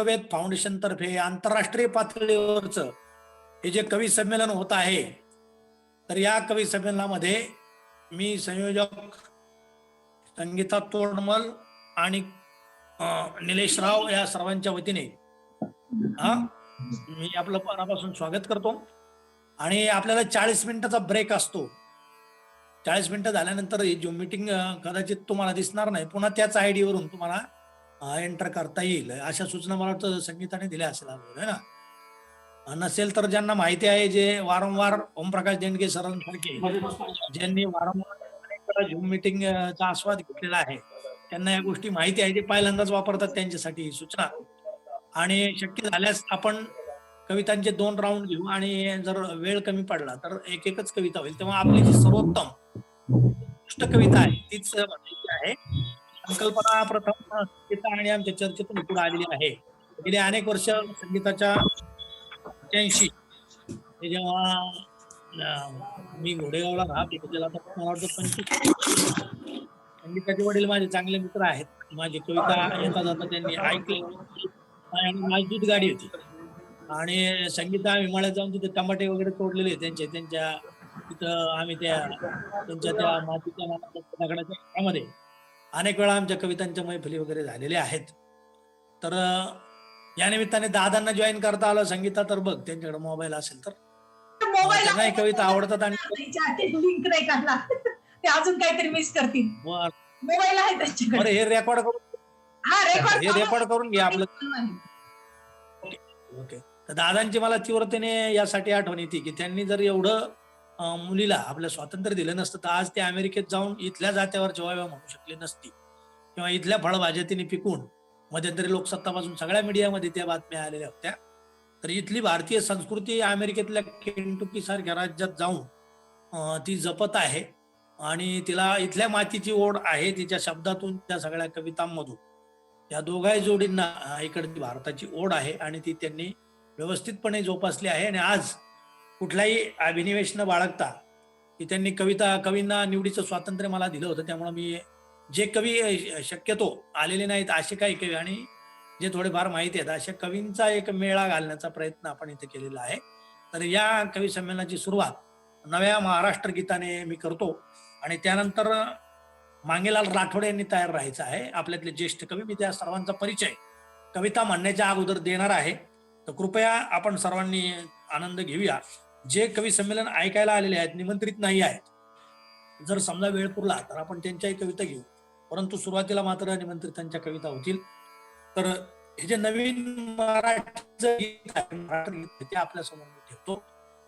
विश्ववेद foundation तर्फे आंतरराष्ट्रीय पातळीवरचं हे जे कवी संमेलन होत आहे, तर या कवी संमेलनामध्ये मी संयोजक संगीता तोडमल आणि निलेश राव या सर्वांच्या वतीने मी आपलं मनापासून स्वागत करतो. आणि आपल्याला 40 मिनिटाचा ब्रेक असतो. 40 मिनिटं झाल्यानंतर ही जो मीटिंग कदाचित तुम्हाला दिसणार नाही, पुन्हा त्याच आयडी वरून तुम्हाला एंटर करता येईल, अशा सूचना मला वाटतं संगीताने दिल्या असेल आहे ना. नसेल तर ज्यांना माहिती आहे, जे वारंवार ओमप्रकाश देंडगे सरांसारखे ज्यांनी वारंवार झूम मीटिंगचा आस्वाद घेतलेला आहे, त्यांना या गोष्टी माहिती आहे, ते पहिल्यांदाच वापरतात त्यांच्यासाठी ही सूचना. आणि शक्य झाल्यास आपण कवितांचे 2 राऊंड घेऊ आणि जर वेळ कमी पडला तर एकच कविता होईल. तेव्हा आपली जी सर्वोत्तम उत्कृष्ट कविता आहे तीच म्हणायची आहे. संकल्पना प्रथम संगीता आणि आमच्या चर्चेतून पुढे आलेली आहे. गेली अनेक वर्ष संगीताच्या 85 हे जेव्हा मी घोडेगावला राहत होतो, त्याला आता मला वाटतं 25 संगीताचे वडील माझे चांगले मित्र आहेत. माझी कविता येता जाता त्यांनी ऐकली आणि माझी दूध गाडी होती आणि संगीता हिमालयात जाऊन तिथे टमाटे वगैरे तोडलेले त्यांच्या तिथं आम्ही त्यांच्या त्या मातीच्या दगडाच्या ह्यामध्ये अनेक वेळा आमच्या कवितांच्या मैफिली वगैरे झालेल्या आहेत. तर या निमित्ताने दादांना जॉईन करता आलं संगीता, तर बघ त्यांच्याकडे मोबाईल असेल तर त्यांनाही कविता आवडतात आणि लिंक नाही काढला ते अजून काहीतरी मिस करतील. मोबाईल आहे त्यांच्याकडे. हे रेकॉर्ड करून रेकॉर्ड करून घ्या आपलं. ओके. तर दादांची मला तीव्रतेने यासाठी आठवण येते की त्यांनी जर एवढं मुलीला आपलं स्वातंत्र्य दिलं नसतं तर आज ते अमेरिकेत जाऊन इथल्या जात्यावर जेवाव्या म्हणू शकले नसती, किंवा इथल्या फळभाज्या तिने पिकून मध्यंतरी लोकसत्तापासून सगळ्या मीडियामध्ये त्या बातम्या आलेल्या होत्या. तर इथली भारतीय संस्कृती अमेरिकेतल्या केंटुकी सारख्या राज्यात जाऊन ती जपत आहे आणि तिला इथल्या मातीची ओढ आहे तिच्या शब्दातून, त्या सगळ्या कवितांमधून. या दोघाही जोडींना इकडची भारताची ओढ आहे आणि ती त्यांनी व्यवस्थितपणे जोपासली आहे. आणि आज कुठलाही अभिनिवेश न बाळगता की त्यांनी कवींना निवडीचं स्वातंत्र्य मला दिलं होतं. त्यामुळे मी जे कवी शक्यतो आलेले नाहीत असे काही कवी आणि जे थोडेफार माहिती आहेत अशा कवींचा एक मेळा घालण्याचा प्रयत्न आपण इथे केलेला आहे. तर या कवी संमेलनाची सुरुवात नव्या महाराष्ट्र गीताने मी करतो आणि त्यानंतर मांगेलाल राठोड यांनी तयार राहायचं आहे. आपल्यातले ज्येष्ठ कवी. मी त्या सर्वांचा परिचय कविता म्हणण्याच्या अगोदर देणार आहे. तर कृपया आपण सर्वांनी आनंद घेऊया. जे कवी संमेलन ऐकायला आलेले आहेत, निमंत्रित नाही आहेत, जर समजा वेळ पुरला तर आपण त्यांच्याही कविता घेऊ, परंतु सुरुवातीला मात्र निमंत्रितांच्या कविता होतील. तर हे जे नवीन मराठीचं गीत आहे ते आपल्या समोर मी ठेवतो.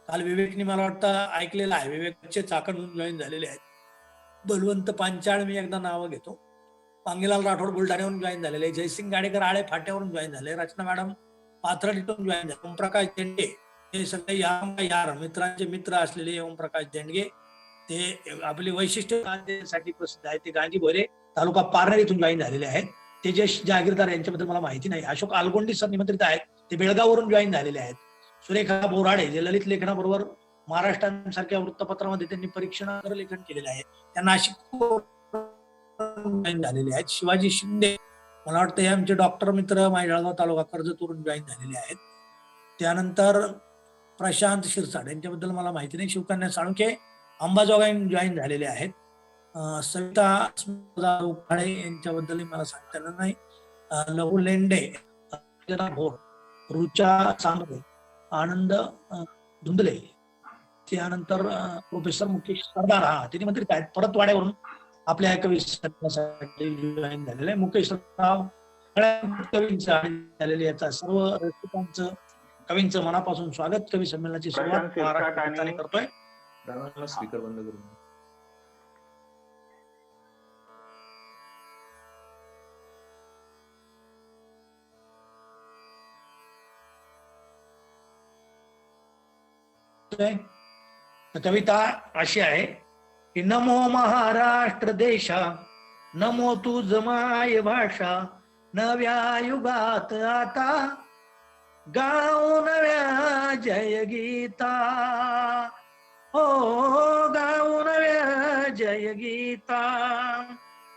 काल विवेकने मला वाटतं ऐकलेलं आहे, विवेकचे चाकण जॉईन झालेले आहेत. बलवंत पांचाळ मी एकदा नावं घेतो. मांगेलाल राठोड बुलढाण्यावरून जॉईन झालेले, जयसिंग गाडेकर आळे फाट्यावरून जॉईन झाले, रचना मॅडम पाथर्डीतून जॉईन झाले, ओमप्रकाश देंडगे हे सगळे यार मित्रांचे मित्र असलेले ओमप्रकाश देंडगे, ते आपली वैशिष्ट्यसाठी प्रसिद्ध आहे, ते गांधी भोरे तालुका पारनेर इथून जॉईन झालेले आहेत. तेजस जागीरदार यांच्याबद्दल मला माहिती नाही. अशोक आलगोंडी सर निमंत्रित आहेत, ते बेळगाववरून जॉईन झालेले आहेत. सुरेखा बोराडे जे ललित लेखनाबरोबर महाराष्ट्रासारख्या वृत्तपत्रामध्ये त्यांनी परीक्षणावर लेखन केलेले आहे, त्या नाशिक जॉईन झालेले आहेत. शिवाजी शिंदे मला वाटतं हे आमचे डॉक्टर मित्र जळगाव तालुका कर्जतवरून जॉईन झालेले आहेत. त्यानंतर प्रशांत शिरसाट यांच्याबद्दल मला माहिती नाही. शिवकन्या साळुंखे अंबाजोगाईन जॉईन झालेले आहेत. सविता उखाळे यांच्याबद्दल मला सांगता येणार नाही. लहू लेंडे, भोर, रुचा सांबरे, आनंद धुंदले, त्यानंतर प्रोफेसर मुकेश सरदार ते निमंत्रित आहेत. परतवाड्यावरून आपल्या कवी संमेलनासाठी जॉईन झालेले आहे. मुकेश राव कवींचं झालेले याचा सर्व रसिकांचं कवींचं मनापासून स्वागत. कवी संमेलनाची सुरुवात महाराष्ट्राने करतोय. स्पीकर बंद करून कविता अशी आहे की नमो महाराष्ट्र देशा, नमो तुझ माय भाषा, नव्या युगात आता गाऊ नव्या जय गीता, हो गाऊ नव्या जय गीता.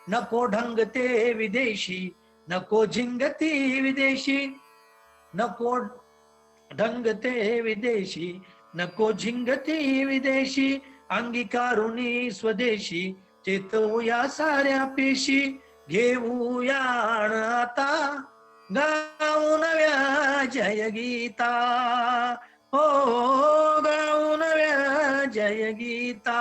नको ढंग ते विदेशी, नको झिंगती विदेशी, नको ढंगते विदेशी, नको झिंगती विदेशी, अंगीकारुनी स्वदेशी, चेतवूया साऱ्या पेशी, घेऊया आता गाऊ नव्या जय गीता, हो गाऊ नव्या जय गीता.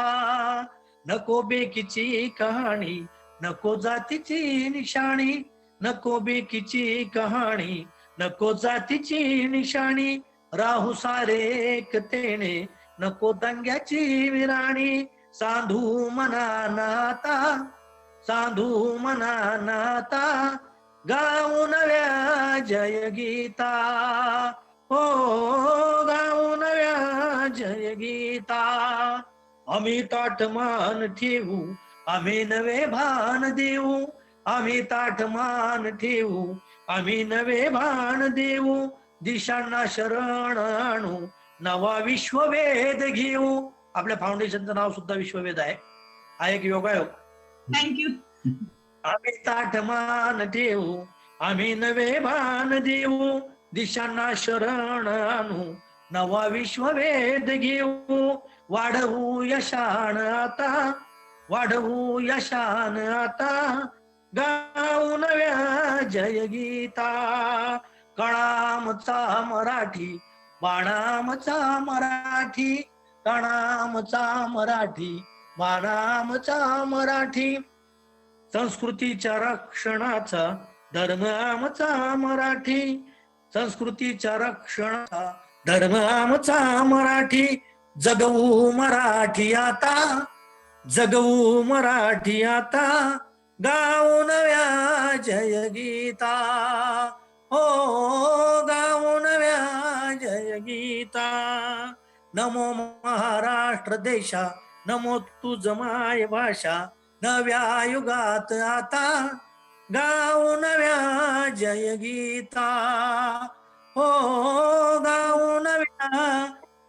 नको बेकीची कहाणी, नको जातीची निशाणी, नको बेकीची कहाणी, नको जातीची निशाणी, राहू सारे एकतेने, नको दंग्याची विराणी, सांधू मना नाता, सांधू मना नाता, गाऊ नव्या जय गीता, हो गाऊ नव्या जय गीता. आम्ही ताठमान ठेवू, आम्ही नवे भान देऊ, आम्ही ताठमान ठेवू, आम्ही नवे भान देऊ, दिशांना शरण आणू, नवा विश्ववेद घेऊ. आपल्या फाउंडेशनचं नाव सुद्धा विश्ववेद आहे, हा एक योगायोग. थँक्यू. आम्ही ताठमान ठेवू, आम्ही नवे भान देऊ, दिशांना शरण आणू, नवा विश्ववेद घेऊ. वाढवू यशान आता, वाढवू यशान आता, गाऊ नव्या जय गीता. कणामचा मराठी, बाणामचा मराठी, कणामचा मराठी, बाणामचा मराठी, संस्कृतीच्या रक्षणाचा धर्म आमचा मराठी, संस्कृतीच्या रक्षणाचा धर्म आमचा मराठी. जगवू मराठी आता, जगवू मराठी आता, गाऊ नव्या जय गीता, हो गाऊ नव्या जय गीता. नमो महाराष्ट्र देशा, नमो तुझ माय भाषा, नव्या युगात आता, गाऊ नव्या जय गीता, हो गाऊ नव्या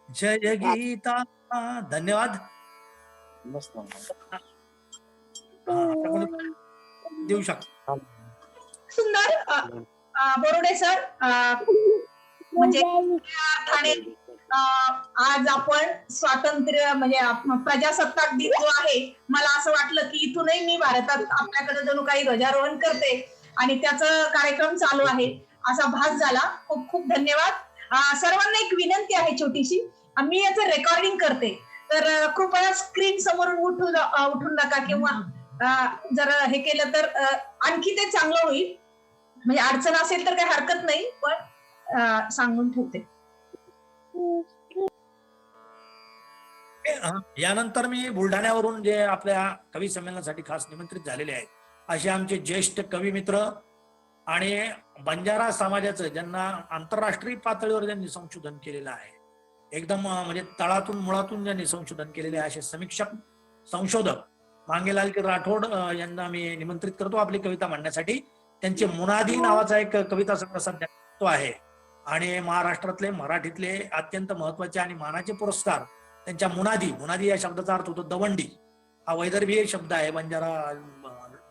जय गीता. धन्यवाद. देऊ शकतो. सुंदर. बोरुडे सर, म्हणजे अर्थाने आज आपण स्वातंत्र्य म्हणजे प्रजासत्ताक दिन जो आहे, मला असं वाटलं की इथूनही मी भारतात आपल्याकडे जणू काही ध्वजारोहण करते आणि त्याचा कार्यक्रम चालू आहे असा भास झाला. खूप खूप धन्यवाद. सर्वांना एक विनंती आहे छोटीशी, मी याचं रेकॉर्डिंग करते, तर कृपया स्क्रीन समोरून उठून नका, किंवा जर हे केलं तर आणखी ते चांगलं होईल. म्हणजे अडचण असेल तर काही हरकत नाही, पण सांगून ठेवते. यानंतर मी बुलढाण्यावरून जे आपल्या कवी संमेलनासाठी खास निमंत्रित झालेले आहेत असे आमचे ज्येष्ठ कवी मित्र आणि बंजारा समाजाचं ज्यांना आंतरराष्ट्रीय पातळीवर ज्यांनी संशोधन केलेलं आहे, एकदम म्हणजे तळातून मुळातून ज्यांनी संशोधन केलेले आहे असे समीक्षक संशोधक मांगेलाल राठोड यांना मी निमंत्रित करतो आपली कविता मांडण्यासाठी. त्यांचे मुनादी नावाचा एक कविता संग्रह सध्या तो आहे आणि महाराष्ट्रातले मराठीतले अत्यंत महत्वाचे आणि मानाचे पुरस्कार त्यांच्या मुनादी या शब्दाचा अर्थ होतो दवंडी. हा वैदर्भीय शब्द आहे, बंजारा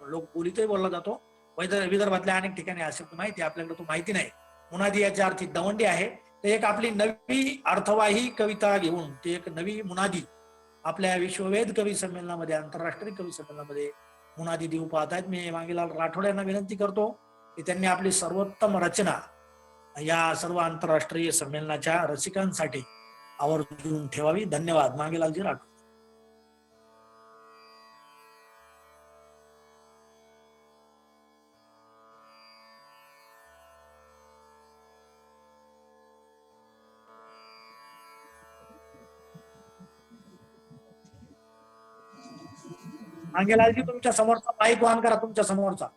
लोक बोलीतही बोलला जातो. विदर्भातल्या अनेक ठिकाणी हा शब्द माहिती, आपल्याकडे तो माहिती नाही. मुनादी याच्या अर्थी दवंडी आहे. ते एक आपली नवी अर्थवाही कविता घेऊन ते एक नवी मुनादी आपल्या विश्ववेद कवी संमेलनामध्ये, आंतरराष्ट्रीय कवी संमेलनामध्ये मुनादी देऊ पाहत आहेत. मी मांगेलाल राठोड यांना विनंती करतो की त्यांनी आपली सर्वोत्तम रचना या सर्व आंतरराष्ट्रीय संमेलनाच्या रसिकांसाठी आवर्जून ठेवावी. धन्यवाद. मांगेलालजी राठोड. मांगेलालजी तुमच्या समोरचा माईक ऑन करा, तुमच्या समोरचा.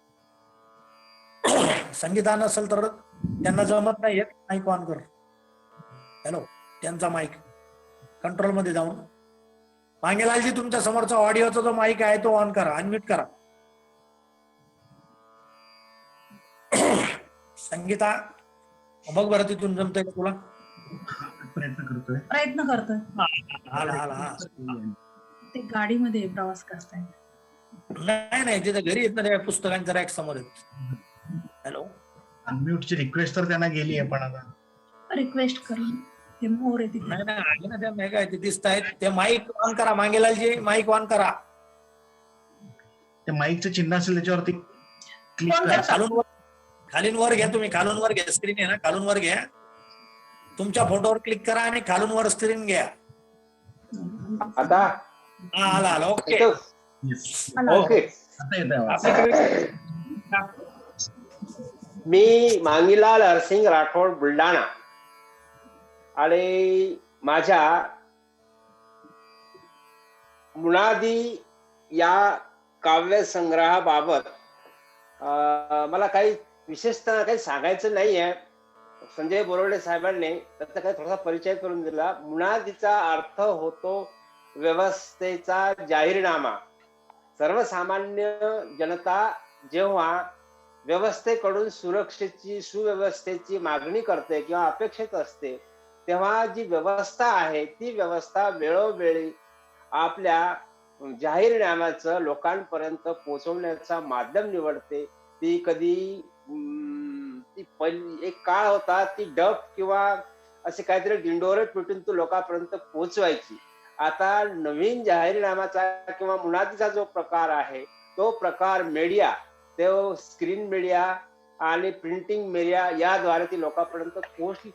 संगीता नसेल तर त्यांना जमत नाही, माईक ऑन कर. हॅलो, त्यांचा माईक कंट्रोल मध्ये जाऊन मांगेलालजी तुमच्या समोरचा ऑडिओचा जो माईक आहे तो ऑन करा, अनम्यूट करा. संगीता बघ बरं तिथून जमतंय का तुला? प्रयत्न करतोय. ते गाडीमध्ये प्रवास करताय. नाही तिथे घरी येत नाही, पुस्तकांच्या रॅक समोर येत. हॅलो, अनम्यूटची रिक्वेस्ट तर त्यांना गेली आहे, पण आता रिक्वेस्ट करून ते मोर आहे तिथे. नाही नाही आहे ना त्या मेगा आहे ते दिसत आहेत ते माईक ऑन करा मांगेलालजी माईक ऑन करा ते माईकचं चिन्ह असेल त्याच्यावरती क्लिक कोण करा. करतं? खालून वर घ्या तुम्ही खालून वर घ्या स्क्रीन आहे ना खालून वर घ्या तुमच्या फोटोवर क्लिक करा आणि खालून वर स्क्रीन घ्या आता हा आला आला ओके येतो? Yes. ओके. आता येतोय आवाज. आपली कविता- मी मांगीलाल हरसिंग राठोड बुलढाणा आणि माझ्या मुनादी या काव्य संग्रहाबाबत मला काही विशेषतः काही सांगायचं नाही आहे. संजय बोरोडे साहेबांनी त्याचा काही थोडासा परिचय करून दिला. मुनादीचा अर्थ होतो व्यवस्थेचा जाहीरनामा. सर्वसामान्य जनता जेव्हा व्यवस्थेकडून सुरक्षेची सुव्यवस्थेची मागणी करते किंवा अपेक्षित असते तेव्हा जी व्यवस्था आहे ती व्यवस्था वेळोवेळी आपल्या जाहीरनाम्याचं लोकांपर्यंत पोहोचवण्याचा माध्यम निवडते. ती कधी ती पहिली एक काळ होता ती डफ किंवा असे काहीतरी दिंडोरे पिटून तो लोकांपर्यंत पोहोचवायची. आता नवीन जाहीरनाम्याचा किंवा मुनादीचा जो प्रकार आहे तो प्रकार मीडिया तो स्क्रीन मीडिया आणि प्रिंटिंग मीडिया याद्वारे ती लोकांपर्यंत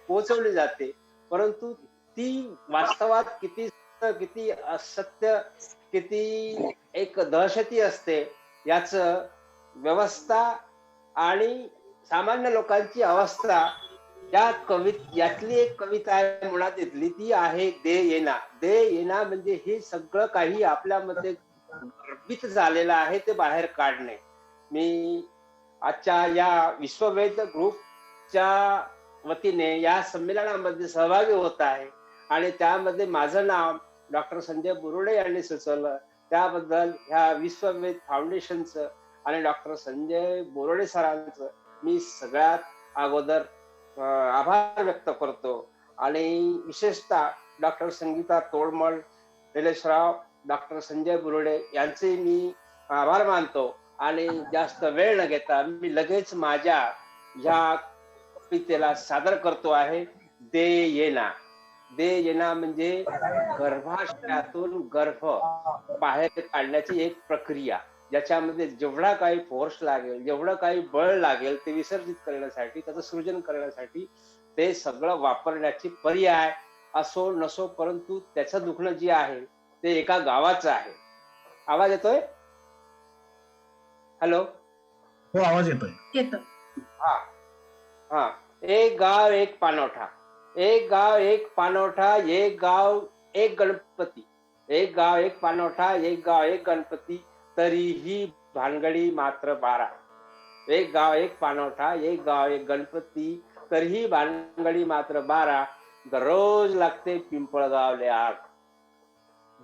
पोहोचवली जाते. परंतु ती वास्तवात किती असत्य किती एक दहशती असते याच व्यवस्था आणि सामान्य लोकांची अवस्था यातली एक कविता आहे मुळातली ती आहे दे येना. दे येना म्हणजे हे सगळं काही आपल्यामध्ये गर्भित झालेलं आहे ते बाहेर काढणे. मी आजच्या या विश्ववेध ग्रुपच्या वतीने या संमेलनामध्ये सहभागी होत आहे आणि त्यामध्ये माझं नाव डॉक्टर संजय बोरुडे यांनी सुचवलं. त्याबद्दल ह्या विश्ववेध फाउंडेशनचं आणि डॉक्टर संजय बोरुडे सरांचं मी सगळ्यात अगोदर आभार व्यक्त करतो. आणि विशेषतः डॉक्टर संगीता तोडमल, निलेशराव, डॉक्टर संजय बोरुडे यांचे मी आभार मानतो. आणि जास्त वेळ न घेता मी लगेच माझ्या ह्या कवितेला सादर करतो आहे. दे येना. दे येना म्हणजे गर्भाशयातून गर्भ बाहेर काढण्याची एक प्रक्रिया ज्याच्यामध्ये जेवढा काही फोर्स लागेल जेवढं काही बळ लागेल ते विसर्जित करण्यासाठी त्याचं सृजन करण्यासाठी ते सगळं वापरण्याची पर्याय असो नसो परंतु त्याचं दुखणं जे आहे ते एका गावाचं आहे. आवाज येतोय? हॅलो हो आवाज येतोय. येतं. हा. एक गाव एक पाणवठा. एक गाव एक पाणवठा. एक गाव एक गणपती. एक गाव एक पाणवठा. एक गाव एक गणपती. तरीही भानगडी मात्र 12. एक गाव एक पाणवठा. एक गाव एक गणपती. तरीही भानगडी मात्र 12. दररोज लागते पिंपळगावले आग.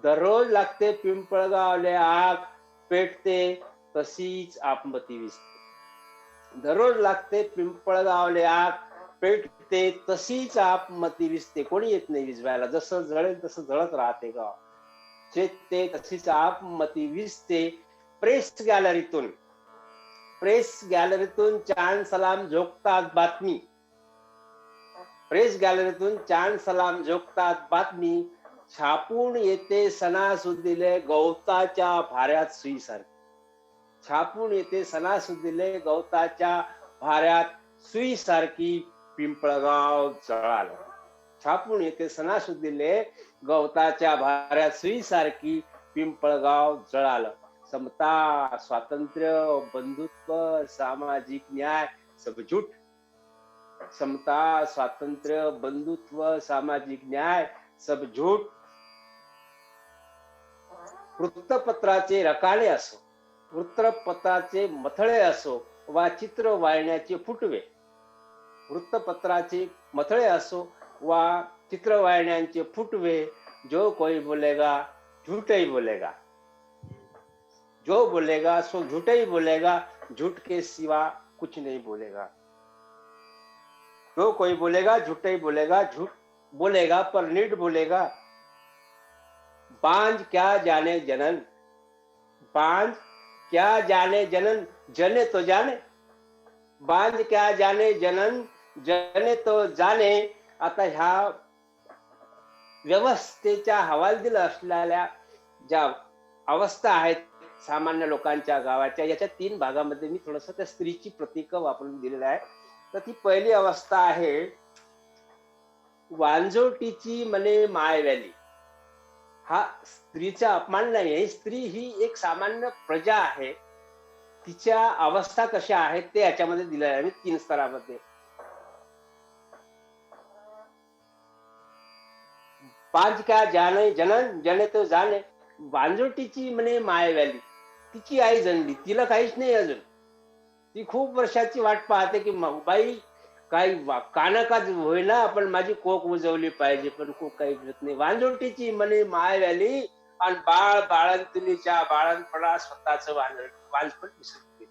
दररोज लागते पिंपळगावले आग. पेटते तशीच आपमती विसते. दररोज लागते पिंपळगावले आग. पेटते तशीच आपमती विसते. कोणी येत नाही विजवायला. जसं जळेल तसं जळत राहते गाव. चेतते तशीच आपमती विसते. प्रेस गॅलरीतून चांद सलाम झोकतात बातमी. प्रेस गॅलरीतून चांद सलाम झोकतात बातमी. छापून येते सणासुदीले गवताच्या भाऱ्यात सुईसारखी. छापून येते सणासुदीले गवताच्या भाऱ्यात सुईसारखी. पिंपळगाव जळालं. छापून येते सणासुदीले गवताच्या भाऱ्यात सुईसारखी. पिंपळगाव जळालं. समता स्वातंत्र्य बंधुत्व सामाजिक न्याय सब झूठ. समता स्वातंत्र्य बंधुत्व सामाजिक न्याय सब झूठ. वृत्तपत्राचे रकाने असो वृत्तपत्राचे मथळे असो वा चित्र वाहिण्याचे फुटवे. वृत्तपत्राचे मथळे असो वा चित्र वाहिण्यांचे फुटवे. जो कोई बोलेगा झूठ ही बोलेगा. जो बोलेगा सो झूठ ही बोलेगा. झूठ के सिवा कुछ नहीं बोलेगा. जो कोई बोलेगा झूठ ही बोलेगा. झूठ बोलेगा पर नीट बोलेगा. बांझ क्या जाने जनन. बांझ क्या जाने जनन. जने तो जाने. बांझ क्या जाने जनन. जने तो जाने. आता ह्या व्यवस्थेच्या हवालदिल असलेल्या ज्या अवस्था आहेत सामान्य लोकांच्या गावाच्या, याच्या 3 भागामध्ये मी थोडस त्या स्त्रीची प्रतीक वापरून दिलेलं आहे. तर ती पहिली अवस्था आहे, वांजोटीची मने मायवॅली. हा स्त्रीचा अपमान नाही आहे. स्त्री ही एक सामान्य प्रजा आहे. तिच्या अवस्था कशा आहेत ते याच्यामध्ये दिलं आहे 3 स्तरामध्ये. पाच का जाणे जनन जने तो जाणे. वांजोटीची म्हणे मायवॅली. तिची आई जणली, तिला काहीच नाही अजून. ती खूप वर्षाची वाट पाहते की बाई काही कानकाच होईना, आपण माझी कोक उजवली पाहिजे, पण कोक काही मिळत नाही. वांजोटीची म्हणे मायवॅली आणि बाळ बाळंतिणीच्या बाळणपणा स्वतःच वांजपण विसरते.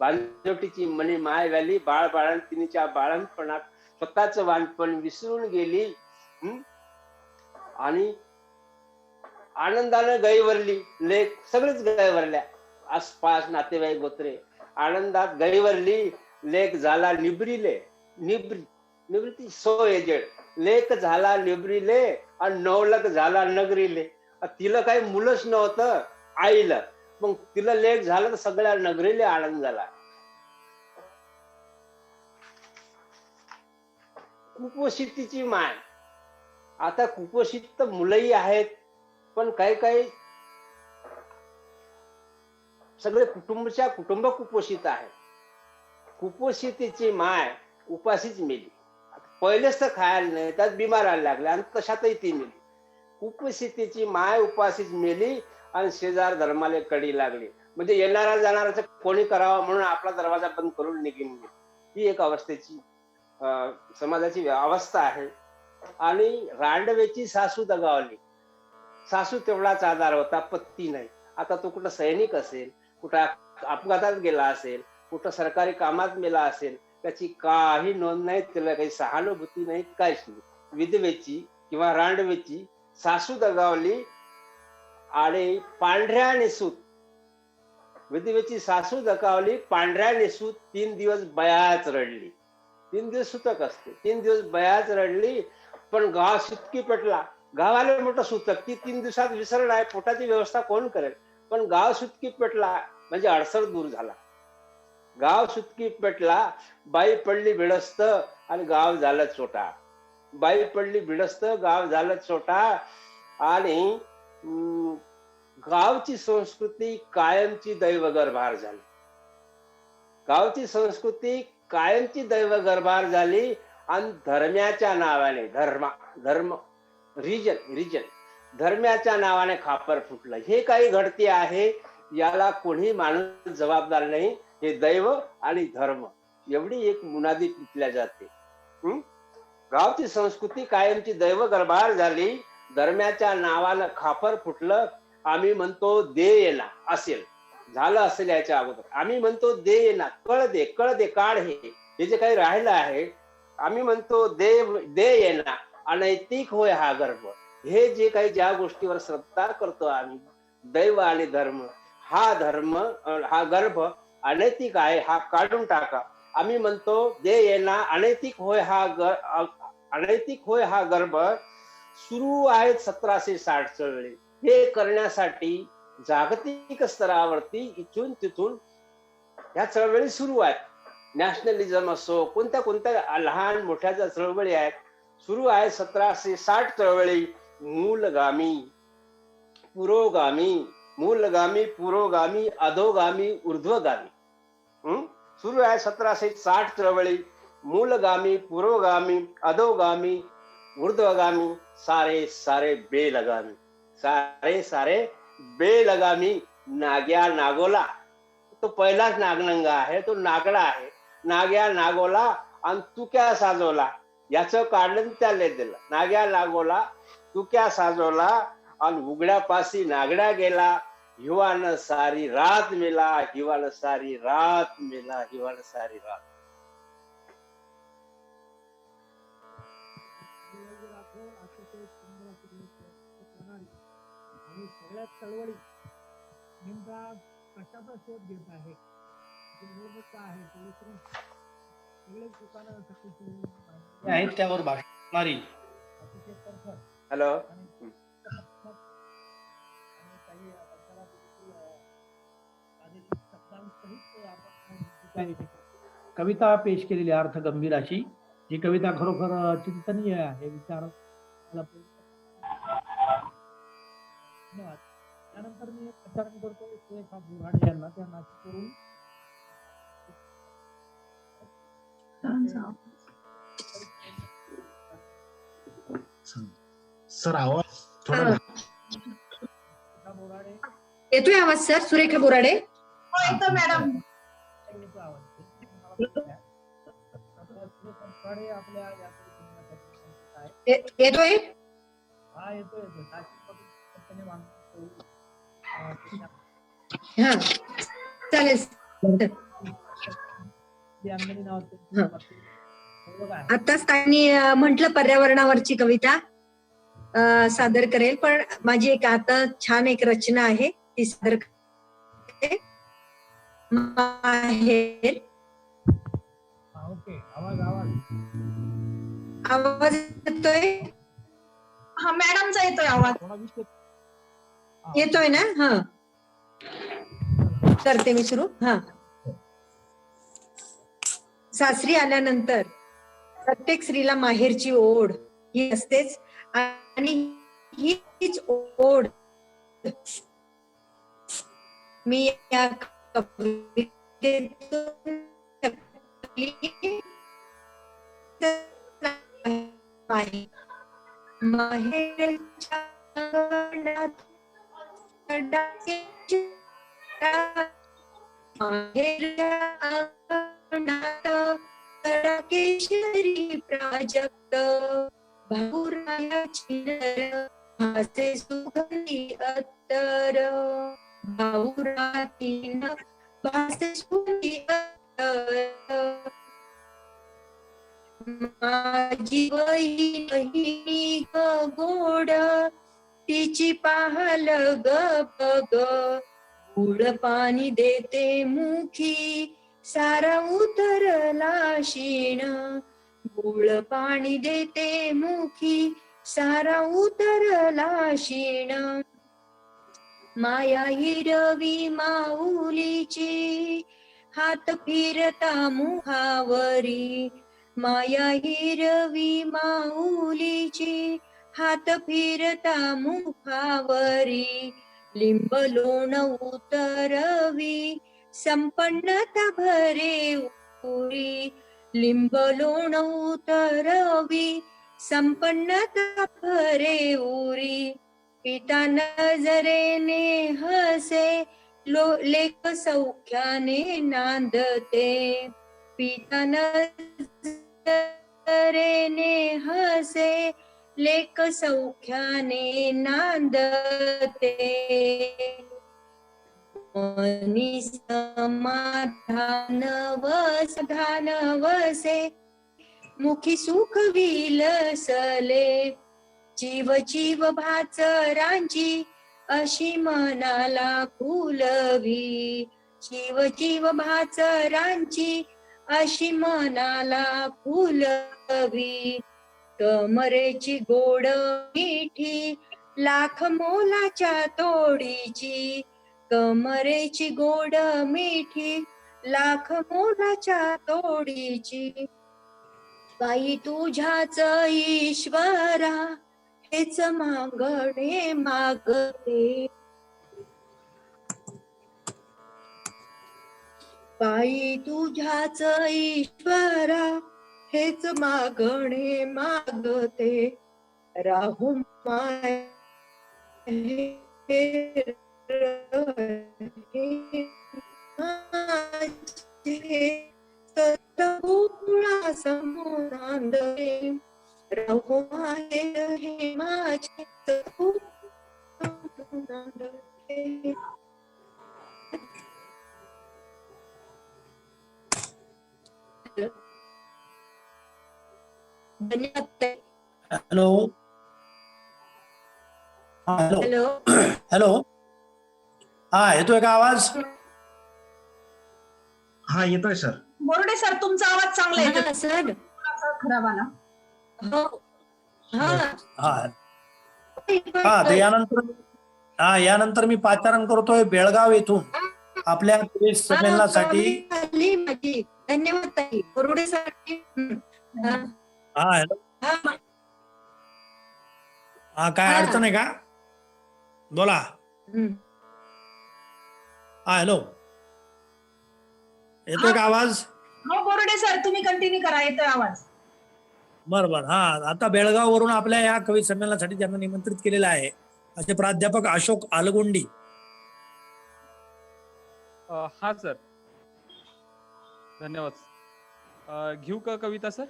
वांजोटीची म्हणे मायवॅली बाळ बाळंतिणीच्या बाळणपणात स्वतःच वानपण विसरून गेली. आणि आनंदानं गैवरली. लेक सगळेच गैवरल्या, आसपास नातेवाईक गोत्रे आनंदात गैवरली. लेक झाला निबरीले. निवृत्ती सो एजेड. लेक झाला निबरीले आणि नवलक झाला नगरीले. तिला काही मुलंच नव्हतं आईला, मग तिला लेक झालं तर सगळ्या नगरीले आनंद झाला. कुपोषितीची माय. आता कुपोषित तर मुलंही आहेत, पण काही काही सगळे कुटुंब कुपोषित आहे. कुपोषितीची माय उपाशीच मेली. पहिलेच तर खायला नाही, त्यात बिमारायला लागल्या आणि तशातही ती मेली. कुपोषितीची माय उपाशीच मेली आणि शेजार धर्माले कडी लागली. म्हणजे येणारा जाणाराचं कोणी करावा म्हणून आपला दरवाजा बंद करून निघून गेली. ही एक अवस्थेची समाजाची अवस्था आहे. आणि रांडवेची सासू दगावली. सासू तेवढाच आधार होता, पत्ती नाही. आता तो कुठं सैनिक असेल, कुठं अपघातात गेला असेल, कुठं सरकारी कामात मेला असेल, त्याची काही नोंद नाही, त्याला काही सहानुभूती नाही, काहीच नाही. विधवेची किंवा रांडवेची सासू दगावली आणि पांढऱ्या निसूत. विधवेची सासू दगावली पांढऱ्या निसूत 3 दिवस बयाच रडली. 3 दिवस सुतक असते, 3 दिवस बयाच रडली. पण गाव सुटकी पेटला. गावाला मोठं सुतक, ती 3 दिवसात विसरणार आहे, पोटाची व्यवस्था कोण करेल. पण गाव सुटकी पेटला म्हणजे अडसर दूर झाला. गाव सुटकी पेटला. बाई पडली भिडस्त आणि गाव झालं छोटा. बाई पडली भिडस्त, गाव झालं छोटा. आणि गावची संस्कृती कायमची दैवगर्भार झाली. गावची संस्कृती कायमची दैवगर्भार झाली. आणि धर्माच्या नावाने धर्म रिजन धर्माच्या नावाने खापर फुटलं. हे काही घडते आहे, याला कोणी माणूस जबाबदार नाही. हे दैव आणि धर्म एवढी एक मुनादी पिटल्या जाते. गावची संस्कृती कायमची दैवगर्भार झाली. धर्माच्या नावानं खापर फुटलं. आम्ही म्हणतो दे येना असेल, झालं असेल याच्या अगोदर. आम्ही म्हणतो दे येना, कळ दे काढ. हे जे काही राहिलं आहे, आम्ही म्हणतो दे येना, अनैतिक होय हा गर्भ. हे जे काही ज्या गोष्टीवर श्रद्धा करतो आम्ही, दैव आणि धर्म, हा गर्भ अनैतिक आहे, हा काढून टाका. आम्ही म्हणतो दे येना, अनैतिक होय हा गर्भ. सुरू आहेत 1760 चळवळी. हे करण्यासाठी जागतिक स्तरावरती इथून तिथून ह्या चळवळी सुरू आहेत. नॅशनलिझम असो, कोणत्या लहान मोठ्या ज्या चळवळी आहेत सुरू आहे. 1760 चळवळी. मूलगामी पुरोगामी अधोगामी ऊर्ध्वगामी सुरू आहे. 1760 चळवळी. मूलगामी पुरोगामी अधोगामी ऊर्ध्वगामी सारे बेलगामी. सारे बेलगामी. नाग्या नागोला तो पहिलाच नागनंगा आहे, तो नागडा आहे. नाग्या नागोला आणि तुक्या साजवला, याचं काढलं त्याला दिलं. नाग्या नागोला तुक्या साजवला आणि उघड्यापाशी नागडा गेला. हिवानं सारी रात मेला, हिवानं सारी रात मेला, हिवानं सारी रात. आणि सगळ्या चळवळी नेमका कशाचा शोध घेत आहे, आहेत त्यावर भाषण मारी. हॅलो. कविता पेश केलेली अर्थ गंभीर अशी ही कविता खरोखर चिंतनीय आहे. विचार धन्यवाद. त्यानंतर मी प्रचारण करतो सुरेखा बोराडे यांना, त्या नाशिकवरून सर आवाज थोडा सुरेखा बोराडे येतोय आवाज सर? सुरेखा बोराडे. हो येतो मॅडम. आपल्या येतोय? हा येतोय. हा चालेल. आताच त्यांनी म्हटलं पर्यावरणावरची कविता सादर करेल, पण माझी एक आता छान एक रचना आहे ती सादर करते. माहेर. ओके. आवाज आवाज येतोय? हा मॅडमचा येतोय आवाज. थोडा विषय येतोय ना? हा करते मी सुरू. हा. सासरी आल्यानंतर प्रत्येक स्त्रीला माहेरची ओढ ही असतेच, आणि हीच ओढ मी या कवितेतून माहेरच्या अंगणात केशरी प्राजक्त भाऊरायाची नर हासे सुगंधी अत्तर भाऊरातीन भासे सुगंधी अत्तर माझी बहिणी ग गोड तिची पाहल ग बग गुळ पाणी देते मुखी सारा उतरला शीण गुळ पाणी देते मुखी सारा उतरला शीण माया हिरवी माऊलीची हात फिरता मुखावरी माया हिरवी माऊलीची हात फिरता मुखावरी लिंब लोण उतरवी संपन्नता भरे उरी लिंब लोण उतरवी संपन्नता भरे उरी पिता नजरेने हसे लेख सौख्याने नांदते पिता नजरेने हसे लेख सौख्याने नांदते मनी समाधान वसधान वसे मुखी सुख विलसले जीव जीव भाचरांची अशी मनाला फुलवी जीव जीव भाचरांची अशी मनाला फुलवी कमरेची गोड मिठी लाख मोलाच्या तोडीची कमरेची गोड मिठी लाख मोलाच्या तोडीची बाई तुझ्याच ईश्वरा हेच मागणे मागते बाई तुझ्याच ईश्वरा हेच मागणे मागते राहू माय सतगुणा समोरांदे राहू माहेर हे माझे सतगुणांदे. धन्यवाद. हॅलो. हॅलो. हॅलो. हॅलो. हा येतोय का आवाज? हा येतोय सर. बोरुडे सर तुमचा आवाज चांगला येतोय. सर थोडासा खराब आला. हो हा हा हा तर यानंतर मी पाचारण करतोय बेळगाव येथून आपल्या कवी संमेलनासाठी. झाली माझी. धन्यवाद ताई बोरुडे सर. हा हॅलो, हा हा काय अडचण आहे का? बोला. हा हॅलो, येतोय का आवाज? हो बोरुडे सर, तुम्ही कंटिन्यू करा, येतोय आवाज. बरोबर. हा आता बेळगाववरून आपल्या या कवी संमेलनासाठी ज्यांना निमंत्रित केलेलं आहे असे प्राध्यापक अशोक आलगुंडी. हा सर, धन्यवाद. घेऊ का कविता सर?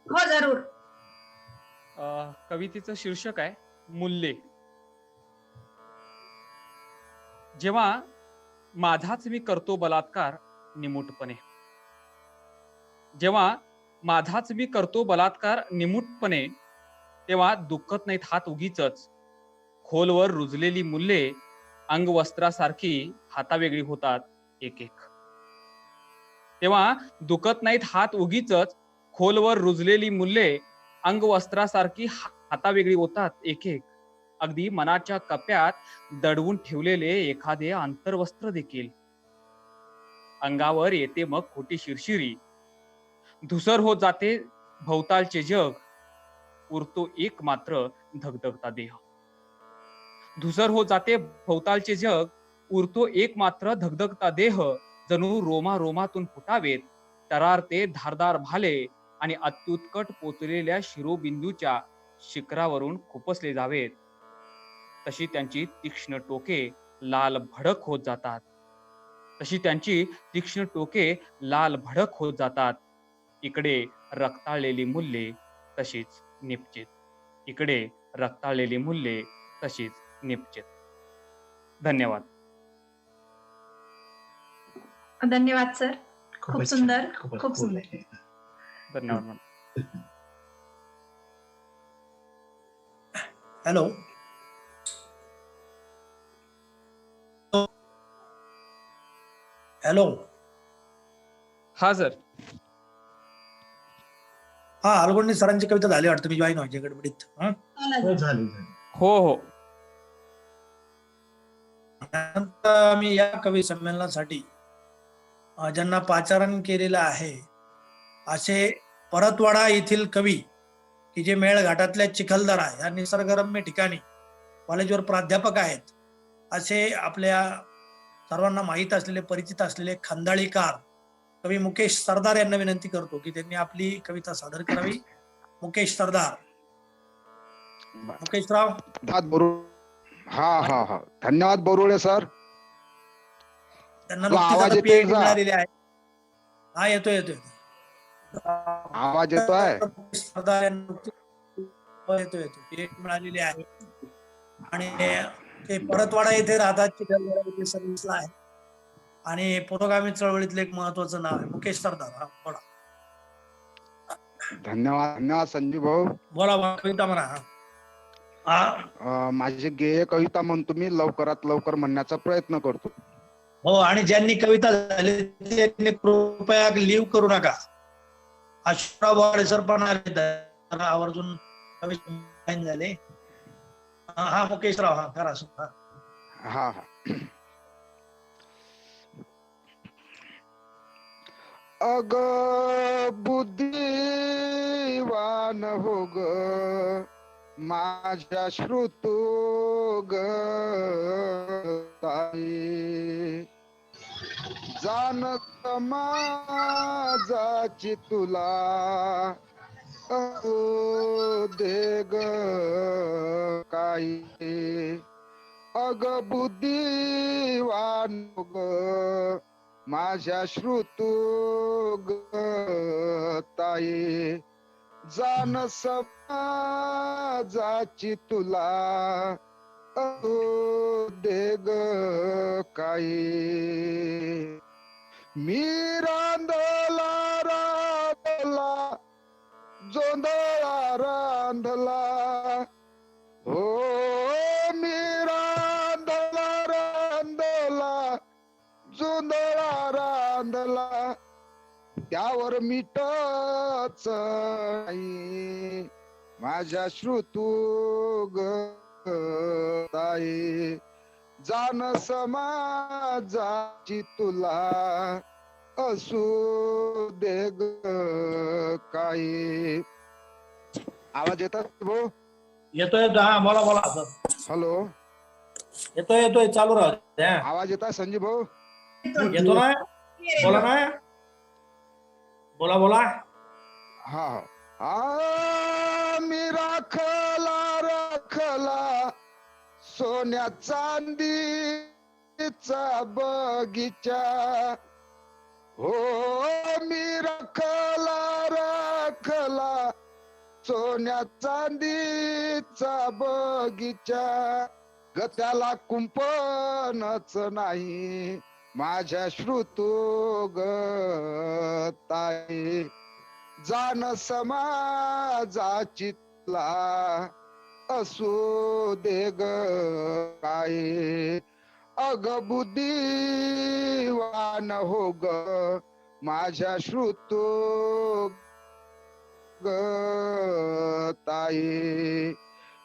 हो जरूर. कवितेचं शीर्षक आहे मूल्ये. जेव्हा माझाच मी करतो बलात्कार निमूटपणे, जेव्हा माझाच मी करतो बलात्कार निमूटपणे, तेव्हा दुखत नाहीत हात उगीचच. खोलवर रुजलेली मूल्ये अंगवस्त्रासारखी हातावेगळी होतात एक एक. तेव्हा दुखत नाहीत हात उगीचच. खोलवर रुजलेली मूल्ये अंगवस्त्रासारखी हातावेगळी होतात एक एक. अगदी मनाच्या कप्यात दडवून ठेवलेले एखादे अंतर्वस्त्र देखील. अंगावर येते मग खोटी शिरशिरी. धुसर होत जाते भोवतालचे जग. उरतो एक मात्र धगधगता देह. धुसर होत जाते भोवतालचे जग. उरतो एक मात्र धगधगता देह. जणू रोमा रोमातून फुटावेत तरारते धारदार भाले आणि अत्युत्कट पोचलेल्या शिरोबिंदूच्या शिखरावरून खुपसले जावेत. तशी त्यांची तीक्ष्ण टोके लाल भडक होत जातात. तशी त्यांची तीक्ष्ण टोके लाल भडक होत जातात. इकडे रक्ताळलेली मूल्ये तशीच निपचित. इकडे रक्ताळलेली मूल्ये तशीच निपचित. धन्यवाद. धन्यवाद सर, खूप खूपच सुंदर, छान, खूपच खूप सुंदर. धन्यवाद मॅम. Hello, hello. हा सर. हा आलगुंडी सरांची कविता झाली वाटतं, मी जॉईन व्हायची गडबडीत. हो, झाली झाली. हो हो. त्यानंतर मी या कवी संमेलनासाठी ज्यांना पाचारण केलेलं आहे असे परतवाडा येथील कवी की जे मेळघाटातल्या चिखलदरा या निसर्गरम्य ठिकाणी कॉलेजवर प्राध्यापक आहेत, असे आपल्या सर्वांना माहीत असलेले परिचित असलेले खंदाळीकार कवी मुकेश सरदार यांना विनंती करतो की त्यांनी आपली कविता सादर करावी. मुकेश सरदार. मुकेशराव. हा हा हा, धन्यवाद बोरुडे सर. त्यांना तो नुकतीच आवाज आता येतोय PhD का? मिळालेली आहे. हा येतोय येतोय. आवाज येतोय? सरदार यांना येतोय येतोय. PhD मिळालेली आहे आणि ते परतवाडा येथे राहतात, चिखलदरा येथे सर्व्हिसला आहे आणि पुरोगामी चळवळीतलं एक महत्वाचं नाव आहे मुकेश सरदार. हा बोला. धन्यवाद धन्यवाद संजीव भाऊ. बोला कविता म्हणा. माझी गेय कविता म्हणतो मी लवकरात लवकर म्हणण्याचा प्रयत्न करतो. हो, आणि ज्यांनी कविता झाली त्यांनी कृपया लिव्ह करू नका. अशोकराव बोराडे सर पण आले, आवर्जून कविता झाले. हा मुकेशराव, हा करा. हा हा. अग बुद्धिवान हो ग माझ्या श्रुतो ग ताई, जानत माझाची तुला दे ग काही. अग बुद्धिवान ग माझ्या श्रुतो ग ताई, जान समाजाची तुला दे ग काही. मी रांधला रांधला जोंधळा रांधला हो, मी रांधला रांधला जोंधळा रांधला, त्यावर मीठच नाही माझ्या श्रुतुगताये जाण समाजाची तुला असू दे ग काय. आवाज येतात भाऊ? येतोय हा, बोला बोला सर. हॅलो, येतोय चालू राहू द्या. आवाज येतात संजीव भाऊ? येतो ना, बोला ना, बोला. हा मी राखला सोन्या चांदीचा बगीचा. हो मी राखला सोन्या चांदीचा बगीचा. ग त्याला कुंपणच नाही माझ्या श्रुतुगताये जाण समाजाची तुला असू दे ग काय. अग बुद्धिवान हो ग माझ्या श्रुतुगताये.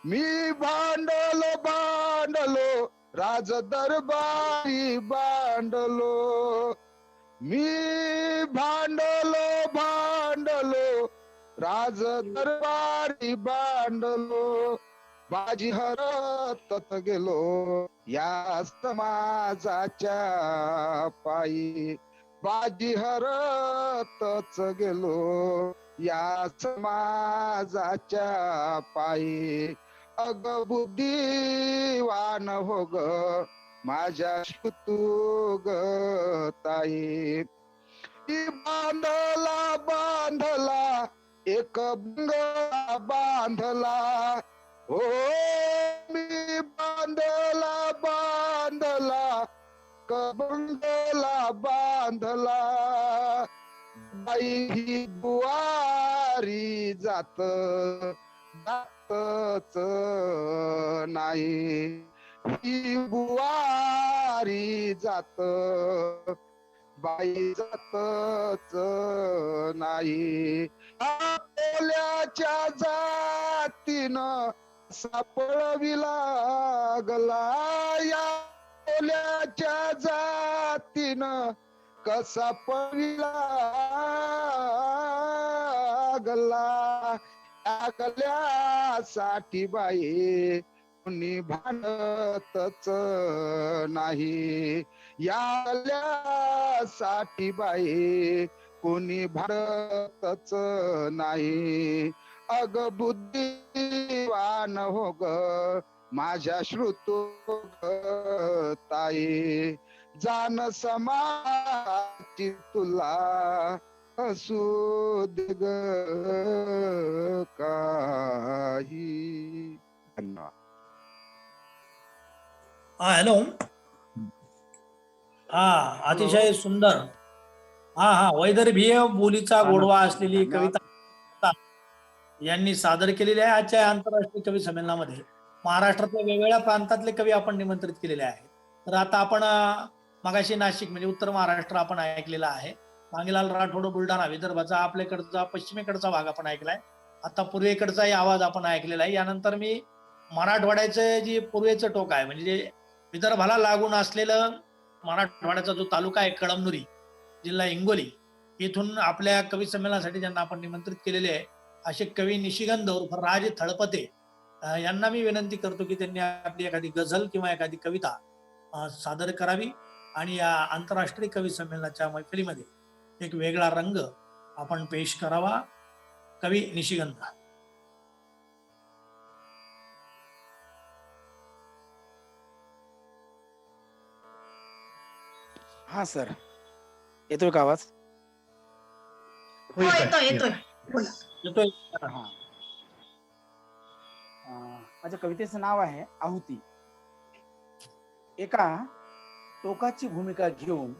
मी भांडलो राज दरबारी भांडलो. मी भांडलो राज दरबारी भांडलो. बाजी हरतच गेलो या समाजाच्या पायी. बाजी हरतच गेलो या समाजाच्या पायी. अग बुद्धिवान हो ग माझ्या श्रुतुगताये. बांधला एक बंगला बांधला. हो मी बांधला बंगला बांधला. बाई ही बुवारी जातच नाही. ही बुवारी जात बाई जातच नाही. आपल्याच्या जातीनं सापळविला गला. या आपल्याच्या जातीनं कसा पळविला गला. गल्यासाठी बाई कोणी भांडतच नाही. या गल्यासाठी बाई कोणी भांडतच नाही. अग बुद्धिवान हो ग माझ्या श्रुतुगताये जाण समाजाची तुला असू दे ग काही. धन्यवाद. हॅलो. अतिशय सुंदर. वैदर्भीय बोलीचा गोडवा असलेली कविता यांनी सादर केलेली आहे आजच्या आंतरराष्ट्रीय कवी संमेलनामध्ये. महाराष्ट्रातल्या वेगवेगळ्या प्रांतातले कवी आपण निमंत्रित केलेले आहेत. तर आता आपण मगाशी नाशिक म्हणजे उत्तर महाराष्ट्र आपण ऐकलेला आहे. मांगेलाल राठोड बुलढाणा विदर्भाचा आपल्याकडचा पश्चिमेकडचा भाग आपण ऐकलाय. आता पूर्वेकडचाही आवाज आपण ऐकलेला आहे. यानंतर मी मराठवाड्याचं जे पूर्वेचं टोक आहे म्हणजे जे विदर्भाला लागून असलेलं मराठवाड्याचा जो तालुका आहे कळमनुरी जिल्हा हिंगोली इथून आपल्या कवी संमेलनासाठी ज्यांना आपण निमंत्रित केलेले आहे असे कवी निशिगंध उर्फ राज थळपते यांना मी विनंती करतो की त्यांनी आपली एखादी गझल किंवा एखादी कविता सादर करावी आणि या आंतरराष्ट्रीय कवी संमेलनाच्या मैफिलीमध्ये एक वेगळा रंग आपण पेश करावा. कवी निशिगंध. हा सर, येतोय का आवाज? येतोय. येतोय. माझ्या कवितेचं नाव आहे आहुती. एका टोकाची भूमिका घेऊन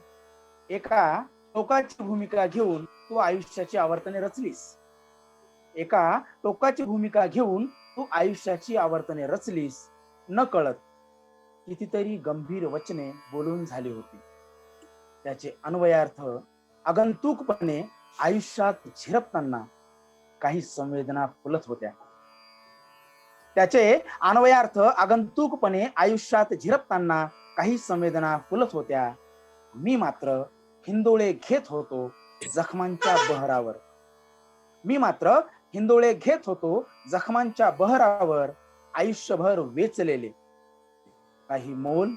तू आयुष्याची आवर्तने रचलीस. एका टोकाची भूमिका घेऊन तू आयुष्याची आवर्तने रचलीस. न कळत कितीतरी गंभीर वचने बोलून झाली होती. त्याचे अन्वयार्थ आगंतुकपणे आयुष्यात झिरपताना काही संवेदना फुलत होत्या. त्याचे अन्वयार्थ आगंतुकपणे आयुष्यात झिरपताना काही संवेदना फुलत होत्या. मी मात्र हिंदोळे घेत होतो जखमांच्या बहरावर. मी मात्र हिंदोळे घेत होतो जखमांच्या बहरावर, आयुष्यभर वेचलेले काही मोल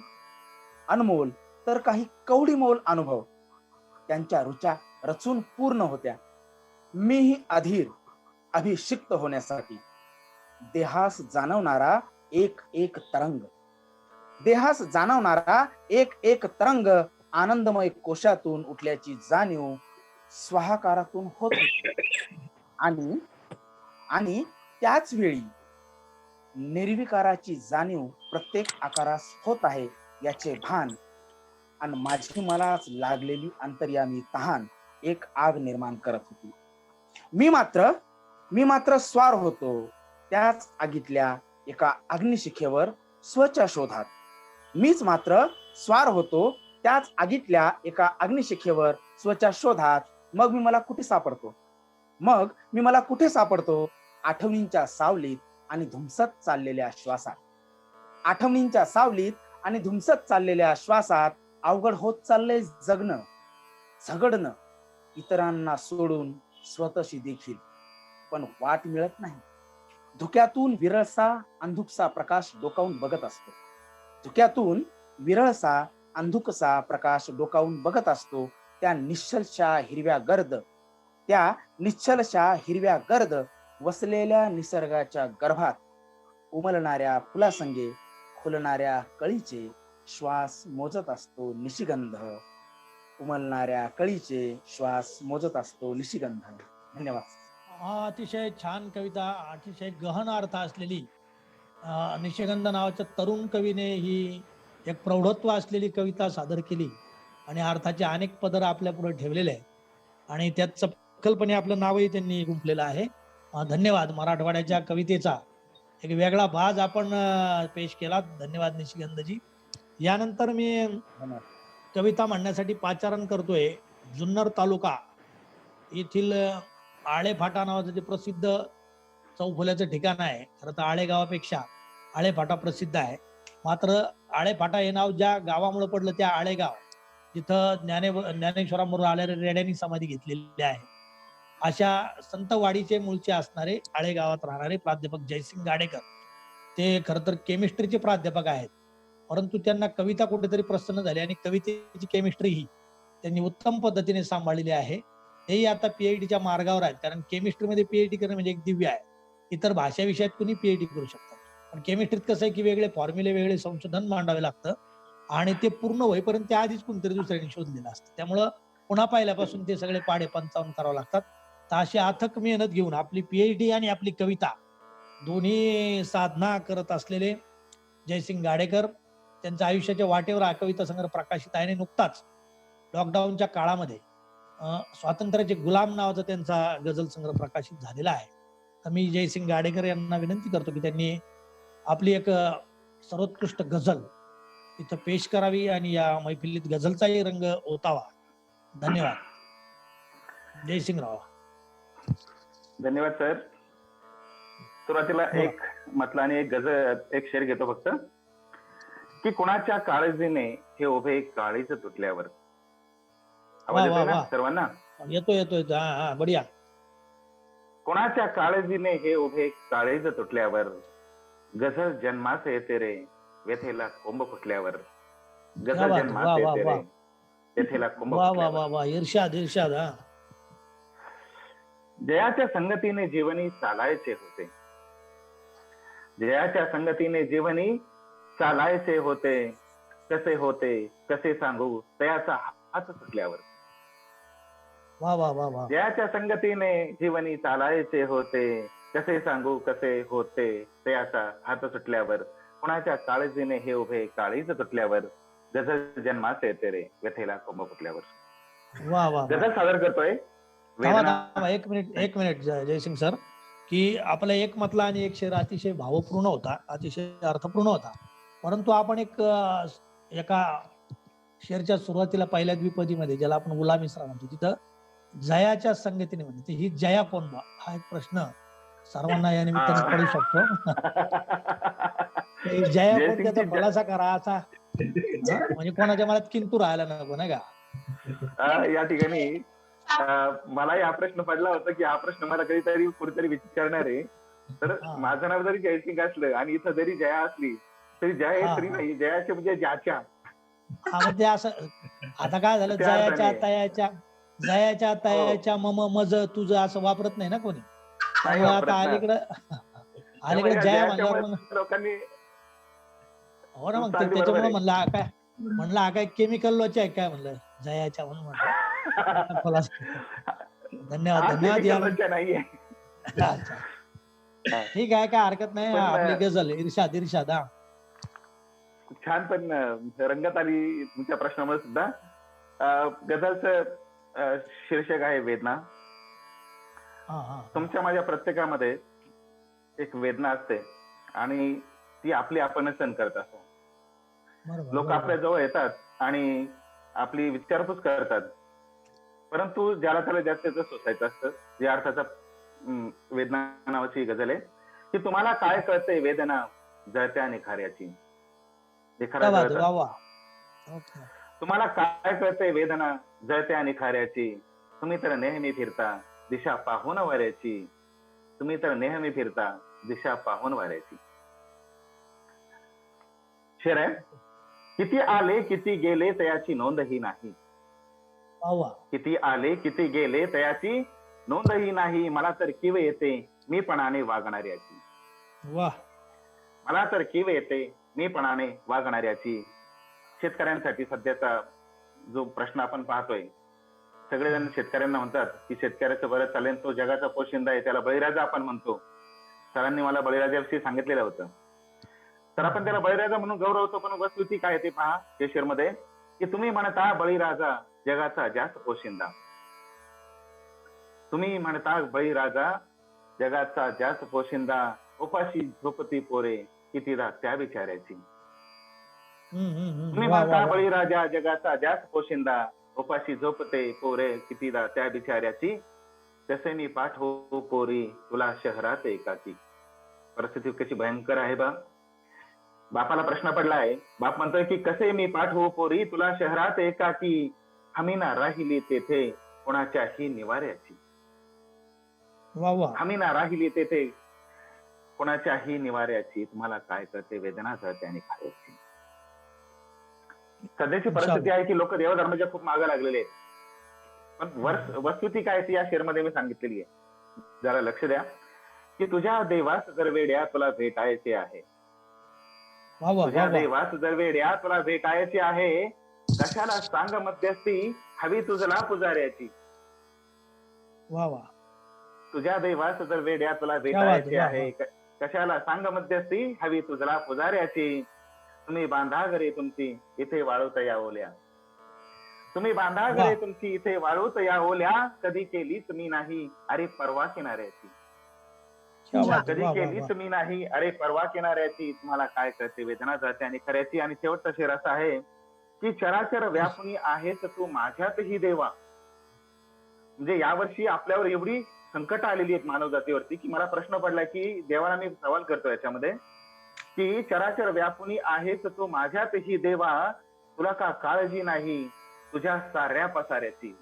अनमोल तर काही कवडीमोल अनुभव त्यांच्या रुचा रचून पूर्ण होत्या. मीही अधीर अभिषिक्त होण्यासाठी देहास जाणवणारा एक एक तरंग, देहास जाणवणारा एक एक तरंग आनंदमय कोशातून उठल्याची जाणीव स्वाहाकारातून होत होती. आणि त्याच वेळी निर्विकाराची जाणीव प्रत्येक आकारास होत आहे याचे भान आणि माझी मलाच लागलेली अंतर्यामी तहान एक आग निर्माण करत होती. मी मात्र स्वार होतो त्याच आगीतल्या एका अग्निशिखेवर स्वच्या शोधात. मीच मात्र स्वार होतो त्याच आगीतल्या एका अग्निशिखेवर स्वच्या शोधात. मग मी मला कुठे सापडतो आठवणींच्या सावलीत आणि धुमसत चाललेल्या श्वासात. आठवणींच्या सावलीत आणि धुमसत चाललेल्या श्वासात अवघड होत चाललंय जगणं, झगडणं इतरांना सोडून स्वतःशी देखील, पण वाट मिळत नाही. धुक्यातून विरळसा अंधुकसा प्रकाश डोकावून बघत असतो. धुक्यातून विरळसा अंधुकसा प्रकाश डोकावून बघत असतो. त्या निश्चलशा हिरव्या गर्द वसलेल्या निसर्गाच्या गर्भात उमलणाऱ्या फुलासंगे खुलणाऱ्या कळीचे श्वास मोजत असतो निशिगंध. उमलणाऱ्या कळीचे श्वास मोजत असतो निशिगंध. धन्यवाद. हा अतिशय छान कविता, अतिशय गहन अर्थ असलेली निशिगंध नावाच्या तरुण कवीने ही एक प्रौढत्व असलेली कविता सादर केली आणि अर्थाचे अनेक पदर आपल्या पुढे ठेवलेले आहेत आणि त्यात चपखलपणे आपलं नावही त्यांनी गुंफलेलं आहे. धन्यवाद. मराठवाड्याच्या कवितेचा एक वेगळा बाज आपण पेश केला. धन्यवाद निशिगंधजी. यानंतर मी कविता म्हणण्यासाठी पाचारण करतोय. जुन्नर तालुका येथील आळेफाटा नावाचं जे प्रसिद्ध चौफुल्याचं ठिकाण आहे. खरं तर आळे गावापेक्षा आळेफाटा प्रसिद्ध आहे. मात्र आळेफाटा हे नाव ज्या गावामुळे पडलं त्या आळेगाव, जिथं ज्ञानेश्वरांबरोबर आलेल्या रेड्यांनी समाधी घेतलेली आहे, अशा संतवाडीचे मूळचे असणारे आळे गावात राहणारे प्राध्यापक जयसिंग गाडेकर, ते खरं तर केमिस्ट्रीचे प्राध्यापक आहेत. परंतु त्यांना कविता कुठेतरी प्रसन्न झाली आणि कवितेची केमिस्ट्री ही त्यांनी उत्तम पद्धतीने सांभाळलेली आहे. तेही आता पीएचडीच्या मार्गावर आहेत, कारण केमिस्ट्रीमध्ये पीएचडी करणं म्हणजे एक दिव्य आहे. इतर भाषा विषयात कुणी पीएचडी करू शकतात, पण केमिस्ट्रीत कसं आहे की वेगळे फॉर्म्युले, वेगळे संशोधन मांडावे लागतं आणि ते पूर्ण होईपर्यंत त्या आधीच कोणतरी दुसऱ्याने शोधलेलं असतं. त्यामुळं पुन्हा पहिल्यापासून ते सगळे पाढे पंचावन्न करावं लागतात. तर अशी अथक मेहनत घेऊन आपली पीएचडी आणि आपली कविता दोन्ही साधना करत असलेले जयसिंग गाडेकर, त्यांच्या आयुष्याच्या वाटेवर हा कविता संग्रह प्रकाशित आहे आणि नुकताच लॉकडाऊनच्या काळामध्ये स्वातंत्र्याचे गुलाम नावाचा त्यांचा गझल संग्रह प्रकाशित झालेला आहे. तर मी जयसिंग गाडेकर यांना विनंती करतो की त्यांनी आपली एक सर्वोत्कृष्ट गझल तिथं पेश करावी आणि या मैफिलीत गझलचाही रंग ओतावा. धन्यवाद. जयसिंगराव. धन्यवाद सर. सुरुवातीला एक मतला आणि एक गझल, एक शेर घेतो फक्त, की कुणाच्या काळजीने हे उभे काळीच तुटल्यावर. आवाज येतोय ना सर्वांना? येतो. हा बढिया. कोणाच्या काळजीने हे उभे काळीज तुटल्यावर, गझल जन्माचे येते रे व्यथेला कोंब फुटल्यावर. गझल जन्माचे येते रे व्यथेला कोंब फुटल्यावर. इर्षाद. जयाच्या संगतीने जीवनी चालायचे होते, जयाच्या संगतीने जीवनी चालायचे होते. कसे होते कसे सांगू तयाचा हात सुटल्यावर. जयाच्या संगतीने जीवनी चालायचे होते, कसे सांगू कसे होते तयाचा हात सुटल्यावर. कुणाच्या काळजीने हे उभे काळीज तुटल्यावर, गझल जन्माचे येते रे व्यथेला कोंब फुटल्यावर. गझल सादर करतोय. एक मिनिट जयसिंग सर, की आपला एक मतला आणि एक शेर अतिशय भावपूर्ण होता, अतिशय अर्थपूर्ण होता. परंतु आपण एका शेरच्या सुरुवातीला पहिल्या द्विपदीमध्ये, ज्याला आपण गुलाम इसरा म्हणतो, तिथं जयाच्या संगतीने म्हणतो, ही जया कोण बा, हा एक प्रश्न सर्वांना या निमित्ताने कळू शकतो. जया कोण त्याचा जयसिंगची खुलासा करा असा म्हणजे कोणाच्या मनात किंतू राहायला नको नाही का. या ठिकाणी मला हा प्रश्न पडला होता की हा प्रश्न मला कधीतरी कुठेतरी विचारणार आहे. तर माझं नाव जरी जयसिंग असलं आणि इथं जरी जया असली तरी जया हे स्त्री नाही, जयाचे म्हणजे ज्याच्या. म्हणजे असं आता काय झालं, जयाच्या तयाच्या मम मज तुझं असं वापरत नाही ना कोणी. त्यामुळे आता अलीकडे जया म्हणल्यावर मग लोकांनी हो ना, मग त्याच्यामुळे म्हणलं हा काय केमिकल लॉच आहे काय म्हणलं जयाच्या म्हणून म्हणलं. धन्यवाद धन्यवाद यार. नाहीये. ठीक आहे, काय हरकत नाही. आपली गझल इर्षाद इर्षाद. हा छान, पण रंगत आली तुमच्या प्रश्नामुळे सुद्धा. गझलचं शीर्षक आहे वेदना. तुमच्या माझ्या प्रत्येकामध्ये एक वेदना असते आणि ती आपली आपणच सहन करत असतो. लोक आपल्या जवळ येतात आणि आपली विचारपूस करतात, परंतु ज्याला त्याला जास्त सोसायचं असतं. या अर्थाचा वेदना नावाची गझल आहे की तुम्हाला काय कळतंय वेदना जळत्या निखाऱ्याची. तुम्हाला काय कळतंय वेदना जळत्या निखाऱ्याची. तुम्ही तर नेहमी फिरता दिशा पाहून वाऱ्याची. तुम्ही तर नेहमी फिरता दिशा पाहून वाऱ्याची. शेर आहे, किती आले किती गेले तयाची नोंदही नाही. किती आले किती गेले तयाची नोंदही नाही. मला तर किव येते मीपणाने वागणाऱ्याची. मला तर किव येते मीपणाने वागणाऱ्याची. शेतकऱ्यांसाठी सध्याचा जो प्रश्न आपण पाहतोय, सगळेजण शेतकऱ्यांना म्हणतात की शेतकऱ्याचं बरं चालेल, तो जगाचा पोशिंदा आहे, त्याला बळीराजा आपण म्हणतो. सरांनी मला बळीराजाविषयी सांगितलेलं होतं. तर आपण त्याला बळीराजा म्हणून गौरवतो, पण वस्तुस्थिती काय ते पहा केशरमध्ये की तुम्ही म्हणता बळीराजा जगाचा जास्त पोशिंदा. तुम्ही म्हणता बळीराजा जगाचा जास्त पोशिंदा. उपाशी झोपती पोरे कितीदा त्या बिचाऱ्याची. तुम्ही म्हणता बळीराजा जगाचा जास्त पोशिंदा. उपाशी झोपते पोरे कितीदा त्या बिचाऱ्याची. तसे मी पाठवू पोरी तुला शहरात एकाकी. परिस्थिती कशी भयंकर आहे बा. बापाला प्रश्न पडलाय. बाप म्हणतोय की कसे मी पाठवू पोरी तुला शहरात एकाकी. हमी ना राहिली तेथे कोणाच्याही निवाऱ्याची. हमी ना राहिली तेथे कोणाच्याही निवाऱ्याची. तुम्हाला काय करते वेदना जळते आणि खायची. सध्याची परिस्थिती आहे की लोक देवधर्माच्या खूप मागे लागलेले आहेत, पण वस्तुस्थिती काय ती या शेरमध्ये मी सांगितलेली आहे. जरा लक्ष द्या की तुझ्या देवास जर वेड्या तुला भेटायचे आहे. तुझ्या देवास जर वेड्या तुला भेटायचे आहे. कशाला सांग मध्यस्थी हवी तुझला पुजाऱ्याची. तुझ्या देवास जर वेड्या तुला भेटायचे आहे. कशाला सांग मध्यस्थी हवी तुझला पुजाऱ्याची. तुम्ही बांधा घरे तुमची इथे वाळूत या ओल्या. तुम्ही बांधा घरे तुमची इथे वाळूत या ओल्या. कधी केलीच मी नाही अरे परवा किनाऱ्याची. कधी केलीच मी नाही अरे परवा किनाऱ्याची. तुम्हाला काय कळते वेदना जळते आणि खऱ्याची. आणि शेवटचा शेर असा आहे की चराचर व्यापुनी आहेस तू माझ्यातही देवा. म्हणजे यावर्षी आपल्यावर एवढी संकट आलेली आहेत मानव जातीवरती की मला प्रश्न पडला की देवाला मी सवाल करतो याच्यामध्ये की चराचर व्यापुनी आहेस तू माझ्यातही देवा. तुला का काळजी नाही तुझ्या साऱ्या पसाऱ्याची.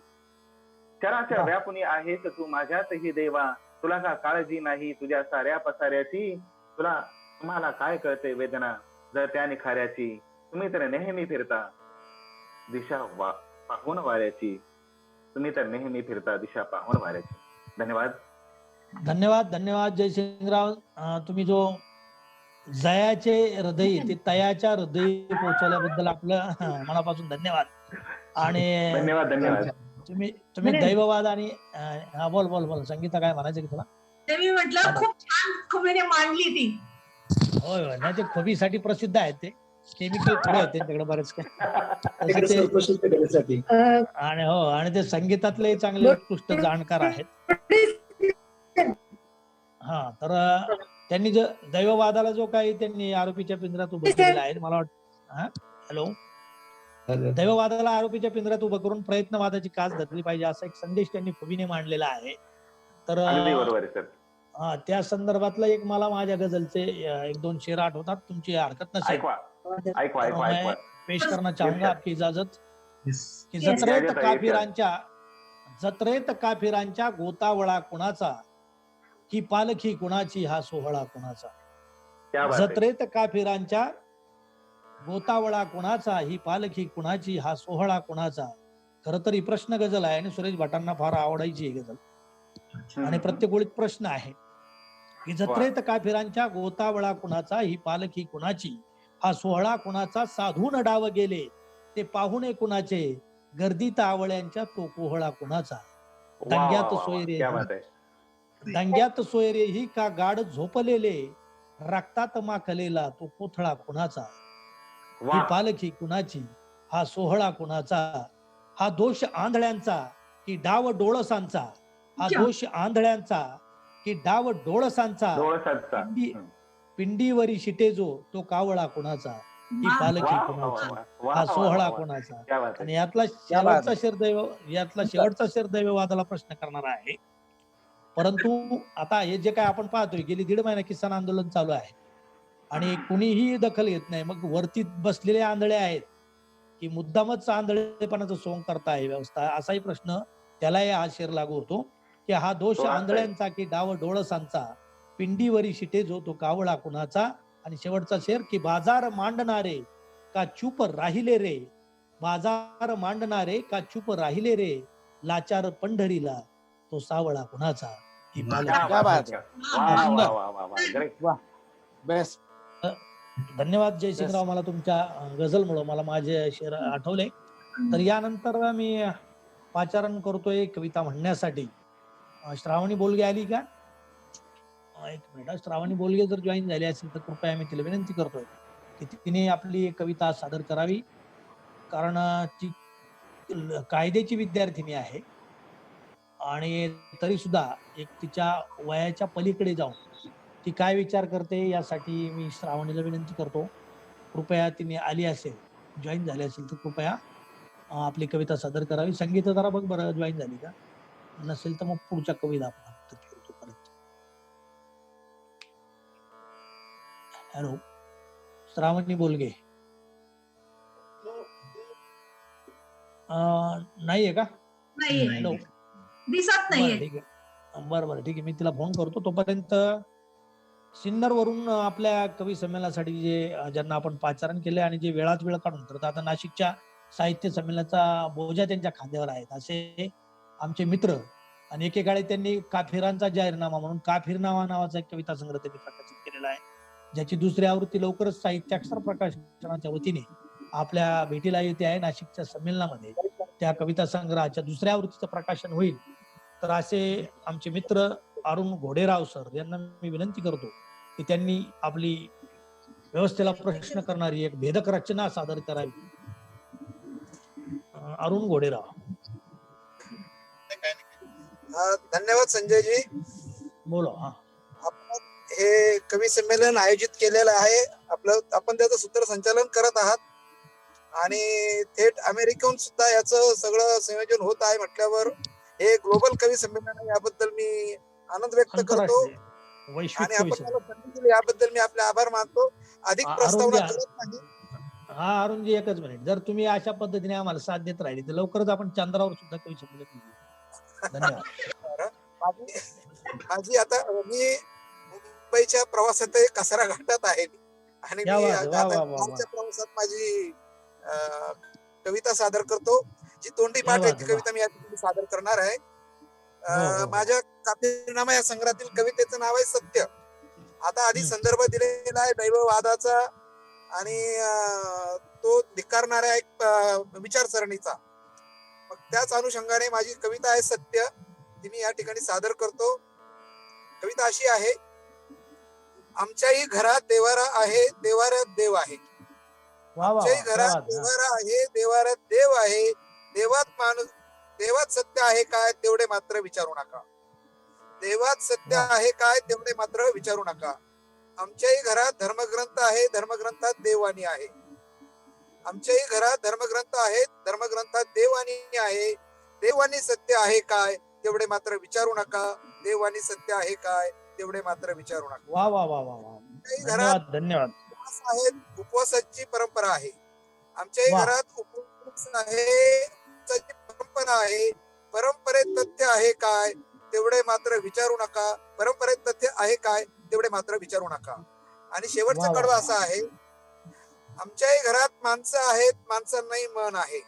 चराचर व्यापुनी आहेस तू माझ्यातही देवा. तुला का काळजी नाही तुझ्या साऱ्या पसाऱ्याची. तुम्हाला काय कळते वेदना जळत्या आणि खाऱ्याची. तुम्ही तर नेहमी फिरता दिशा पाहून वाऱ्याची. तुम्ही तर नेहमी फिरता दिशा पाहून वाऱ्याची. धन्यवाद धन्यवाद धन्यवाद जयसिंगराव. तुम्ही जो जयाचे हृदय ते तयाच्या हृदयी पोहोचवल्याबद्दल आपलं मनापासून धन्यवाद. आणि धन्यवाद धन्यवाद. तुम्ही दैववाद आणि बोल बोल बोल संगीता काय म्हणायचं की तुला. मी म्हटलं खूप छान खुबीने मांडली ती. होय होय, नाही ते खुबीसाठी प्रसिद्ध आहेत. ते केमिकल थोडे आहेत त्यांच्याकडे बरेच काय. आणि हो, आणि ते संगीतातले चांगले उत्कृष्ट जाणकार आहेत. हा, तर त्यांनी जो दैववादाला जो काही त्यांनी आरोपीच्या पिंजऱ्यात उभं केलेला आहे मला वाटतं. हॅलो, दैववादाला आरोपीच्या पिंजऱ्यात उभं करून प्रयत्नवादाची कास धरली पाहिजे असा एक संदेश त्यांनी खुबीने मांडलेला आहे. तर हा त्या संदर्भातला एक मला माझ्या गझलचे एक दोन शेर आठवतात, तुमची हरकत नसेल ऐकवा ऐकवा तो ऐकवा मैं ऐकवा पेश करना चाहूंगा sir. आपकी इजाजत Yes. की Yes. जत्रेत काफिरांच्या गोतावळा कुणाचा, ही पालखी कुणाची, हा सोहळा कुणाचा. क्या बात आहे. जत्रेत काफिरांच्या गोतावळा कुणाचा, ही पालखी कुणाची, हा सोहळा कुणाचा. खर तर ही प्रश्न गझल आहे आणि सुरेश भटांना फार आवडायची ही गझल आणि प्रत्येक ओळीत प्रश्न आहे की जत्रेत काफिरांच्या गोतावळा कुणाचा, ही पालखी कुणाची, हा सोहळा कुणाचा. साधून डाव गेले ते पाहुणे कुणाचे, गर्दीत आवळ्यांच्या तो कोहळा कुणाचा. वा, वा, दंग्यात वा, वा. सोयरे क्या बात आहे. दंग्यात सोयरे ही का गाड झोपलेले, रक्तात माखलेला तो कोथळा कुणाचा. ही वा पालखी कुणाची, हा सोहळा कुणाचा. हा दोष आंधळ्यांचा की डाव डोळसांचा, हा दोष आंधळ्यांचा की डाव डोळसांचा. डोळसाचा. पिंडीवरी शिटेजो तो कावळा कुणाचा, ही वा. पालखी वा, वा, कुणाची, वा, वा, हा वा, सोहळा वा. कुणाचा. क्या बात आहे. आणि यातला शेवटचा शेरदैववादाला प्रश्न करणारा आहे. परंतु आता हे जे काय आपण पाहतोय, गेली 1.5 महिना किसान आंदोलन चालू आहे आणि कुणीही दखल घेत नाही. मग वरती बसलेले आंधळे आहेत की मुद्दामच आंधळेपणाचं सोंग करताय व्यवस्था, असाही प्रश्न त्यालाही हा शेर लागू होतो की हा दोष तो असा आहे. आंधळ्यांचा की डाव डोळसांचा, पिंडीवरी शिटे जो तो कावळा कुणाचा. आणि शेवटचा शेर की बाजार मांडणारे का चूप राहिले रे, बाजार मांडणारे का चूप राहिले रे, लाचार पंढरीला तो सावळा कुणाचा. ही क्या पालखी क्या बात कुणाची. आहे. वा सुंदर. वा वा वा ग्रेट. बेस्ट. धन्यवाद जयसिंगराव, मला तुमच्या गझलमुळे मला माझे शेर आठवले. तर यानंतर मी पाचारण करतोय कविता म्हणण्यासाठी. श्रावणी बोलगे आली का? एक मिनिट, श्रावणी बोलगे जर जॉईन झाली असेल तर कृपया मी तिला विनंती करतोय की तिने आपली एक कविता सादर करावी, कारण ती कायद्याची विद्यार्थिनी आहे आणि तरी सुद्धा एक तिच्या वयाच्या पलीकडे जाऊन ती काय विचार करते यासाठी मी श्रावणीला विनंती करतो, कृपया तिने आली असेल, जॉईन झाली असेल तर कृपया आपली कविता सादर करावी. संगीत जरा बघ बरं जॉईन झाली का, नसेल तर मग पुढच्या कविता आपण फिरतो परत. हॅलो श्रावणी बोलगे नाहीये का? नाहीये. हॅलो दिसत बरं नाहीये. ठीक आहे, बरं ठीक आहे, मी तिला फोन करतो. तोपर्यंत सिन्नर वरून आपल्या कवी संमेलनासाठी ज्यांना आपण पाचारण केले आणि जे वेळात वेळ काढून, तर आता नाशिकच्या साहित्य संमेलनाचा बोजा त्यांच्या खांद्यावर आहेत असे आमचे मित्र. आणि एकेकाळी त्यांनी काफिरांचा जाहीरनामा म्हणून काफिरनामा नावाचा एक कविता संग्रह त्यांनी प्रकाशित केलेला आहे, ज्याची दुसरी आवृत्ती लवकरच साहित्य अक्षर प्रकाशनाच्या वतीने आपल्या भेटीला येते आहे नाशिकच्या संमेलनामध्ये. त्या कविता संग्रहाच्या दुसऱ्या आवृत्तीचं प्रकाशन होईल. तर असे आमचे मित्र अरुण घोडेराव सर यांना मी विनंती करतो की त्यांनी आपली व्यवस्थेला प्रश्न करणारी एक भेदक रचना सादर करावी. अरुण घोडेराव. धन्यवाद संजयजी. बोलो. हा, आपण हे कवी संमेलन आयोजित केलेलं आहे, आपण त्याचं सूत्रसंचालन करत आहात आणि थेट अमेरिकेहून सुद्धा याचं सगळं संयोजन होत आहे म्हटल्यावर हे ग्लोबल कवी संमेलन आहे, याबद्दल मी आनंद व्यक्त करतो आणि आपण मला संधी दिली याबद्दल मी आपले आभार मानतो. अधिक प्रस्तावना करत नाही. हा अरुणजी, एकच मिनिट, जर तुम्ही अशा पद्धतीने आम्हाला साथ देत राहिली तर लवकरच आपण चंद्रावर सुद्धा कवी संमेलन घेऊ. धन्यवाद. माझी आता मी मुंबईच्या प्रवासात कसारा घाटात आहे आणि मी कालच्या प्रवासात माझी कविता सादर करतो, जी तोंडी पाठ आहे ती कविता मी या ठिकाणी सादर करणार आहे. माझ्या काफिरनामा या संग्रहातील कवितेचं नाव आहे सत्य. आता आधी संदर्भ दिलेला आहे दैववादाचा आणि तो धिक्कारणाऱ्या एक विचारसरणीचा. मग त्याच अनुषंगाने माझी कविता आहे सत्य, ती मी या ठिकाणी सादर करतो. कविता अशी आहे. आमच्याही घरात देवारा आहे, देवाऱ्यात देव आहे. आमच्याही घरात देवारा आहे, देवाऱ्यात देव आहे. देवात सत्य आहे काय तेवढे मात्र विचारू नका. देवात सत्य आहे काय तेवढे मात्र विचारू नका. आमच्याही घरात धर्मग्रंथ आहे, धर्मग्रंथात देववाणी आहे. आमच्याही घरात धर्मग्रंथ आहेत, धर्मग्रंथात देववाणी आहे. देववाणी सत्य आहे काय तेवढे मात्र विचारू नका. देववाणी सत्य आहे काय तेवढे मात्र विचारू नका. वा वा वा वा वा, आमच्याही घरात धन्यवाद धन्यवाद. उपवास आहेत, उपवासाची परंपरा आहे. आमच्याही वा. घरात उपवास आहे, उपवासाची परंपरा आहे. परंपरेत तथ्य आहे काय तेवढे मात्र विचारू नका. परंपरेत तथ्य आहे काय तेवढे मात्र विचारू नका. आणि वा शेवटचं वा कडवं वा. असं आहे, आमच्याही घरात माणसं आहेत, माणसांनाही मन आहे.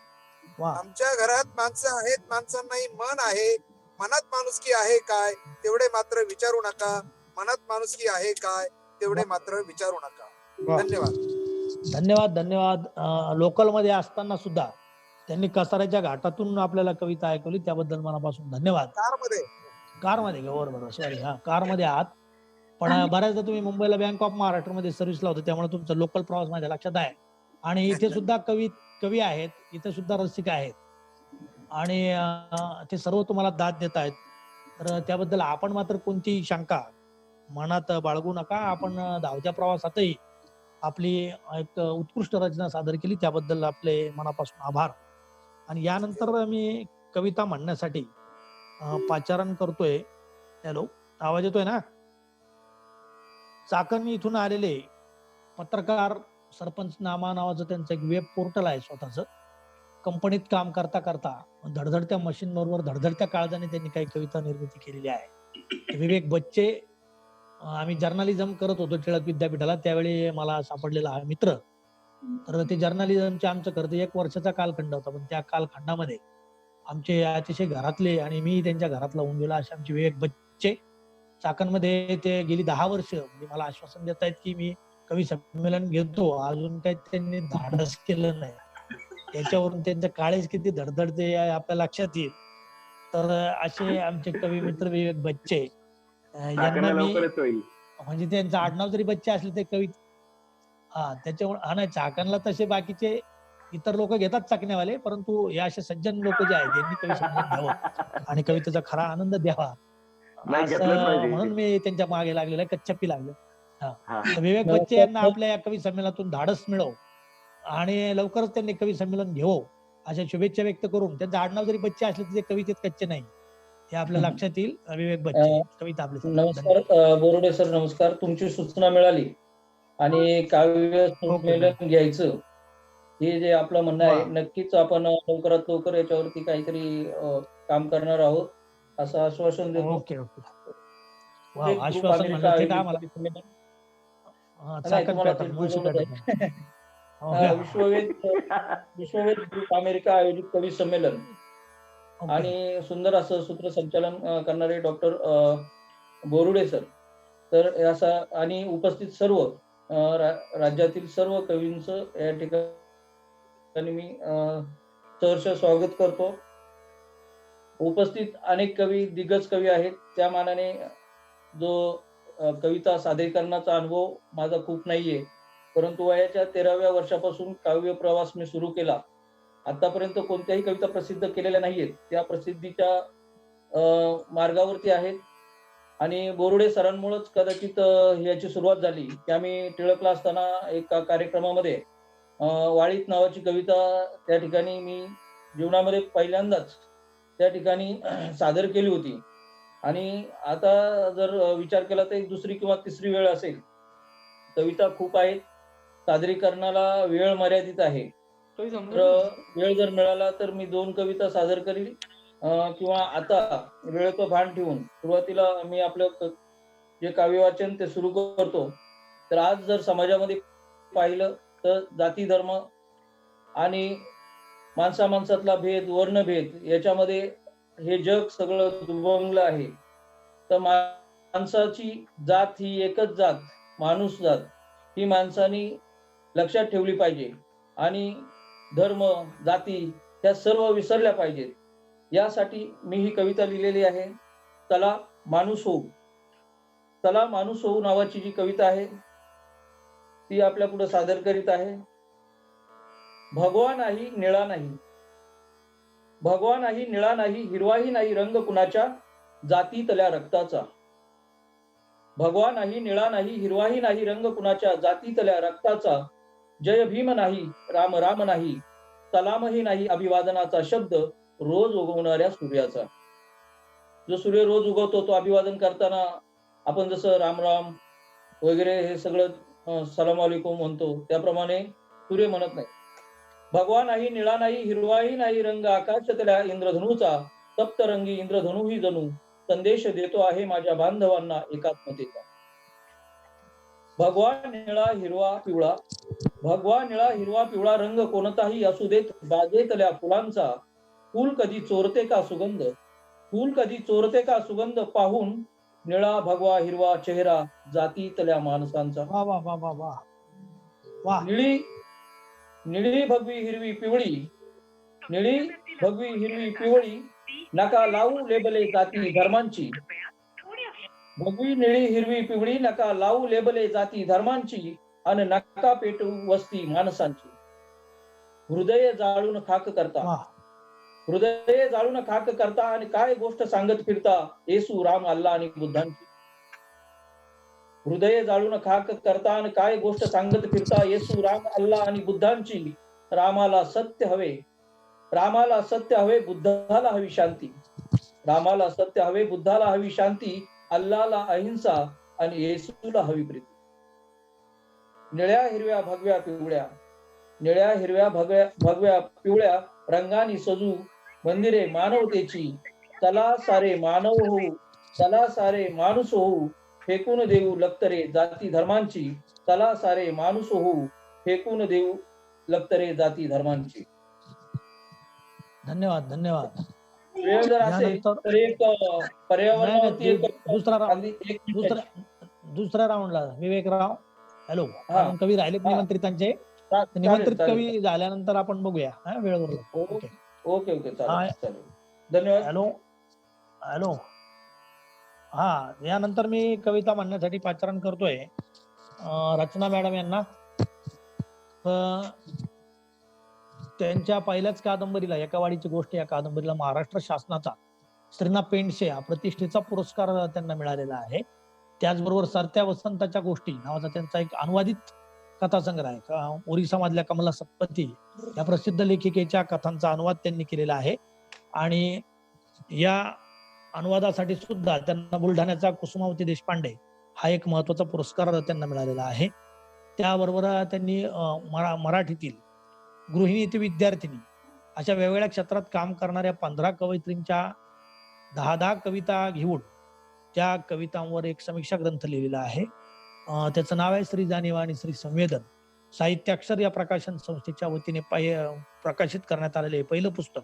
वा आमच्या घरात माणसं आहेत, माणसांनाही मन आहे. मनात माणुसकी आहे काय तेवढे मात्र विचारू नका. मनात माणुसकी आहे काय तेवढे मात्र विचारू नका. वा. धन्यवाद. धन्यवाद धन्यवाद. लोकल मध्ये असताना सुद्धा त्यांनी कसाऱ्याच्या घाटातून आपल्याला कविता ऐकवली, त्याबद्दल मनापासून धन्यवाद. कारमध्ये कारमध्ये का? बरोबर, सॉरी, हा कारमध्ये आहात. पण बऱ्याचदा तुम्ही मुंबईला बँक ऑफ महाराष्ट्रामध्ये सर्व्हिसला होते, त्यामुळे तुमचा लोकल प्रवास माझ्या लक्षात आहे. आणि इथे सुद्धा कवी आहेत, इथे सुद्धा रसिक आहेत, आणि ते सर्व तुम्हाला दाद देत आहेत. तर त्याबद्दल आपण मात्र कोणतीही शंका मनात बाळगू नका. आपण धावत्या प्रवासातही आपली एक उत्कृष्ट रचना सादर केली, त्याबद्दल आपले मनापासून आभार. आणि यानंतर मी कविता म्हणण्यासाठी पाचारण करतोय. हॅलो, आवाज येतोय ना? चाकण इथून आलेले पत्रकार सरपंच नामा नावाचं त्यांचं एक वेब पोर्टल आहे स्वतःचं. कंपनीत काम करता करता धडधडत्या मशीन बरोबर धडधडत्या काळजाने त्यांनी काही कविता निर्मिती केलेली आहे. विवेक बच्चे, आम्ही जर्नलिझम करत होतो टिळक विद्यापीठाला, त्यावेळी मला सापडलेला हा मित्र. तर ते जर्नलिझमचे आमचं करते 1 वर्षाचा कालखंड होता, पण त्या कालखंडामध्ये आमचे अतिशय घरातले आणि मी त्यांच्या घरातला होऊन गेला असे आमचे विवेक बच्चे चाकणमध्ये ते गेली 10 वर्ष म्हणजे मला आश्वासन देत आहेत की मी कवी संमेलन घेतो. अजून काही त्यांनी धाडस केलं नाही. याच्यावरून त्यांचं काळेज किती धडधडते आपल्या लक्षात येईल. तर असे आमचे कवी मित्र विवेक बच्चे, यांना मी लवकरच होईल. म्हणजे त्यांचं आडनाव जरी बच्चे असले ते कवी, हा त्याच्यामुळे, हा नाही, चाकणला तसे बाकीचे इतर लोक घेतात चाकण्यावाले, परंतु हे असे सज्जन लोक जे आहेत यांनी कवी संमेलन घ्यावं आणि कवितेचा खरा आनंद द्यावा, नाही, घेतलंच असं पाहिजे. म्हणून मी त्यांच्या मागे लागलेला आहे, कच्चप्पी लागलं. हा. तर विवेक बच्चे यांना आपल्या या कवी संमेलनातून धाडस मिळव आणि लवकरच त्यांनी कवी संमेलन घेवो अशा शुभेच्छा व्यक्त करून, त्यांचं आडनाव जरी बच्चे असले तरी ते कवितेत कच्चे नाही हे आपल्या लक्षात येईल. विवेक बच्चे, कविता आपली. नमस्कार बोरुडे सर, नमस्कार. तुमची सूचना मिळाली आणि काव्य संमेलन घ्यायचं हे जे आपलं म्हणणं आहे, नक्कीच आपण लवकरात लवकर याच्यावरती काहीतरी काम करणार आहोत असं आश्वासन देतो. Okay okay. आश्वासन म्हणलं ते काय आम्हाला विश्ववेद ग्रुप अमेरिका आयोजित कवी संमेलन आणि सुंदर असं सूत्रसंचालन करणारे डॉक्टर बोरुडे सर. तर याचा आणि उपस्थित सर्व राज्यातील सर्व कवींचं या ठिकाणी मी सहर्ष स्वागत करतो. उपस्थित अनेक कवी, दिग्गज कवी आहेत, त्या मानाने जो कविता सादरीकरणाचा अनुभव माझा खूप नाहीये, परंतु वयाच्या 13व्या वर्षापासून काव्य प्रवास मी सुरू केला. आतापर्यंत कोणत्याही कविता प्रसिद्ध केलेल्या नाहीयेत, त्या प्रसिद्धीच्या मार्गावरती आहेत. आणि बोरुडे सरांमुळेच कदाचित याची सुरुवात झाली की आम्ही टिळकला असताना एका कार्यक्रमामध्ये वाळीत नावाची कविता त्या ठिकाणी मी जीवनामध्ये पहिल्यांदाच त्या ठिकाणी सादर केली होती. आणि आता जर विचार केला तर एक दुसरी किंवा तिसरी वेळ असेल. कविता खूप आहेत, सादरीकरणाला वेळ मर्यादित आहे. तर वेळ जर मिळाला तर मी 2 कविता सादर करील, किंवा आता वेळेचं भान ठेवून सुरुवातीला मी आपलं जे काव्य वाचन ते सुरू करतो. तर आज जर समाजामध्ये पाहिलं तर जाती धर्म आणि माणसामाणसातला भेद, वर्णभेद याच्यामध्ये हे जग सगळं दुभंगलं आहे. तर माणसाची जात ही एकच जात, माणूस जात, ही माणसानी लक्षात ठेवली पाहिजे आणि धर्म जाती त्या सर्व विसरल्या पाहिजेत. यासाठी मी ही कविता लिहिलेली आहे. चला माणूस होऊ. चला माणूस होऊ नावाची जी कविता आहे ती आपल्या पुढे सादर करीत आहे. भगवा नाही निळा नाही, भगवा नाही निळा नाही, हिरवाही नाही रंग कुणाच्या जातीतल्या रक्ताचा. भगवा नाही निळा नाही, हिरवाही नाही रंग कुणाच्या जातीतल्या रक्ताचा. जय भीम नाही, राम राम नाही, सलामही नाही अभिवादनाचा शब्द रोज उगवणाऱ्या सूर्याचा. जो सूर्य रोज उगवतो तो अभिवादन करताना आपण जसं राम राम वगैरे हे सगळं सलाम वालेकुम म्हणतो त्याप्रमाणे सूर्य म्हणत नाही. भगवा नाही, निळा नाही, हिरवाही नाही रंग आकाशातल्या इंद्रधनुचा, सप्तरंगी इंद्रधनु ही जणू संदेश देतो आहे माझ्या बांधवांना एकात्मतेचा. भगवा निळा हिरवा पिवळा, भगवा निळा हिरवा पिवळा रंग कोणताही असू देत बागेतल्या फुलांचा, फूल कधी चोरते का सुगंध, फूल कधी चोरते का सुगंध पाहून निळा भगवा हिरवा चेहरा जातीतल्या माणसांचा. वा वा वा वा वा वा. निळी निळी भगवी हिरवी पिवळी, निळी भगवी हिरवी पिवळी नका लावू लेबले जाती धर्मांची, भगवी निळी हिरवी पिवळी नका लावू लेबले जाती धर्मांची, आणि नका पेटू वस्ती माणसांची. हृदय जाळून खाक करता, हृदय जाळून खाक करता आणि काय गोष्ट सांगत फिरता येसू राम अल्ला आणि बुद्धांची. हृदय जाळून खाक करता आणि काय गोष्ट सांगत फिरता येसू राम अल्ला आणि बुद्धांची. रामाला सत्य हवे, रामाला सत्य हवे, बुद्धाला हवी शांती, रामाला सत्य हवे, बुद्धाला हवी शांती, अल्लाला अहिंसा आणि येसूला हवी प्रीती. निळ्या हिरव्या भगव्या पिवळ्या, निळ्या हिरव्या भगव्या पिवळ्या रंगानी सजू मंदिरे मानवतेची. चला सारे मानव होऊ, चला सारे माणूस होऊ, फेकून देऊ लक्तरे जाती धर्मांची. चला सारे माणूस होऊ, फेकून देऊ लक्तरे जाती धर्मांची. धन्यवाद धन्यवाद. वेळ जर असेल तर एक पर्यावरणावरती एक दुसऱ्या राऊंडला विवेकराव हॅलो कवी राहिलेत निमंत्रितांचे, चालेल, निमंत्रित चालेल. कवी झाल्यानंतर आपण बघूया वेळेवर. ओके ओके चालेल. धन्यवाद. Hello hello. हा, यानंतर मी कविता म्हणण्यासाठी पाचारण करतोय रचना मॅडम यांना. त्यांच्या पहिल्याच कादंबरीला एका वाडीची गोष्ट या कादंबरीला महाराष्ट्र शासनाचा श्रीना पेंडसे हा प्रतिष्ठेचा पुरस्कार त्यांना मिळालेला आहे. त्याचबरोबर सरत्या वसंताच्या गोष्टी नावाचा त्यांचा एक अनुवादित कथासंग्रह आहे. ओरिसा मधल्या कमला सत्पथी या प्रसिद्ध लेखिकेच्या कथांचा अनुवाद त्यांनी केलेला आहे. आणि या अनुवादासाठी सुद्धा त्यांना बुलढाण्याचा कुसुमावती देशपांडे हा एक महत्वाचा पुरस्कार त्यांना मिळालेला आहे. त्याबरोबर त्यांनी मराठीतील गृहिणी ते विद्यार्थिनी अशा वेगवेगळ्या क्षेत्रात काम करणाऱ्या 15 कवयित्रींच्या 10 कविता घेऊन त्या कवितांवर एक समीक्षा ग्रंथ लिहिलेला आहे. त्याचं नाव आहे श्री जाणीव आणि श्री संवेदन. साहित्याक्षर या प्रकाशन संस्थेच्या वतीने प्रकाशित करण्यात आलेले पहिलं पुस्तक,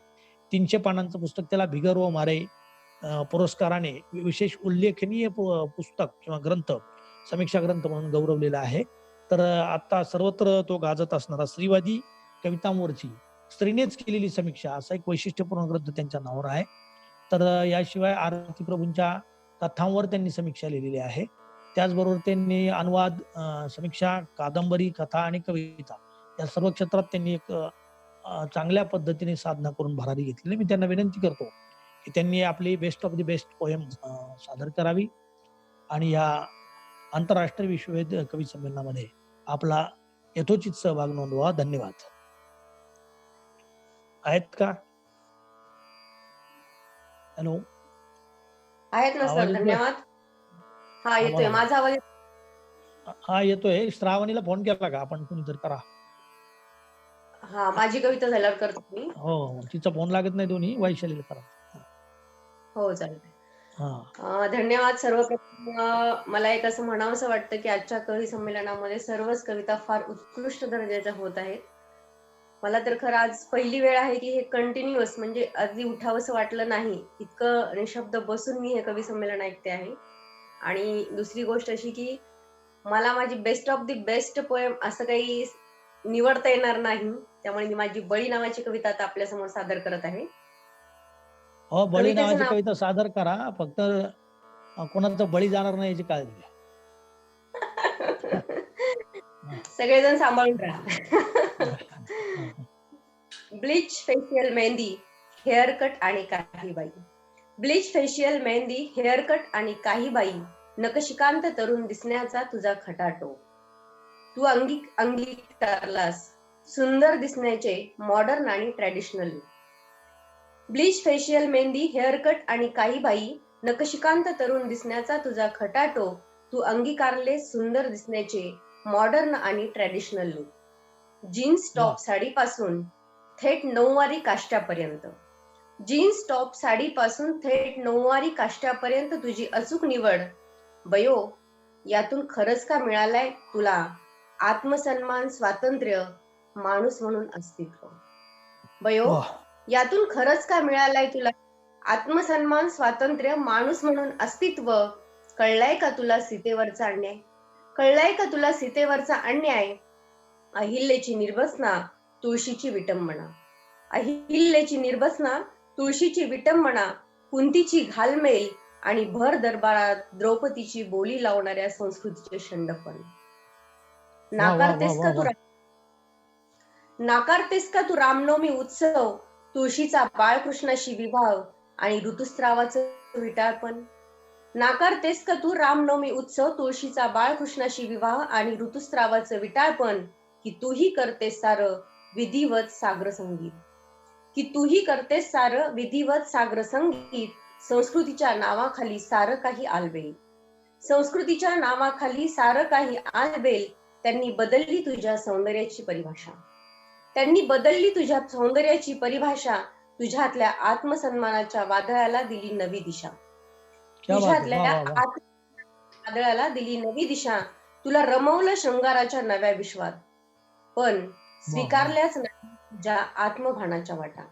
300 पानांचं पुस्तक. त्याला भिगर व मारे पुरस्काराने विशेष उल्लेखनीय पुस्तक किंवा ग्रंथ, समीक्षा ग्रंथ म्हणून गौरवलेला आहे. तर आता सर्वत्र तो गाजत असणारा स्त्रीवादी कवितांवरची स्त्रीनेच केलेली समीक्षा असा एक वैशिष्ट्यपूर्ण ग्रंथ त्यांच्या नावावर आहे. तर याशिवाय आरती प्रभूंच्या कथांवर त्यांनी समीक्षा लिहिलेली आहे. त्याचबरोबर त्यांनी अनुवाद, समीक्षा, कादंबरी, कथा आणि कविता या सर्व क्षेत्रात त्यांनी एक चांगल्या पद्धतीने साधना करून भरारी घेतलेली. मी त्यांना विनंती करतो की त्यांनी आपली best of the best poem सादर करावी आणि या आंतरराष्ट्रीय विश्ववेध कवी संमेलनामध्ये आपला यथोचित सहभाग नोंदवा. धन्यवाद. आहेत का? हॅलो आहेत ना सर, धन्यवाद. हा येतोय माझा आवाज? हा येतोय. श्रावणीला फोन केला का आपण? कुणीतरी करा. हा, माझी कविता झाल्यावर करतो मी. हो, तिचा फोन लागत नाही. दोन्ही वैशालीला करा. हो चालेल. धन्यवाद. सर्वप्रथम मला एक असं म्हणावंसं वाटतं की आजच्या कवी संमेलनामध्ये सर्वच कविता फार उत्कृष्ट दर्जाच्या होत आहेत. मला तर खरं आज पहिली वेळ आहे की हे कंटिन्युअस म्हणजे अगदी उठावंसं वाटलं नाही इतकं निशब्द बसून मी हे कवी संमेलन ऐकते आहे. आणि दुसरी गोष्ट अशी की मला माझी best of the best poem असं काही निवडता येणार नाही, त्यामुळे मी माझी बळी नावाची कविता आता आपल्या समोर सादर करत आहे. हो, बळी नावाची कविता सादर करा, फक्त कोणाचा बळी जाणार नाही याची काळजी घ्या. सगळेजण सांभाळून राहा. Bleach facial mehndi, hair cut आणि काही बाई. Bleach facial mehndi, hair cut आणि काही बाई, नकशिकांत तरुण दिसण्याचा तुझा खटाटो. तू अंगीकारलास सुंदर दिसण्याचे मॉडर्न आणि traditional. Bleach facial mehndi, hair cut आणि काही बाई, नकशिकांत तरुण दिसण्याचा तुझा खटाटो, तू अंगीकारले सुंदर दिसण्याचे मॉडर्न आणि ट्रॅडिशनल लुक. जीन्स टॉप साडीपासून थेट नऊवारी काष्ट्यापर्यंत, जीन्स टॉप साडीपासून थेट नऊवारी काष्ट्यापर्यंत तुझी अचूक निवड. बयो, यातून खरंच का मिळालाय तुला आत्मसन्मान, स्वातंत्र्य, माणूस म्हणून अस्तित्व. बयो, यातून खरंच का मिळालाय तुला आत्मसन्मान, स्वातंत्र्य, माणूस म्हणून अस्तित्व. कळलाय का तुला सीतेवरचा अन्याय, कळलाय का तुला सीतेवरचा अन्याय. अहिल्याची निर्बसना, तुळशीची विटंबना, अहिल्याची निर्बसना, तुळशीची विटंबना, कुंतीची घालमेल आणि भर दरबारात द्रौपदीची बोली लावणाऱ्या संस्कृतीचे शंडपण. नाकारतेस का तू रामनवमी उत्सव, तुळशीचा बाळकृष्णाशी विवाह आणि ऋतुस्रावाचं विटाळपण. नाकारतेस का तू रामनवमी उत्सव, तुळशीचा बाळकृष्णाशी विवाह आणि ऋतुस्रावाचं विटाळपण. की तूही करतेस सारं विधिवत सागर संगीत, की तूही करतेस सारं विधिवत सागर संगीत. संस्कृतीच्या नावाखाली सारं काही आलबेल, संस्कृतीच्या नावाखाली सारं काही आलबेल. त्यांनी बदलली तुझ्या सौंदर्याची परिभाषा, त्यांनी बदलली तुझ्या सौंदर्याची परिभाषा. तुझ्यातल्या आत्मसन्मानाच्या वादळाला दिली नवी दिशा, तुझ्यातल्या वादळाला दिली नवी दिशा. तुला रमवलं शृंगाराच्या नव्या विश्वात, पण स्वीकारल्याच नाही तुझ्या आत्मभानाच्या वाटा,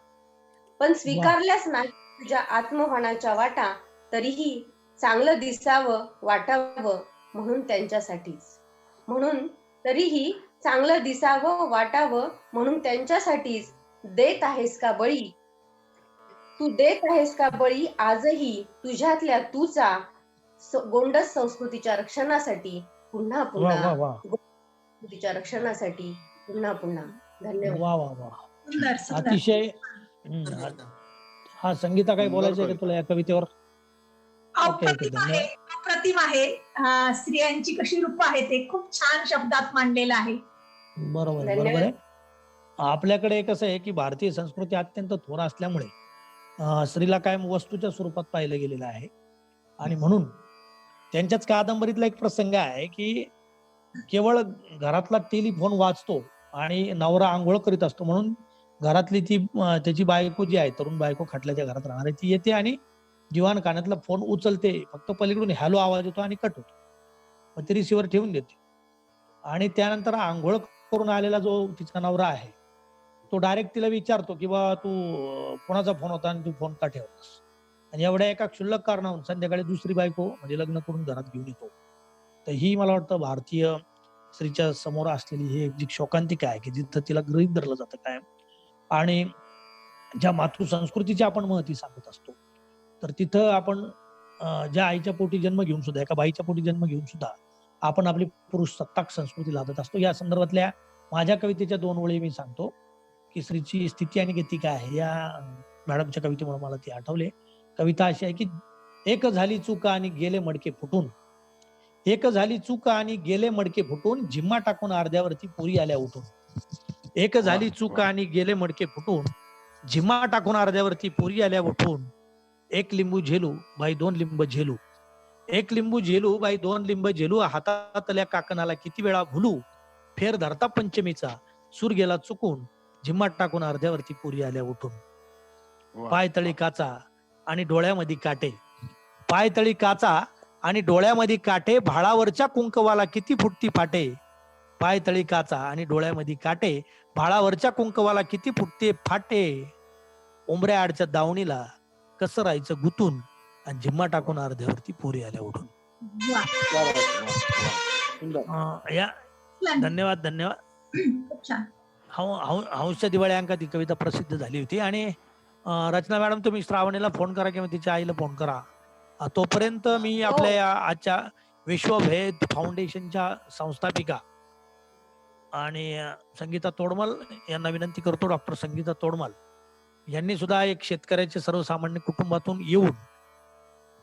पण स्वीकारल्याच नाही तुझ्या आत्मभानाच्या वाटा. तरीही चांगलं दिसावं वाटावं म्हणून त्यांच्यासाठीच, म्हणून तरीही चांगलं दिसावं वाटावं म्हणून त्यांच्यासाठीच देत आहेस का बळी, तू देत आहेस का बळी आजही तुझ्यातल्या तूचा गोंडस संस्कृतीच्या रक्षणासाठी. पुन्हा पुन्हा संस्कृतीच्या रक्षणासाठी पुन्हा पुन्हा. धन्यवाद. वा वा वा, सुंदर सुंदर. अतिशय. हा, संगीता काय बोलायचं आहे का तुला या कवितेवर? अप्रतिम आहे, अप्रतिम आहे. स्त्रियांची कशी रूप आहे ते खूप छान शब्दात मांडलेलं आहे. बरोबर बरोबर आहे. आपल्याकडे कसं आहे की भारतीय संस्कृती अत्यंत थोर असल्यामुळे स्त्रीला कायम वस्तूच्या स्वरूपात पाहिलं गेलेलं आहे. आणि म्हणून त्यांच्याच कादंबरीतला एक प्रसंग आहे की केवळ घरातला टेलिफोन वाजतो आणि नवरा आंघोळ करीत असतो, म्हणून घरातली ती त्याची बायको जी आहे, तरुण बायको खटल्याच्या घरात राहणारी, ती येते आणि दिवाण खाण्यातला फोन उचलते. फक्त पलीकडून हॅलो आवाज येतो आणि कट होतो. मग ती रिसिव्हर ठेवून देते आणि त्यानंतर आंघोळ करून आलेला जो तिचा नवरा आहे तो डायरेक्ट तिला विचारतो की बा तू कोणाचा फोन होता आणि तू फोन का ठेवलास. आणि एवढ्या एका क्षुल्लक कारणावरून संध्याकाळी दुसरी बायको म्हणजे लग्न करून घरात घेऊन येतो. तर ही मला वाटतं भारतीय स्त्रीच्या समोर असलेली ही एक जी शोकांतिका आहे की जिथं तिला गृहीत धरलं जातं कायम. आणि ज्या मातृसंस्कृतीची आपण महती सांगत असतो तर तिथं आपण ज्या आईच्या पोटी जन्म घेऊन सुद्धा, एका बाईच्या पोटी जन्म घेऊन सुद्धा आपण आपली पुरुष सत्ताक संस्कृती लादत असतो. या संदर्भातल्या माझ्या कवितेच्या 2 ओळी मी सांगतो की स्त्रीची स्थिती आणि गती काय आहे. या मॅडमच्या कवितेमुळे मला ती आठवले. कविता अशी आहे की एक झाली चूक आणि गेले मडके फुटून, एक झाली चूक आणि गेले मडके फुटून, झिम्मा टाकून अर्ध्यावरती पुरी आल्या उठून. एक झाली चूक आणि गेले मडके फुटून, झिम्मा टाकून अर्ध्यावरती पुरी आल्या उठून. एक लिंबू झेलू बाई 2 लिंब झेलू, एक लिंबू झेलू बाई 2 लिंब झेलू. हातातल्या काकणाला किती वेळा भुलू, फेर धरता पंचमीचा सूर गेला चुकून, झिम्मा टाकून अर्ध्यावरती पुरी आल्या उठून. पायतळी काचा आणि डोळ्यामध्ये काटे, पायतळी काचा आणि डोळ्यामध्ये काटे, भाळावरच्या कुंकवाला किती फुटती फाटे. पायतळी काचा आणि डोळ्यामध्ये काटे, भाळावरच्या कुंकवाला किती फुटते फाटे. उंबऱ्या आडच्या दावणीला कसं राहायचं गुतून, आणि झिम्मा टाकून अर्ध्यावरती पुरी आल्या उठून. या धन्यवाद धन्यवाद. खूप छान. हंसच्या दिवाळी अंकात ही कविता प्रसिद्ध झाली होती. आणि रचना मॅडम, तुम्ही श्रावणीला फोन करा किंवा तिच्या आईला फोन करा. तोपर्यंत मी आपल्या या आजच्या विश्वभेद फाउंडेशनच्या संस्थापिका आणि संगीता तोडमल यांना विनंती करतो, डॉक्टर संगीता तोडमल यांनी सुद्धा एक शेतकऱ्याचे सर्वसामान्य कुटुंबातून येऊन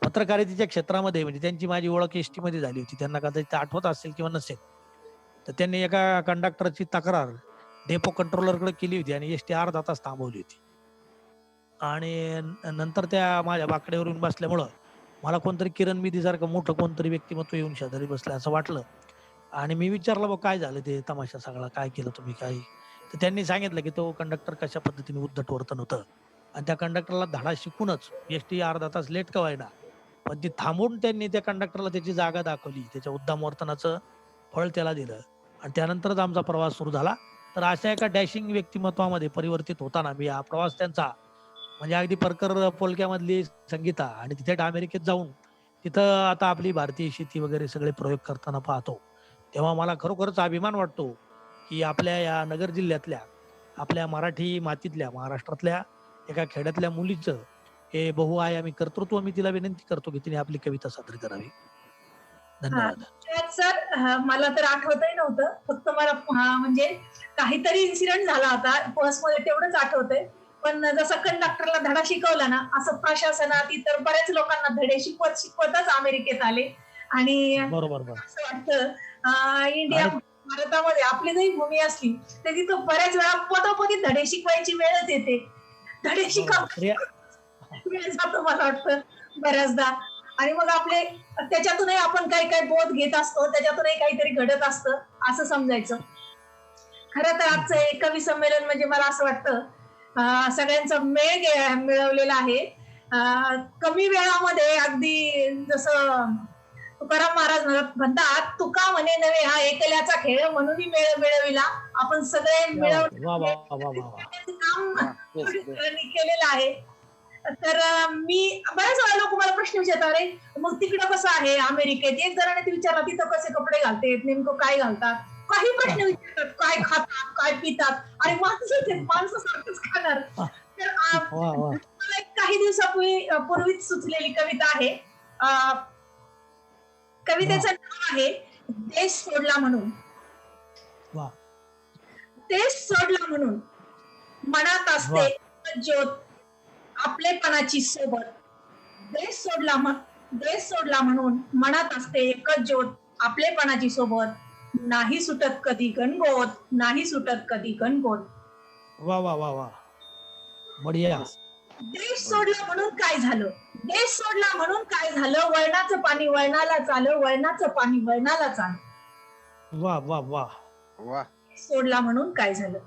पत्रकारितेच्या क्षेत्रामध्ये, म्हणजे त्यांची माझी ओळख एसटी मध्ये झाली होती, त्यांना कदाचित आठवत असेल किंवा नसेल, तर त्यांनी एका कंडक्टरची तक्रार डेपो कंट्रोलरकडे केली होती आणि एसटी अर्धा तास थांबवली होती. आणि नंतर त्या माझ्या बाकड्यावरून बसल्यामुळं मला कोणतरी किरण बेदी सारखं मोठं कोणतरी व्यक्तिमत्व येऊन शेजारी बसलं असं वाटलं. आणि मी विचारलं बा काय झालं ते तमाशा सगळा, काय केलं तुम्ही काय? तर त्यांनी सांगितलं की तो कंडक्टर कशा पद्धतीने उद्धट वर्तन होतं आणि त्या कंडक्टरला धडा शिकूनच एसटी अर्धा तास लेट का व्हायना, पण ती थांबून त्यांनी त्या कंडक्टरला त्याची जागा दाखवली, त्याच्या उद्दाम वर्तनाचं फळ त्याला दिलं आणि त्यानंतरच आमचा प्रवास सुरू झाला. तर अशा एका डॅशिंग व्यक्तिमत्वामध्ये परिवर्तित होताना मी हा प्रवास त्यांचा म्हणजे अगदी परकर पोलक्यामधली संगीता आणि तिथे अमेरिकेत जाऊन तिथं आता आपली भारतीय शेती वगैरे सगळे प्रयोग करताना पाहतो, तेव्हा मला खरोखरच अभिमान वाटतो की आपल्या या नगर जिल्ह्यातल्या आपल्या मराठी मातीतल्या महाराष्ट्रातल्या एका खेड्यातल्या मुलीचं हे बहुआयामी कर्तृत्व मी तिला विनंती करतो की तिने आपली कविता सादर करावी. धन्यवाद. सर मला तर आठवतही नव्हतं, फक्त मला म्हणजे काहीतरी इन्सिडेंट झाला होता पर्समध्ये तेवढंच आठवतंय. पण जसं कंडक्टरला धडा शिकवला ना, असं प्रशासनात इतर बऱ्याच लोकांना धडे शिकवतच अमेरिकेत आले. आणि बरोबर असं वाटतं इंडिया भारतामध्ये आपली जरी भूमी असली तरी तिथं बऱ्याच वेळा पदोपदी धडे शिकवायची वेळच येते. धडे शिकवायची वेळ जातो मला वाटतं बऱ्याचदा. आणि मग आपले त्याच्यातूनही आपण काही काही बोध घेत असतो, त्याच्यातूनही काहीतरी घडत असतं असं समजायचं. खरं तर आजचं हे कवी संमेलन म्हणजे मला असं वाटतं सगळ्यांचा मेळ मिळवलेला आहे. कमी वेळामध्ये अगदी जसं तुकाराम महाराज म्हणतात, तुका म्हणे नव्हे हा एकल्याचा खेळ म्हणूनही मेळ मिळविला. आपण सगळे काम केलेलं आहे. तर मी बऱ्याच वेळा लोक मला प्रश्न विचारतात, अरे मग तिकडं कसं आहे अमेरिकेत? एक जणाने विचारला तिथं कसे कपडे घालतात, नेमकं काय घालतात, काही प्रश्न विचारतात, काय खातात, काय पितात. आणि माणसासारखंच खाणार. तर मला एक काही दिवसापूर्वीच सुचलेली कविता आहे. कवितेचं नाव आहे देश सोडला म्हणून. देश सोडला म्हणून मनात असते ज्योत आपलेपणाची सोबत. देश सोडला म्हणून मनात असते एकच ज्योत आपलेपणाची सोबत. नाही सुटत कधी गणगोत, नाही सुटत कधी गणगोत. वा वा वा वा, बढिया. देश सोडला म्हणून काय झालं, देश सोडला म्हणून काय झालं, वळणाचं पाणी वळणाला चालं, वळणाचं पाणी वळणाला चालं. वा वा वा वा. सोडला म्हणून काय झालं.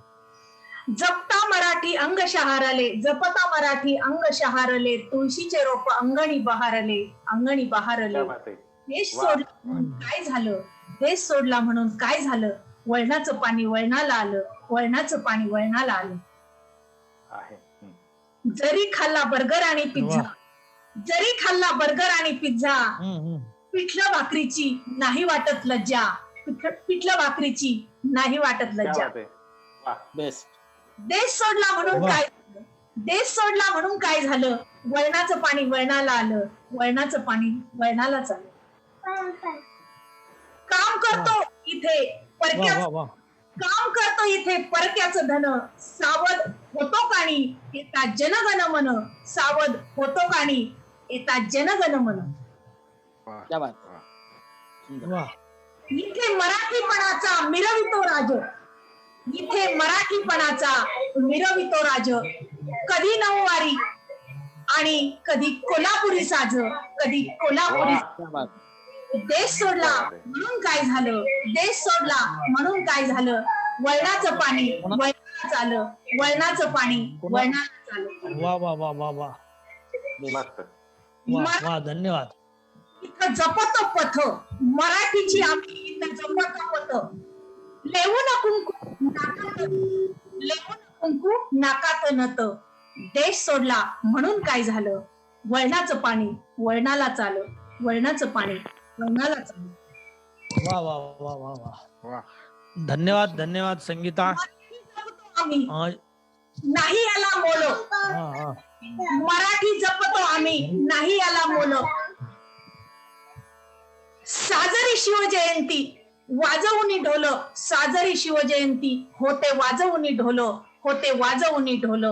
जपता मराठी अंग शहारले, जपता मराठी अंग शहारले, तुळशीचे रोप अंगणी बहारले, अंगणी बहारले. देश सोडला म्हणून काय झालं, देश सोडला म्हणून काय झालं, वळणाचं पाणी वळणाला आलं, वळणाचं पाणी वळणाला आलं. जरी खाल्ला बर्गर आणि पिझ्झा, जरी खाल्ला बर्गर आणि पिझ्झा, पिठलं भाकरीची नाही वाटत लज्जा, पिठलं भाकरीची नाही वाटत लज्जा. देश सोडला म्हणून काय झालं, देश सोडला म्हणून काय झालं, वळणाचं पाणी वळणाला आलं, वळणाचं पाणी वळणाला आलं. काम करतो इथे परक्याचं, काम करतो इथे परक्याचं धन, सावध होतो काणी येता जनगण मन, सावध होतो काणी येता जनगण मन. इथे मराठीपणाचा मिरवितो राज, इथे मराठीपणाचा मिरवितो राज. कधी नऊवारी आणि कधी कोल्हापुरी साज, कधी कोल्हापुरी. देश सोडला म्हणून काय झालं, देश सोडला म्हणून काय झालं, वळणाचं पाणी वळणाला चालं, वळणाचं पाणी वळणाला चालं. वा वा वा वा वा वा, धन्यवाद. इथं जपतो पथ मराठीची आम्ही, इथं जपतो पथ. लेवून कुंकू नाकात, लेवून कुंकू नाकात नत. देश सोडला म्हणून काय झालं, वळणाचं पाणी वळणाला चालं, वळणाचं पाणी वळणाला चालं. वा वा वा वा वा वा, धन्यवाद धन्यवाद संगीता. आम्ही नाही याला मोल, मराठी जपतो आम्ही नाही याला मोल. साजरी शिवजयंती वाजवूनी ढोल, साजरी शिवजयंती होते वाजवूनी ढोल, होते वाजवूनी ढोल.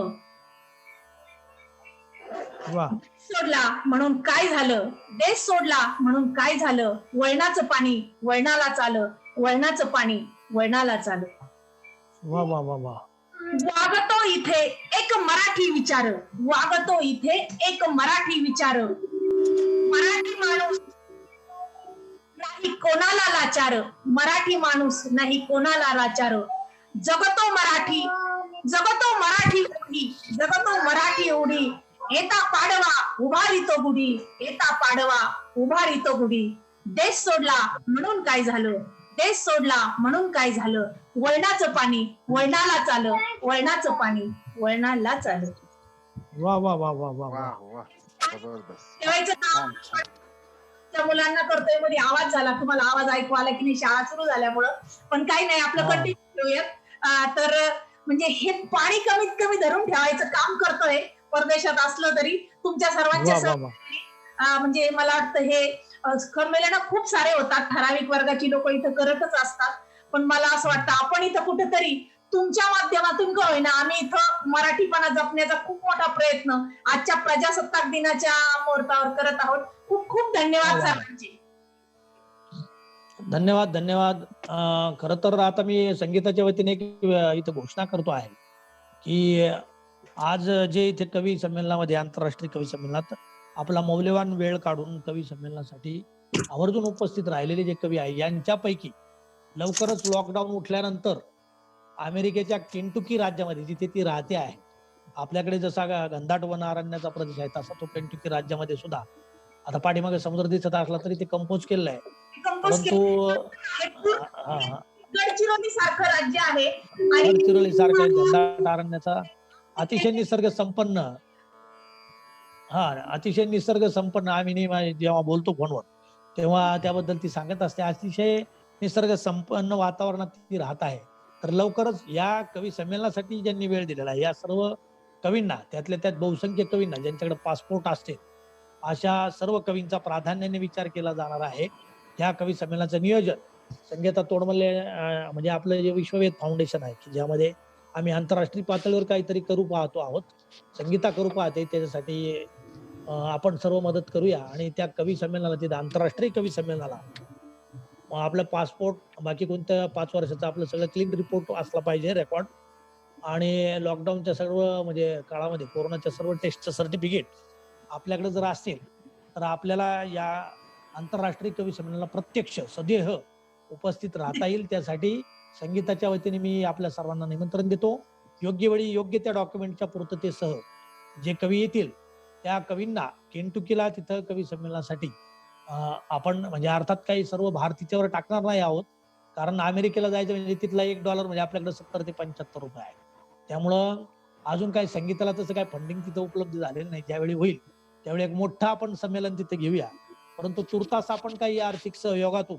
सोडला म्हणून काय झालं, देश सोडला म्हणून काय झालं, वळणाचं पाणी वळणाला चालं, वळणाचं पाणी वळणाला चालं. वा वा वा वा. वागतो इथे एक मराठी विचार, वागतो इथे एक मराठी विचार. मराठी माणूस नाही कोणाला लाचार, मराठी माणूस नाही कोणाला लाचार, जगतो मराठी उडी, जगतो मराठी उडी, येता पाडवा उभारितो गुढी, येता पाडवा उभारितो गुढी. देश सोडला म्हणून काय झालं, देश सोडला म्हणून काय झालं, वळणाचं पाणी वळणाला चाल, वळणाचं पाणी वळणाला चाल. वा वा वा वा वा वा वा. वा जबरदस्त. ठेवायचं नाव त्या मुलांना करतोय. मध्ये आवाज झाला, तुम्हाला आवाज ऐकू आला की नाही शाळा सुरू झाल्यामुळं, पण काही नाही, आपलं कंटिन्यू ठेवूयात. तर म्हणजे हे पाणी कमीत कमी धरून ठेवायचं काम करतोय परदेशात असलं तरी. तुमच्या सर्वांच्या वा वा वा. म्हणजे मला वाटतं हे संमेलन खूप सारे होतात, ठराविक वर्गाची लोक इथं करतच असतात, पण मला असं वाटतं आपण इथं कुठेतरी तुमच्या माध्यमातून का होईना आम्ही इथं मराठीपणा जपण्याचा खूप मोठा प्रयत्न आजच्या प्रजासत्ताक दिनाच्या मुहूर्तावर करत आहोत. खूप खूप धन्यवाद सर्वांचे. धन्यवाद धन्यवाद. खरं तर आता मी संगीताच्या वतीने एक इथं घोषणा करतो आहे की आज जे इथे कवी संमेलनामध्ये, आंतरराष्ट्रीय कवी संमेलनात आपला मौल्यवान वेळ काढून कवी संमेलनासाठी आवर्जून उपस्थित राहिलेले जे कवी आहे, यांच्यापैकी लवकरच लॉकडाऊन उठल्यानंतर अमेरिकेच्या केंटुकी राज्यामध्ये जिथे ती राहते आहे, आपल्याकडे जसा घनदाट वन अरण्याचा प्रदेश आहे तसा तो केंटुकी राज्यामध्ये सुद्धा, आता पाठीमागे समुद्र दिसत असला तरी ते कंपोज केलेलं आहे, परंतु गडचिरोली सारखं राज्य आहे, गडचिरोली सारख्या घनदाट अरण्याचा अतिशय निसर्ग संपन्न, अतिशय निसर्ग संपन्न, आम्ही नेहमी जेव्हा बोलतो फोनवर तेव्हा त्याबद्दल ती सांगत असते, अतिशय निसर्ग संपन्न वातावरणात ती राहत आहे. तर लवकरच या कवी संमेलनासाठी ज्यांनी वेळ दिलेला आहे, या सर्व कवींना, त्यातल्या त्यात बहुसंख्य कवींना ज्यांच्याकडे पासपोर्ट असते, अशा सर्व कवींचा प्राधान्याने विचार केला जाणार आहे. या कवी संमेलनाचं नियोजन संगीता तोडमल्ले म्हणजे आपलं जे विश्ववेद फाउंडेशन आहे की ज्यामध्ये आम्ही आंतरराष्ट्रीय पातळीवर काहीतरी करू पाहतो आहोत, संगीता करू पाहते, त्याच्यासाठी आपण सर्व मदत करूया. आणि त्या कवी संमेलनाला, तिथे आंतरराष्ट्रीय कवी संमेलनाला आपलं पासपोर्ट, बाकी कोणत्या 5 वर्षाचा आपलं सगळं क्लीन रिपोर्ट असला पाहिजे, रेकॉर्ड, आणि लॉकडाऊनच्या सर्व म्हणजे काळामध्ये कोरोनाच्या सर्व टेस्टचं सर्टिफिकेट आपल्याकडे जर असेल तर आपल्याला या आंतरराष्ट्रीय कवी संमेलनाला प्रत्यक्ष सदेह उपस्थित राहता येईल. त्यासाठी संगीताच्या वतीने मी आपल्या सर्वांना निमंत्रण देतो. योग्य वेळी योग्य त्या डॉक्युमेंटच्या पूर्ततेसह जे कवी येतील त्या कवींना केंटुकीला तिथं कवी संमेलनासाठी आपण म्हणजे अर्थात काही सर्व भार तिच्यावर टाकणार नाही आहोत, कारण अमेरिकेला जायचं म्हणजे तिथला $1 म्हणजे आपल्याकडे 70 ते 75 रुपये आहे. त्यामुळं अजून काही संगीताला तसं काही फंडिंग तिथं उपलब्ध झालेलं नाही. ज्यावेळी होईल त्यावेळी एक मोठं आपण संमेलन तिथे घेऊया, परंतु तुर्तास आपण काही आर्थिक सहयोगातून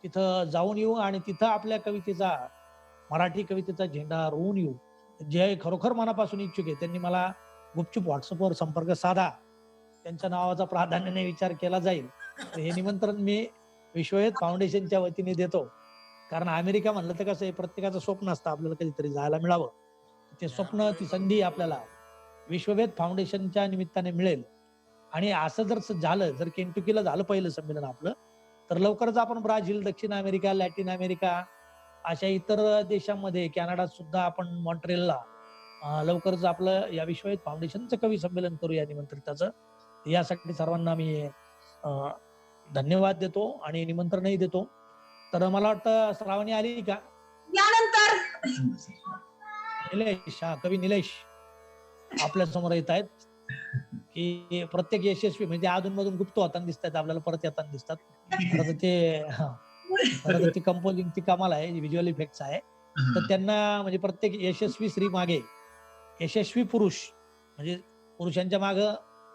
तिथं जाऊन येऊ आणि तिथं आपल्या कवितेचा, मराठी कवितेचा झेंडा रोवून येऊ. जे खरोखर मनापासून इच्छुक आहे त्यांनी मला गुपचूप व्हॉट्सअपवर संपर्क साधा, त्यांच्या नावाचा प्राधान्याने विचार केला जाईल. हे निमंत्रण मी विश्ववेद फाउंडेशनच्या वतीने देतो, कारण अमेरिका म्हणलं तर कसं आहे, प्रत्येकाचं स्वप्न असतं आपल्याला कधीतरी जायला मिळावं. ते स्वप्न, ती संधी आपल्याला विश्ववेद फाउंडेशनच्या निमित्ताने मिळेल. आणि असं जर झालं, जर केंटुकीला झालं पहिलं संमेलन आपलं, तर लवकरच आपण ब्राझील, दक्षिण अमेरिका, लॅटिन अमेरिका अशा इतर देशांमध्ये, कॅनडात सुद्धा आपण मॉन्ट्रियलला लवकरच आपलं या विश्ववेद फाउंडेशनचं कवी संमेलन करूया निमंत्रिताचं. यासाठी सर्वांना मी धन्यवाद देतो आणि निमंत्रणही देतो. तर मला वाटतं श्रावणी आली का? यानंतर निलेश, कवी निलेश आपल्या समोर येत आहेत की प्रत्येक यशस्वी म्हणजे अधूनमधून गुप्त होताना दिसतात आपल्याला, परत येताना दिसतात. खरं तर ती कंपोजिंगची कमाल आहे, व्हिज्युअल इफेक्ट्स आहे. तर त्यांना म्हणजे प्रत्येक यशस्वी स्त्री मागे यशस्वी पुरुष, म्हणजे पुरुषांच्या मागे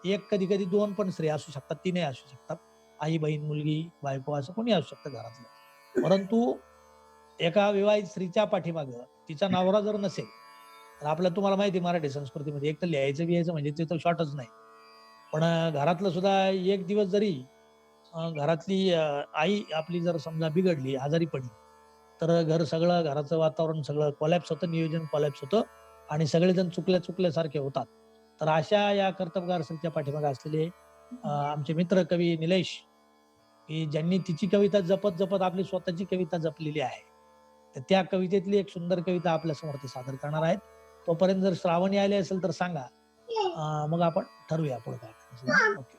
एक, कधी कधी 2 पण स्त्री असू शकतात, 3 असू शकतात, आई, बहीण, मुलगी, बायको, असं कोणी असू शकतं घरातलं. परंतु एका विवाहित स्त्रीच्या पाठीमागं तिचा नवरा जर नसेल तर आपल्याला, तुम्हाला माहिती आहे मराठी संस्कृतीमध्ये एक तर लिहायचं बिहायचं म्हणजे ते तर शॉर्टच नाही, पण घरातलं सुद्धा एक दिवस जरी घरातली आई आपली जर समजा बिघडली, आजारी पडली, तर घराचं वातावरण सगळं कोलॅप्स होतं, नियोजन कोलॅप्स होतं आणि सगळेजण चुकल्यासारखे होतात. तर अशा या कर्तबगार स्त्रीच्या पाठीमागे असलेले आमचे मित्र कवी निलेश, की ज्यांनी तिची कविता जपत जपत आपली स्वतःची कविता जपलेली आहे, तर त्या कवितेतली एक सुंदर कविता आपल्या समोर ते सादर करणार आहेत. तोपर्यंत जर श्रावणी आली असेल तर सांगा, मग आपण ठरवूया पुढे काय. ओके.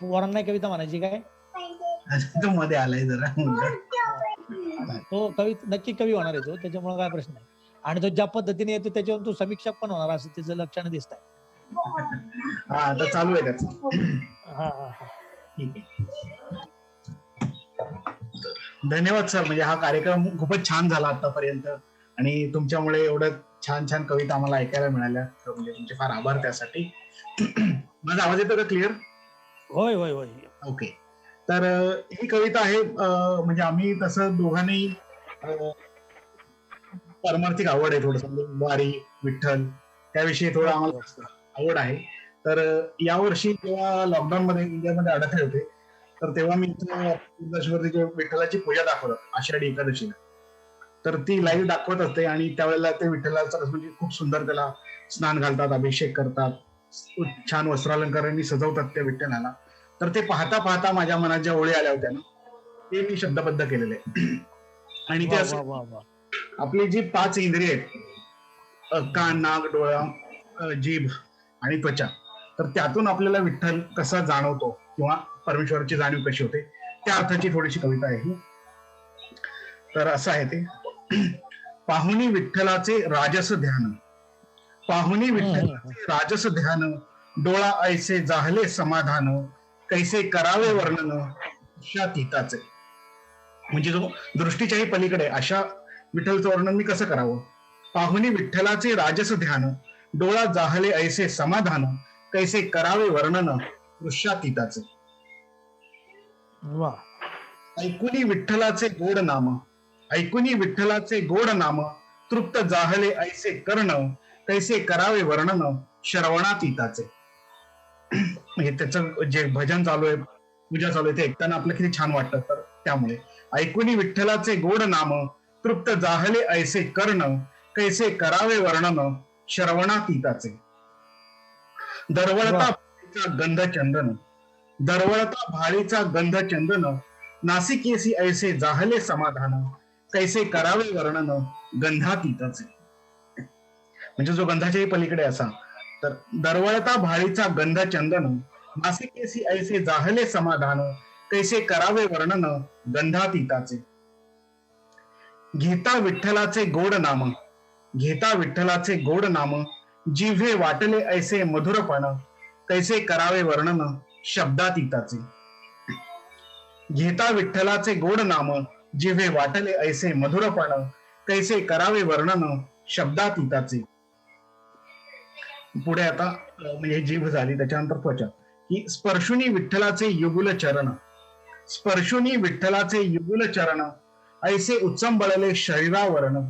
पोरांना नाही कविता म्हणायची काय? तो मध्ये आलाय जरा तो कवी नक्की कवी होणार आहे तो, त्याच्यामुळे काय प्रश्न नाही. आणि तो ज्या पद्धतीने येतो त्याच्यावर तो समीक्षक पण होणार असं त्याचं लक्षण दिसत आहे. हा आता चालू आहे त्याचं. ठीक आहे. धन्यवाद सर, म्हणजे हा कार्यक्रम खूपच छान झाला आतापर्यंत आणि तुमच्यामुळे एवढं छान छान कविता आम्हाला ऐकायला मिळाल्या, म्हणजे तुमचे फार आभार त्यासाठी. माझा आवाज येतो का क्लिअर? होय होय होय. ओके. तर ही कविता आहे, म्हणजे आम्ही तसं दोघांनी पारमार्थिक आवड आहे, थोडस वारी विठ्ठल त्याविषयी थोडं आम्हाला आवड आहे. तर यावर्षी जेव्हा लॉकडाऊन मध्ये इंडियामध्ये अडकले होते, तर तेव्हा मी विठ्ठलाची पूजा दाखवत आषाढी एकादशीला. तर ती लाईव्ह दाखवत असते आणि त्यावेळेला ते विठ्ठलाचं म्हणजे खूप सुंदर त्याला स्नान घालतात, अभिषेक करतात, छान वस्त्रालंकारांनी सजवतात त्या विठ्ठलाला. तर ते पाहता पाहता माझ्या मनात ज्या ओळी आल्या होत्या ना, ते मी शब्दबद्ध केलेले. आणि ते असं आपली जी 5 इंद्रिय आहेत, कान, नाक, डोळा, जीभ आणि त्वचा, तर त्यातून आपल्याला विठ्ठल कसा जाणवतो किंवा परमेश्वराची जाणीव कशी होते त्या अर्थाची थोडीशी कविता आहे ही. तर असं आहे ते. पाहुणी विठ्ठलाचे राजस ध्यान, पाहुणी विठ्ठलाचे राजस ध्यान, डोळा ऐसे जाहले समाधान, कैसे करावे वर्णन तीताचे. म्हणजे जो दृष्टीच्याही पलीकडे अशा विठ्ठलचं वर्णन मी कसं करावं. पाहुणी विठ्ठलाचे राजस ध्यान, डोळा जाहले ऐसे समाधान, कैसे करावे वर्णन दृश्यातीताचे. ऐकुनी विठ्ठलाचे गोड नाम, ऐकुनी विठ्ठलाचे गोड नाम, तृप्त जाहले ऐसे कर्ण, कैसे करावे वर्णन श्रवणातीताचे. म्हणजे त्याचं जे भजन चालू आहे, पूजा चालू आहे, ते ऐकताना आपलं किती छान वाटतं. तर त्यामुळे ऐकुनी विठ्ठलाचे गोड नाम, तृप्त जाहले ऐसे कर्ण, कैसे करावे वर्णन श्रवणातीताचे. दरवळता भाळीचा गंध चंदन, दरवळता भाळीचा गंध चंदन, नासिकेसी ऐसे जाहले समाधान, कैसे करावे वर्णन गंधातीताचे. म्हणजे जो गंधाच्याही पलीकडे असा. तर दरवळता भाळीचा गंध चंदन, नासिकेसी ऐसे जाहले समाधान, कैसे करावे वर्णन गंधातीताचे. घेता विठ्ठलाचे गोड नाम, घेता विठ्ठलाचे गोड नाम, जिव्हे वाटले ऐसे मधुरपण, कैसे करावे वर्णन शब्दातीताचे. घेता विठ्ठलाचे गोड नाम, जिव्हे वाटले ऐसे मधुरपण, कैसे करावे वर्णन शब्दातीताचे. पुढे आता म्हणजे जीभ झाली, त्याच्यानंतर त्वचा. की स्पर्शुनी विठ्ठलाचे युगुल चरण, स्पर्शुनी विठ्ठलाचे युगुल चरण, ऐसे उच्चंबळले शरीरावरण,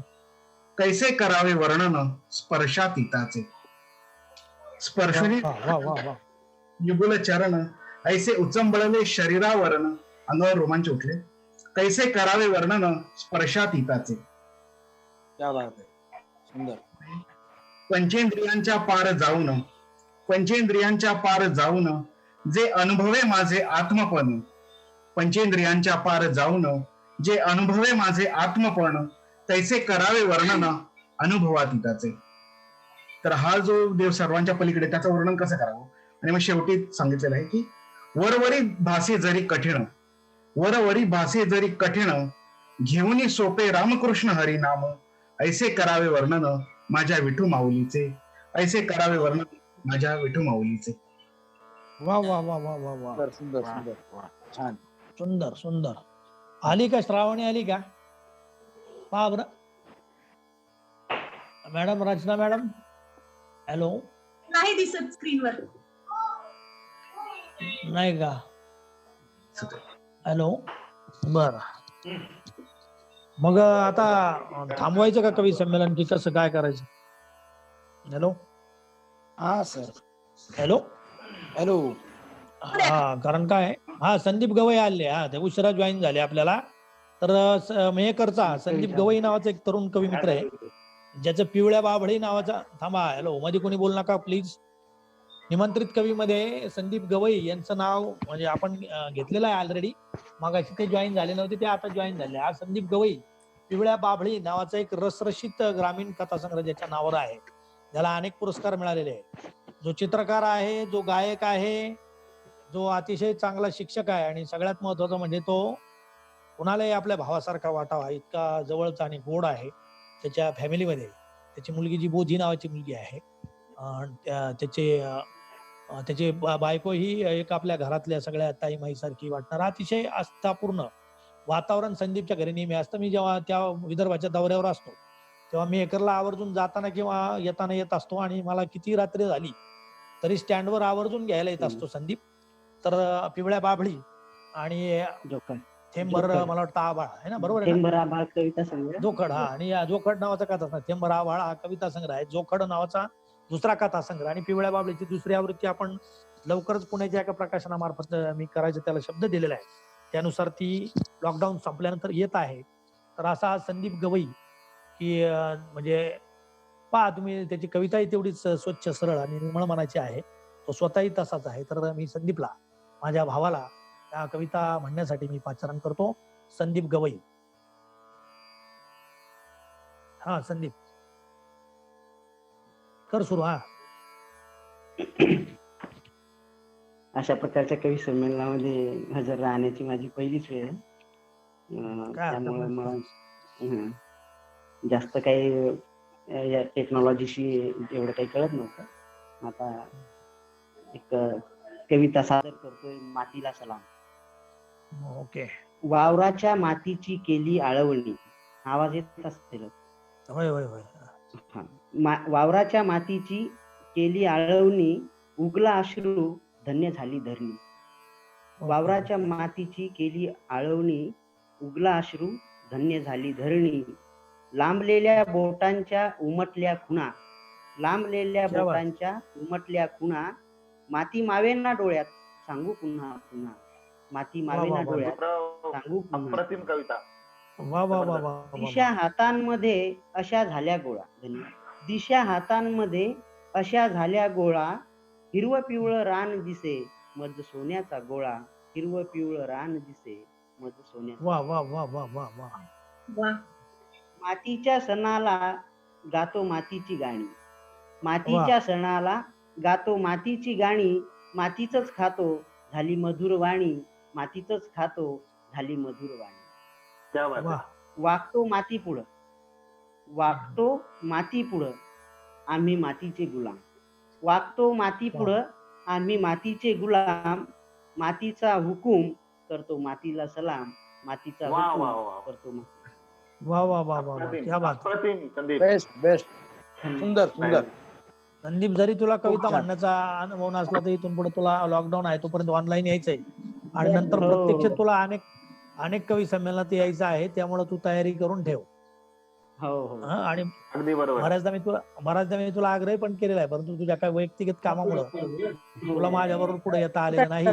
कैसे करावे वर्णन स्पर्शातीताचे. स्पर्शुनी युगुल चरण, ऐसे उच्चंबळले शरीरावरण, अंगावर रोमांच उठले, कैसे करावे वर्णन स्पर्शातीताचे. क्या बात आहे, सुंदर. पंचेंद्रियांच्या पार जाऊन, पंचेंद्रियांच्या पार जाऊन, जे अनुभवे माझे आत्मपण, पंचेंद्रियांच्या पार जाऊन, जे अनुभवे माझे आत्मपण, तैसे करावे वर्णन अनुभवातीताचे. तर हा जो देव सर्वांच्या पलीकडे, त्याचं वर्णन कसं करावं. आणि मग शेवटी सांगितलेलं आहे की वरवरी भासे जरी कठीण, वरवरी भासे जरी कठीण, घेऊनी सोपे रामकृष्ण हरी नाम, ऐसे करावे वर्णन माझ्या विठू माऊलीचे, ऐसे करावे वर्णन माझ्या विठू माऊलीचे. वा वा वा वा वा वा, सुंदर सुंदर, छान, सुंदर सुंदर. आली का श्रावणी, आली का? पहा बरं मॅडम, रचना मॅडम. हॅलो, नाही दिसत स्क्रीनवर. नाही का? हॅलो, बर. मग आता थांबवायचं का कवी संमेलन की कसं काय करायचं? हॅलो, हा सर. Hello hello. हा, कारण काय, हा संदीप गवई आले, हा ते उशिरा जॉईन झाले आपल्याला. तर मेहकरचा संदीप गवई नावाचा एक तरुण कवी मित्र आहे, ज्याचं पिवळ्या बाभळी नावाचा. थांबा, हॅलो, मध्ये कोणी बोल नका प्लीज. निमंत्रित कवीमध्ये संदीप गवई यांचं नाव म्हणजे आपण घेतलेलं आहे ऑलरेडी. मगाशी ते जॉईन झाले नव्हते, ते आता जॉईन झाले. हा संदीप गवई पिवळ्या बाभळी नावाचा एक रसरशीत ग्रामीण कथासंग्रह ज्याच्या नावावर आहे, ज्याला अनेक पुरस्कार मिळालेले आहेत. जो चित्रकार आहे, जो गायक आहे, जो अतिशय चांगला शिक्षक आहे आणि सगळ्यात महत्वाचं म्हणजे तो कुणालाही आपल्या भावासारखा वाटावा इतका जवळचा आणि गोड आहे. त्याच्या फॅमिलीमध्ये त्याची मुलगी जी बोधी नावाची मुलगी आहे, त्याची बायको ही एक आपल्या घरातल्या सगळ्या ताई माईसारखी वाटणार अतिशय आस्थापूर्ण वातावरण संदीपच्या घरी नेहमी असतं. मी जेव्हा त्या विदर्भाच्या दौऱ्यावर असतो तेव्हा मी एकरला आवर्जून जाताना किंवा येताना येत असतो आणि मला किती रात्री झाली तरी स्टँडवर आवर्जून घ्यायला येत असतो संदीप. तर पिवळ्या बाभळी आणि थेंबर मला वाटतं आभाळ आहे ना, बरोबर आहे ना? कविता संग्रह जोखड, हा. आणि या जोखड नावाचा कथासंग्रह, थेंबर आभाळ हा कविता संग्रह आहे. जोखड नावाचा दुसरा कथा संग्रह आणि पिवळ्या बाबळीची दुसरी आवृत्ती आपण लवकरच पुण्याच्या एका प्रकाशनामार्फत मी करायचं त्याला शब्द दिलेला आहे. त्यानुसार ती लॉकडाऊन संपल्यानंतर येत आहे. तर असा संदीप गवई की म्हणजे पहा तुम्ही, त्याची कविताही तेवढीच स्वच्छ सरळ आणि निर्मळ मनाची आहे. तो स्वतःही तसाच आहे. तर मी संदीपला, माझ्या भावाला त्या कविता म्हणण्यासाठी मी पाचारण करतो. संदीप गवई. हा संदीप कर सुरू. हा, अशा प्रकारच्या कवी संमेलनामध्ये हजर राहण्याची माझी पहिलीच वेळ आहे. त्यामुळे मला जास्त काही या टेक्नॉलॉजीशी एवढं काही कळत नव्हतं. आता एक कविता सादर करतोय, मातीला सलाम. ओके. वावराच्या मातीची केली आळवणी. आवाज येत असेल? होय होय होय. वावराच्या मातीची केली आळवणी, उगला अश्रू धन्य झाली धरणी. वावराच्या मातीची केली आळवणी, उगला अश्रू धन्य झाली धरणी. लांबलेल्या बोटांच्या उमटल्या खुणा, लांबलेल्या बोटांच्या उमटल्या खुणा. माती मावेना डोळ्यात सांगू पुन्हा पुन्हा. माती मावेना डोळ्यात सांगू पुन्हा. अप्रतिम कविता. वा वा वा वा. दिशा हातांमध्ये अशा झाल्या गोळा. दिशा हातांमध्ये अशा झाल्या गोळा. हिरवं पिवळं रान दिसे मज सोन्याचा गोळा. हिरवं पिवळं रान दिसे मज सोन्याचा. वा वा वा वा वा वा. वा. मातीच्या सणाला गातो मातीची गाणी. मातीच्या सणाला गातो मातीची गाणी. मातीचंच खातो झाली मधुर वाणी. मातीचंच खातो झाली मधुर वाणी. वागतो माती पुढं, वागतो माती पुढं आम्ही मातीचे गुलाम. वागतो माती पुढं आम्ही मातीचे गुलाम. मातीचा हुकूम करतो मातीला सलाम. मातीचा हुकूम करतो. वा वा वा वा. क्या बात. Best best. सुंदर सुंदर. संदीप, जरी तुला कविता म्हणण्याचा अनुभव नसला तर इथून पुढे तुला लॉकडाऊन आहे तोपर्यंत ऑनलाईन यायचंय आणि नंतर प्रत्यक्ष तुला अनेक कवी संमेलनात यायचं आहे. त्यामुळे तू तयारी करून ठेव. आणि बऱ्याचदा मी तुला आग्रह पण केलेला आहे, परंतु तुझ्या काही व्यक्तिगत कामामुळे तुला माझ्याबरोबर पुढे येता आलेलं नाही.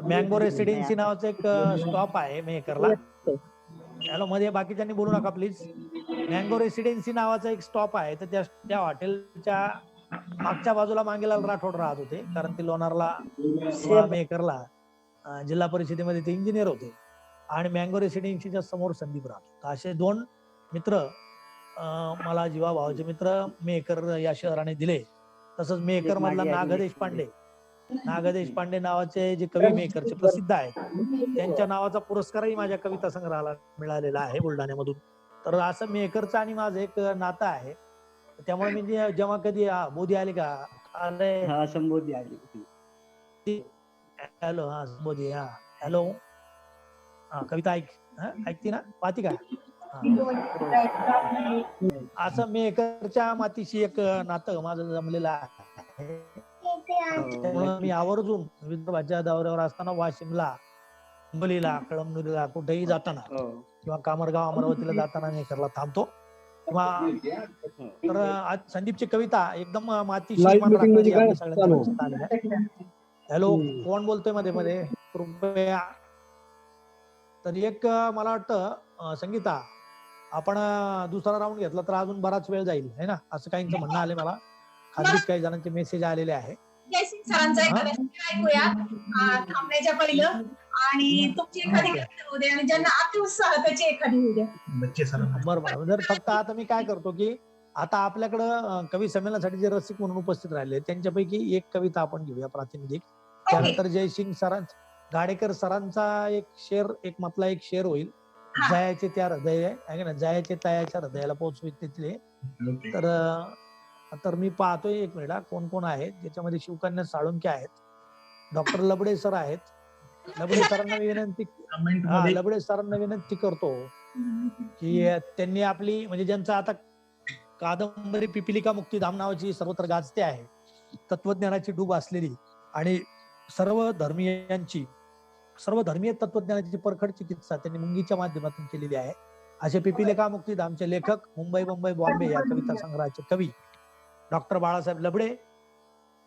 मँगो रेसिडेन्सी नावाचं एक स्टॉप आहे मेहकरला. हॅलो, मध्ये बाकीच्यांनी बोलू नका प्लीज. मँगो रेसिडेन्सी नावाचा एक स्टॉप आहे. तर त्या हॉटेलच्या मागच्या बाजूला मांगेलाल राठोड राहत होते, कारण ते लोणारला मेहकरला जिल्हा परिषदेमध्ये ते इंजिनियर होते आणि मँगो रेसिडेन्सीच्या समोर संदीप राहतो. असे दोन मित्र मला जीवाभावाचे मित्र मेहकर या शहराने दिले. तसंच मेहकर मधला नाग देशपांडे नावाचे जे कवी मेहकरचे प्रसिद्ध आहेत, त्यांच्या नावाचा पुरस्कारही माझ्या कविता संग्रहाला मिळालेला आहे बुलढाण्यामधून. तर असं मेहकरचं आणि माझं एक नातं आहे. त्यामुळे मी जेव्हा कधी मोदी आले का आले संबोधी आली. हॅलो, हा मोदी, हा हॅलो, हा कविता ऐकती ना, पाहती का? असं मेहकरच्या मातीशी एक नातं माझं जमलेलं आहे. त्यामुळे मी आवर्जून विदर्भाच्या दौऱ्यावर असताना वाशिमला, हिंगोलीला, कळमनुरीला कुठेही जाताना किंवा कामरगाव अमरावतीला जाताना मेहकरला थांबतो. तर आज संदीपची कविता एकदम मातीशी. हॅलो, कोण बोलतोय मध्ये मध्ये कृपया? तर एक मला वाटतं संगीता, आपण दुसरा राऊंड घेतला तर अजून बराच वेळ जाईल है ना, असं काहींचं म्हणणं आले मला. खालीच काही जणांचे मेसेज आलेले आहे. जयसिंग सरांचा एक ऐकूया थांबण्याच्या पहिलं, आणि तुमची एखादी होऊ दे आणि ज्यांना अतिउत्साह त्याची एखादी होऊ द्या. बरोबर. जर फक्त आता मी काय करतो की आता आपल्याकडं कवी संमेलनासाठी जे रसिक म्हणून उपस्थित राहिले त्यांच्यापैकी एक कविता आपण घेऊया प्रातिनिधिक. त्यानंतर जयसिंग गाडेकर सरांचा एक मधला एक शेर होईल. जयाचे त्या हृदय आहे ना, जयाचे तयाच्या हृदयाला पोहोचवित तिथले. तर मी पाहतोय एक मिनिट कोण कोण आहेत ज्याच्यामध्ये शिवकन्या साळुंके आहेत, डॉक्टर लबडे सर आहेत. लबडे सरांना विनंती करतो की त्यांनी आपली म्हणजे ज्यांचं आता कादंबरी पिपिलिका मुक्तीधाम नावाची सर्वत्र गाजते आहे, तत्वज्ञानाची डूब असलेली आणि सर्व धर्मीय तत्वज्ञानाची परखड चिकित्सा त्यांनी मुंगीच्या माध्यमातून केलेली आहे. असे पिपिलिका मुक्तीधामचे लेखक, मुंबई बॉम्बे या कविता संग्रहाचे कवी डॉक्टर बाळासाहेब लबडे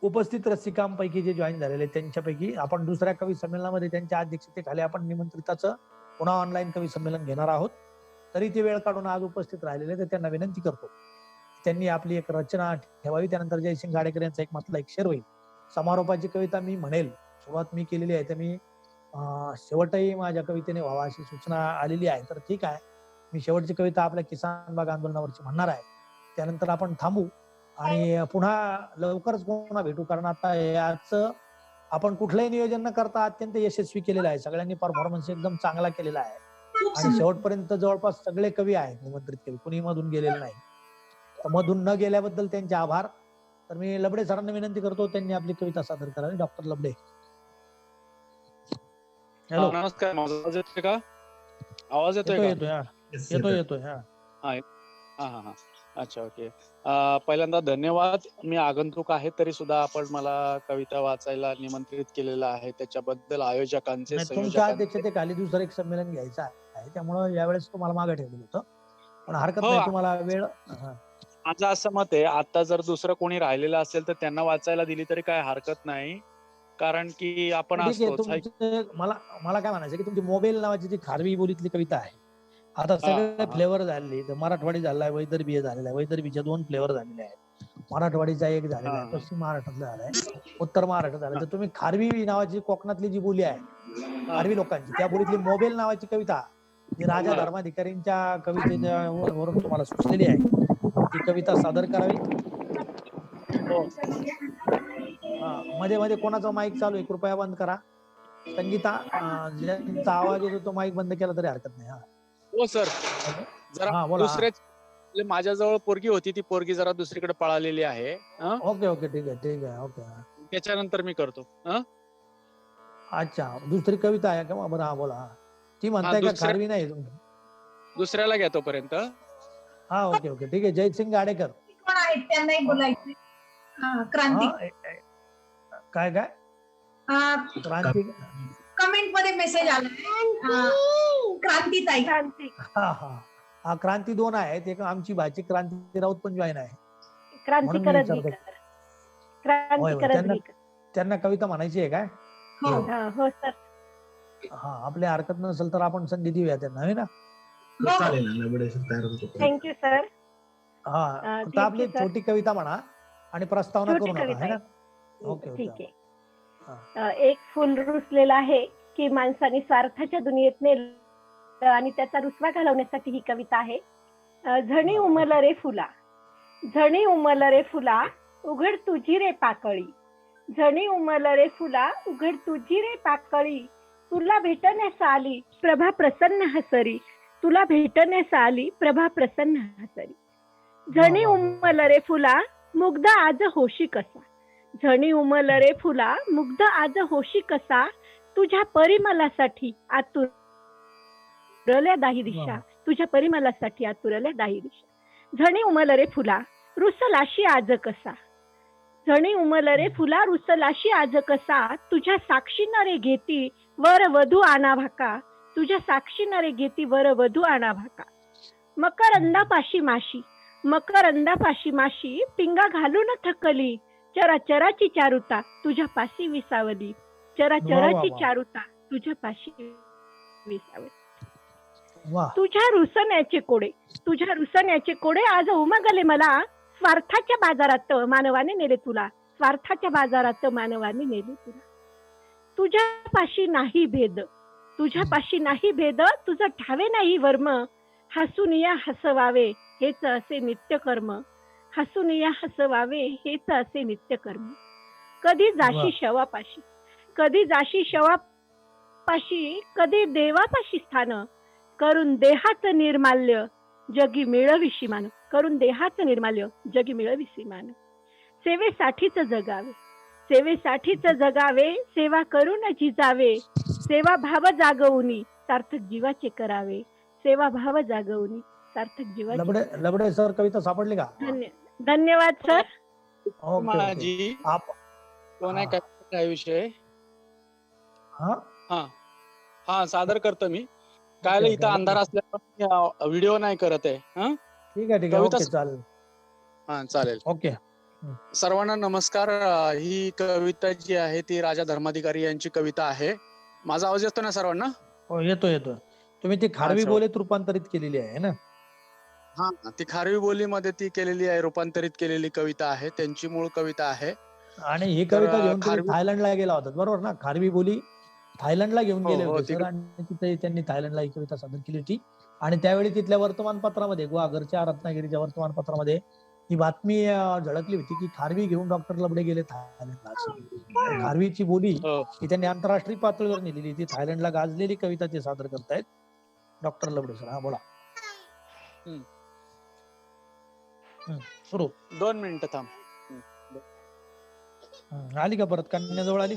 उपस्थित रसिकांपैकी जे जॉईन झालेले त्यांच्यापैकी आपण दुसऱ्या कवी संमेलनामध्ये त्यांच्या अध्यक्षतेखाली आपण निमंत्रिताचं पुन्हा ऑनलाईन कवी संमेलन घेणार आहोत. तरी ते वेळ काढून आज उपस्थित राहिलेले तर त्यांना विनंती करतो त्यांनी आपली एक रचना ठेवावी. त्यानंतर जयसिंग गाडेकर यांचा एक मधला एक शेर होईल. समारोपाची कविता मी म्हणेल, सुरुवात मी केलेली आहे तर मी शेवटही माझ्या कवितेने व्हावा अशी सूचना आलेली आहे. तर ठीक आहे, मी शेवटची कविता आपल्या किसान बाग आंदोलनावरची म्हणणार आहे. त्यानंतर आपण थांबू आणि पुन्हा लवकरच पुन्हा भेटू, कारण आता याच आपण कुठलंही नियोजन न करता अत्यंत यशस्वी केलेलं आहे. सगळ्यांनी परफॉर्मन्स एकदम चांगला केलेला आहे आणि शेवटपर्यंत जवळपास सगळे कवी आहेत निमंत्रित कवी, कुणी मधून गेलेलं नाही. तर मधून न गेल्याबद्दल त्यांचे आभार. तर मी लबडे सरांना विनंती करतो त्यांनी आपली कविता सादर करावी. डॉक्टर लबडे. हॅलो, नमस्कार. माझा आवाज येतोय का? आवाज येतोय का? येतोय. हा. अच्छा, ओके. पहिल्यांदा धन्यवाद. मी आगंतुक आहे तरी सुद्धा आपण मला कविता वाचायला निमंत्रित केलेलं आहे, त्याच्याबद्दल आयोजकांचे तुमच्या अध्यक्षतेखाली दुसरं एक संमेलन घ्यायचं आहे, त्यामुळे यावेळेस तुम्हाला मागे ठेवलेलं होतं, पण हरकत नाही तुम्हाला वेळ. माझं असं मत आहे, आता जर दुसरं कोणी राहिलेलं असेल तर त्यांना वाचायला दिली तरी काय हरकत नाही, कारण की आपण मला काय म्हणायचं की तुमची मोबाईल नावाची जी खारवी बोलीतली कविता आहे, आता सगळे फ्लेवर झाले. तर मराठवाडी झालाय, वैदर्भीय झालेला आहे. वैदर्भीचे 2 फ्लेवर झालेले आहेत. मराठवाडीचा एक झालेला आहे, पश्चिम महाराष्ट्रातला झालाय, उत्तर महाराष्ट्रात झालाय. तर तुम्ही खारवी नावाची कोकणातली जी बोली आहे खारवी लोकांची, त्या बोलीतली मोबाईल नावाची कविता जी राजा धर्माधिकारींच्या कवितेवरून तुम्हाला सुचलेली आहे, ती कविता सादर करावी. मध्ये मध्ये कोणाचा माईक चालू आहे, कृपया बंद करा. संगीता, ज्यांचा आवाज येतो तो माईक बंद केला तरी हरकत नाही. हो सर, जरा दुसऱ्या माझ्याजवळ पोरगी होती, ती पोरगी जरा दुसरीकडे पळालेली आहे. ओके, ठीक आहे. ओके, त्याच्यानंतर मी करतो. अच्छा, दुसरी कविता आहे का? बरं, हा बोला. ती म्हणताय का खारवी नाही? दुसऱ्याला घ्या तोपर्यंत. हा, ओके, ठीक आहे. जयसिंग गाडेकर कोण आहेत त्यांनाही बोलायचं. क्रांती काय क्रांती कमेंट मध्ये मेसेज आलाय. क्रांतीताई. हा, क्रांती 2 आहेत. एक आमची भाची क्रांती राऊत पण जॉईन आहे. त्यांना कविता म्हणायची आहे काय? हो सर. हा, आपल्या हरकत नसेल तर आपण संधी देऊया त्यांना, आहे ना? Thank you sir. हा, तर आपली छोटी कविता म्हणा आणि प्रस्तावना करू नका, है ना? ओके, ठीक आहे. एक फुल रुसलेलं आहे की माणसाने स्वार्थाच्या दुनियेत नेलं आणि त्याचा रुसवा घालवण्यासाठी ही कविता आहे. झणी उमल रे फुला, झणी उमल रे फुला, उघड तुझी रे पाकळी. झणी उमल रे फुला, उघड तुझी रे पाकळी. तुला भेटण्यास आली प्रभा प्रसन्न हसरी, तुला भेटण्यास आली प्रभा प्रसन्न हसरी. झणी उमल रे फुला, मुग्ध आज होशी कसा. झणी उमल रे फुला, मुग्ध आज होशी कसा. तुझ्या परिमलासाठी आतुरल्या दाही दिशा, तुझ्या परिमलासाठी आतुरल्या दाही दिशा. झणी उमल रे फुला, रुसलाशी आज कसा. झणी उमल रे फुला, रुसलाशी आज कसा. तुझ्या साक्षीनं रे घेती वर वधू आणा भाका, तुझ्या साक्षीनं रे घेती वर वधू आणा भाका. मकरंदापाशी माशी, मकरंदापाशी माशी, पिंगा घालून थकली. चराचराची चारुता तुझ्या पाशी विसावली, चराचराची चारुता तुझ्या पाशी विसावली. तुझ्या रुसण्याचे कोडे, तुझ्या रुसण्याचे कोडे आज उमगले मला. स्वार्थाच्या बाजारात मानवाने नेले तुला, स्वार्थाच्या बाजारात मानवाने नेले तुला. तुझ्या पाशी नाही भेद, तुझ्या पाशी नाही भेद, तुझं ठावे नाही वर्म. हसून या हसवावे हेच असे नित्यकर्म, हसून या हसवावे हेच असे नित्यकर्म. कधी जाशी शवापाशी, कधी जाशी शवापाशी, कधी देवापाशी स्थान. करून देहाचं निर्माल्य जगी मिळविशी मान. करून देहाचं निर्माल्य जगी मिळविशी मान. सेवेसाठीच जगावे, सेवेसाठीच जगावे, सेवा करून झिजावे. सेवा भाव जागवूनी सार्थक जीवाचे करावे. सेवा भाव जागवूनी सार्थक जीवाचे. लबडे सर कविता सापडली का? धन्यवाद सर. ओके माझी कोण आहे काय विषय? हा सादर करतो मी. काय इथं अंधार असल्यामुळे व्हिडिओ नाही करत आहे. ठीक आहे कविता चालेल. हा चालेल. ओके. सर्वांना नमस्कार. ही कविता जी आहे ती राजा धर्माधिकारी यांची कविता आहे. माझा आवाज येतो ना सर्वांना? हो येतो. तुम्ही ती खारवी बोलीत रूपांतरित केलेली आहे ना? हा ती खारवी बोलीमध्ये ती केलेली आहे, रूपांतरित केलेली कविता आहे. त्यांची मूळ कविता आहे. आणि ही कविता घेऊन तुम्ही थायलंडला गेला होता बरोबर ना? खारवी बोली थायलंडला घेऊन गेले होते सर आणि तिथे त्यांनी थायलंडला ही कविता सादर केली होती. आणि त्यावेळी तिथल्या वर्तमानपत्रामध्ये गुहागरच्या रत्नागिरीच्या वर्तमानपत्रामध्ये ही बातमी झळकली होती की खारवी घेऊन डॉक्टर लबडे गेले थायलंडला. खारवीची बोली ही त्यांनी आंतरराष्ट्रीय पातळीवर नेलेली. ती थायलंडला गाजलेली कविता ते सादर करतायत डॉक्टर लबडे सर. हा बोला. सुरू. 2 मिनिटं थांब. आली का परत? कन्याजवळ आली?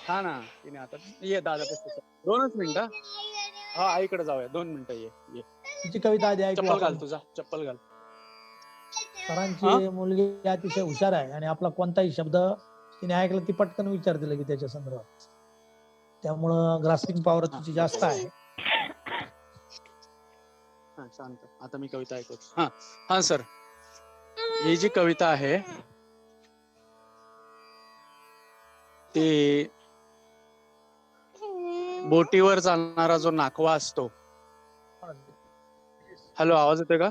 हा ना तिने आता ये दादा 2च मिनिटं. हा आईकडे जाऊया. 2 मिनिटं ये. तिची कविता आधी ऐकू. चप्पल घाल, तुझा चप्पल घाल. सरांची मुलगी अतिशय हुशार आहे आणि आपला कोणताही शब्द तिने ऐकला ती पटकन विचारते लगेच त्याच्या संदर्भात. त्यामुळं ग्रास्पिंग पॉवर तिची जास्त आहे. शांत. आता मी कविता ऐकतो. हा सर, ही जी कविता आहे ती बोटीवर चालणारा जो नाकवा असतो. हॅलो, आवाज येतोय का?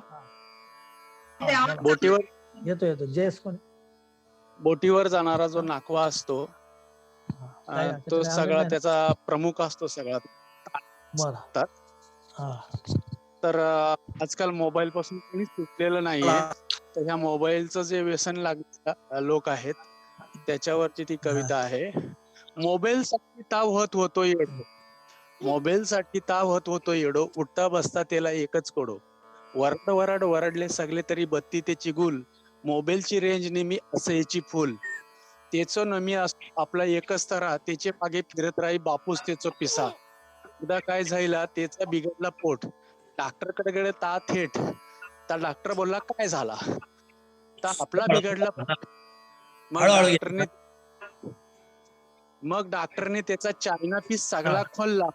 बोटीवर येतो. जयस कोण? बोटीवर जाणारा जो नाकवा असतो तो सगळा त्याचा प्रमुख असतो सगळ्यात. तर आजकाल मोबाईल पासून कोणी सुटलेलं नाहीये. तर ह्या मोबाईलचं जे व्यसन लागलेलं लोक आहेत त्याच्यावरची ती कविता आहे. मोबाईल साठी ताव होतो येडो, मोबाईल साठी ताव होतो येडो, उठता बसता त्याला एकच कोडो. वरड वरडले सगळे तरी बत्ती त्याची गुल, मोबाईलची रेंज नेहमी असयाची फुल. तेचो नमी आपला एकच तरा, त्याचे मागे फिरत राही बापूस त्याचो पिसा. एकदा काय झाला त्याचा बिघडला पोट, डॉक्टर कडे गेले ता थेट. तर डॉक्टर बोलला काय झाला, तर आपला बिघडला पोट. मग डॉक्टरने त्याचा चायना पीस सगळा खोलला,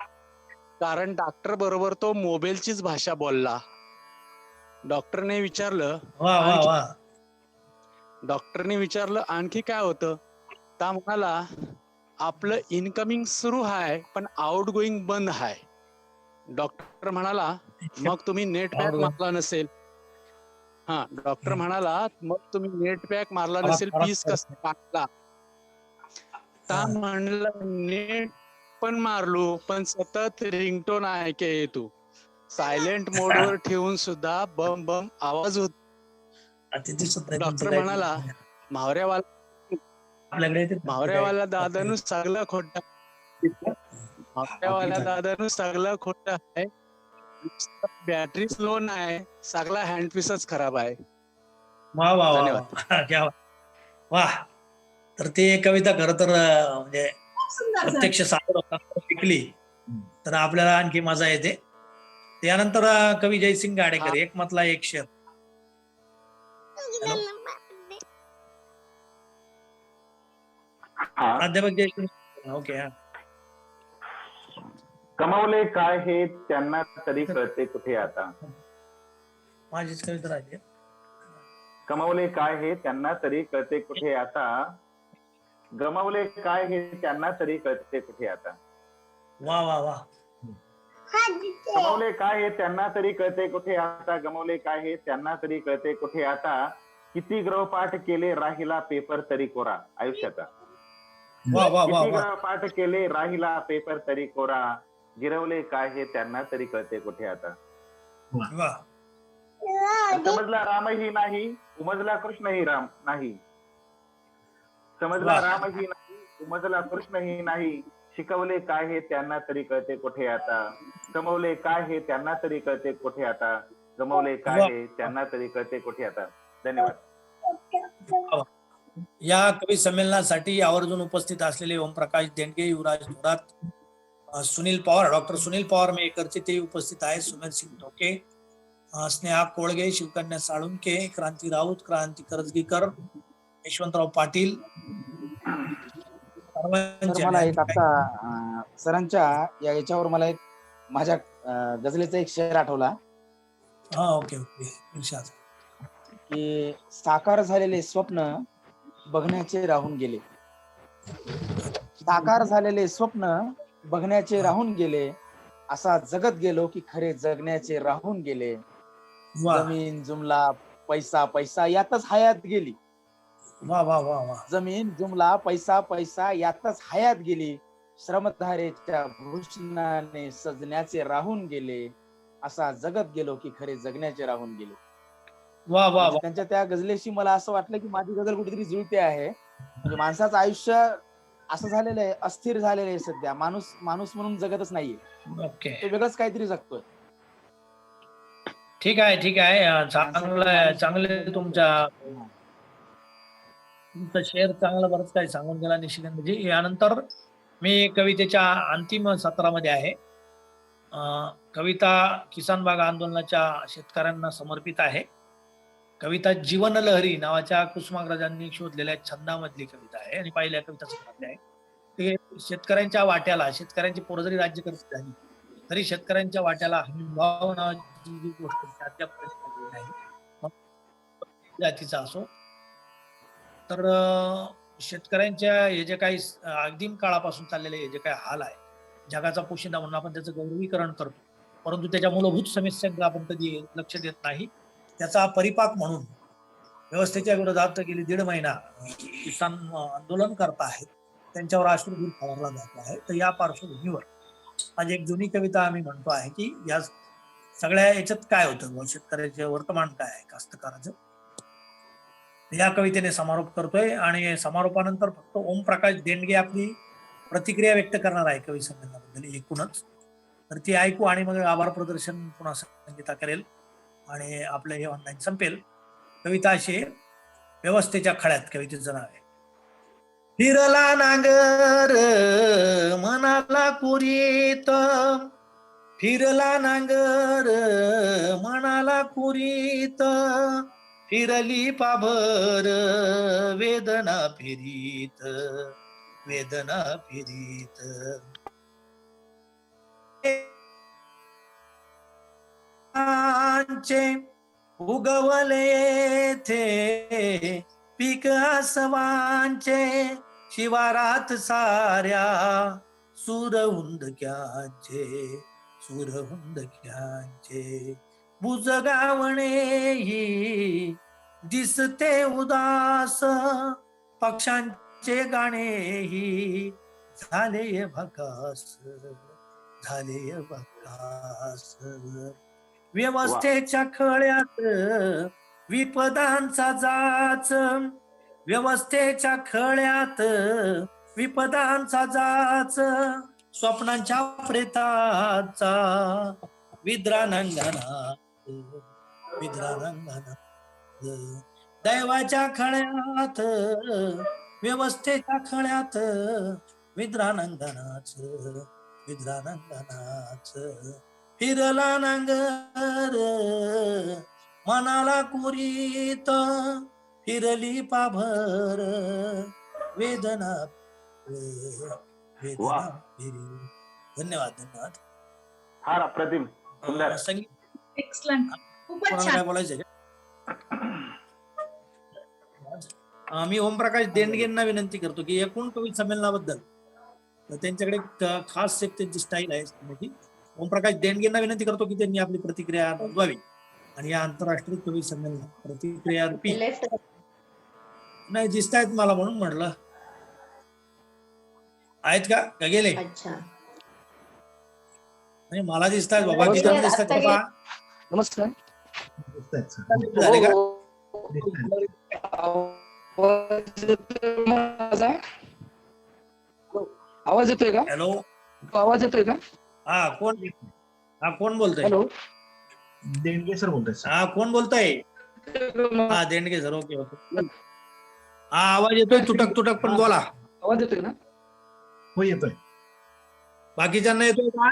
कारण डॉक्टर बरोबर तो मोबाईलचीच भाषा बोलला. डॉक्टरने विचारलं आणखी काय होतं, ता म्हणाला आपलं इनकमिंग सुरू आहे पण आउट गोईंग बंद आहे. डॉक्टर म्हणाला मग तुम्ही नेट पॅक मारला नसेल. डॉक्टर म्हणाला मग तुम्ही नेट पॅक मारला नसेल, पीस कसं टाकला. ता म्हणलं नेट पण मारलो पण सतत रिंगटोन ऐके येतो, सायलेंट मोडवर ठेवून सुद्धा बम बम आवाज होत. डॉक्टर म्हणाला मावऱ्यावाला दादानू सगळं खोटा, मावऱ्यावाला दादानू सगळं खोटा आहे, बॅटरी स्लो नाही, सगळा हँडपीसच खराब आहे. धन्यवाद. वा. तर ते कविता खर तर म्हणजे प्रत्यक्ष सादर होताना शिकली तर आपल्याला आणखी मजा येते. त्यानंतर कवी जयसिंग गाडेकर, एक मतला एक शेर. प्राध्यापक जयसिंग. ओके. कमावले काय हे त्यांना तरी कळते कुठे आता. माझीच कविता राहिली. कमावले काय हे त्यांना तरी कळते कुठे आता, गमावले काय हे त्यांना तरी कळते कुठे आता. वा वा वा. गमावले काय हे त्यांना तरी कळते कुठे आता, गमावले काय हे त्यांना तरी कळते कुठे आता. किती ग्रहपाठ केले राहिला पेपर तरी कोरा आयुष्याचा. किती ग्रहपाठ केले राहिला पेपर तरी कोरा, गिरवले काय हे त्यांना तरी कळते कुठे आता. समजला रामही नाही, उमजला कृष्णही राम नाही. समजला रामही नाही, उमजला कृष्णही नाही. शिकवले काय हे त्यांना तरी कळते कुठे आता. कमवले काय हे त्यांना तरी कळते कुठे आता. गमवले काय हे त्यांना तरी कळते कुठे आता. धन्यवाद. या कवी संमेलनासाठी आवर्जून उपस्थित असलेले ओमप्रकाश देंडगे, युवराज थोरात, सुनील पवार, डॉक्टर सुनील पवार मेकरचे ते उपस्थित आहेत. सुमेर सिंग ढोके, स्नेहा कोळगे, शिवकन्या साळुंके, क्रांती राऊत, क्रांती करजगीकर, यशवंतराव पाटील. मला एक आता सरांच्या याच्यावर मला एक माझ्या गझलेचा एक शेर आठवला. ओके इर्शाद. की साकार झालेले स्वप्न बघण्याचे राहून गेले. साकार झालेले स्वप्न बघण्याचे राहून गेले. असा जगत गेलो की खरे जगण्याचे राहून गेले. जमीन जुमला पैसा पैसा यातच हयात गेली. वा वा वा वा. जमीन जुमला पैसा पैसा यातच हयात गेली. श्रमधारेच्या भूषणाने सजण्याचे राहून गेले. असा जगत गेलो की खरे जगण्याचे राहून गेले. वा वा. त्यांच्या त्या गझलेशी मला असं वाटलं की माझी गझल कुठेतरी जुळते आहे. म्हणजे माणसाचं आयुष्य असं झालेलं आहे, अस्थिर झालेलं आहे सध्या. माणूस माणूस म्हणून जगतच नाहीये. ओके. तो वेगळंच काहीतरी जगतोय. ठीक आहे ठीक आहे. चांगले तुमचं शेअर चांगलं बरंच काही सांगून गेला निशिकांतजी. यानंतर मी कवितेच्या अंतिम सत्रामध्ये आहे. कविता किसान बाग आंदोलनाच्या शेतकऱ्यांना समर्पित आहे. कविता जीवन लहरी नावाच्या कुसुमाग्रजांनी शोधलेल्या छंदामधली कविता आहे आणि पहिल्या कविता संग्रहामध्ये आहे. ते शेतकऱ्यांच्या वाट्याला, शेतकऱ्यांची पोरं जरी राज्यकर्ते झाली तरी शेतकऱ्यांच्या वाट्याला हमीभाव नावाची जी गोष्ट अद्याप नाही, जातीचा असो. तर शेतकऱ्यांच्या हे जे काही अगदीम काळापासून चाललेले हे जे काही हाल आहे, जगाचा पोशिंदा म्हणून आपण त्याचं गौरवीकरण करतो, परंतु त्याच्या मूलभूत समस्यांकडे आपण कधी लक्ष देत नाही. त्याचा परिपाक म्हणून व्यवस्थेच्या विरोधात गेली 1.5 महिना किसान आंदोलन करत आहेत. त्यांच्यावर अश्रुधूर फवारला जात आहे. तर या पार्श्वभूमीवर माझी एक जुनी कविता आम्ही म्हणतो आहे की या सगळ्या याच्यात काय होतं, शेतकऱ्याचे वर्तमान काय आहे, कास्तकाराचं. या कवितेने समारोप करतोय आणि समारोपानंतर फक्त ओमप्रकाश देंडगे आपली प्रतिक्रिया व्यक्त करणार आहे कवी संमेलनाबद्दल एकूणच. तर ती ऐकू आणि मग आभार प्रदर्शन पुन्हा संगीता करेल आणि आपलं हे ऑनलाईन संपेल. कविता अशी, व्यवस्थेच्या खळ्यात कवितेचं नाव आहे. फिरला नांगर मनाला कुरीत, फिरला नांगर मनाला कुरीत, फिरली पाभर वेदना फिरीत, वेदना फिरीत. उगवले थे पीक आसवांचे, शिवारात साऱ्या सुरहुंदक्यांचे, सुरहुंदक्यांचे. बुजगावणे ही दिसते उदास, पक्षांचे गाणे ही झाले भकास, झाले भकास. व्यवस्थेच्या खळ्यात विपदांचा जाच, व्यवस्थेच्या खळ्यात विपदांचा जाच, स्वप्नांच्या प्रेताचा विद्रानंगनात, विद्रानंगनात. दैवाच्या खळ्यात व्यवस्थेच्या खळ्यात विद्रानंगनाच, विद्रानंगनाच. फिरला नांगर मनाला कुरीत, फिरली पाभर वेदना, वेदना फिरी. धन्यवाद धन्यवाद. फार अप्रतिम सुंदर संगीत. एक्सलंट. खूपच काय छान. बोलायचं? मी ओमप्रकाश देंडगेंना विनंती करतो की एकूण कवी संमेलनाबद्दल त्यांच्याकडे खास एक त्यांची स्टाईल आहे. ओमप्रकाश देंडगेंना विनंती करतो की त्यांनी आपली प्रतिक्रिया नोंदवावी आणि या आंतरराष्ट्रीय कवी संमेलनात प्रतिक्रिया नाही दिसत आहेत मला म्हणून म्हटलं. आहेत का गेले? नाही मला दिसत आहेत बाबा. किती दिसतात बाबा? नमस्कार. दिसतायत sir. झाले का? आवाज येतोय का? हॅलो, आवाज येतोय का? हा कोण बोलतोय? हॅलो, देणगे सर बोलतोय sir. हा कोण बोलताय? हा देणगे सर. Okay okay. हा आवाज येतोय तुटक पण बोला. आवाज येतोय ना? हो येतोय. बाकीच्यांना येतोय का?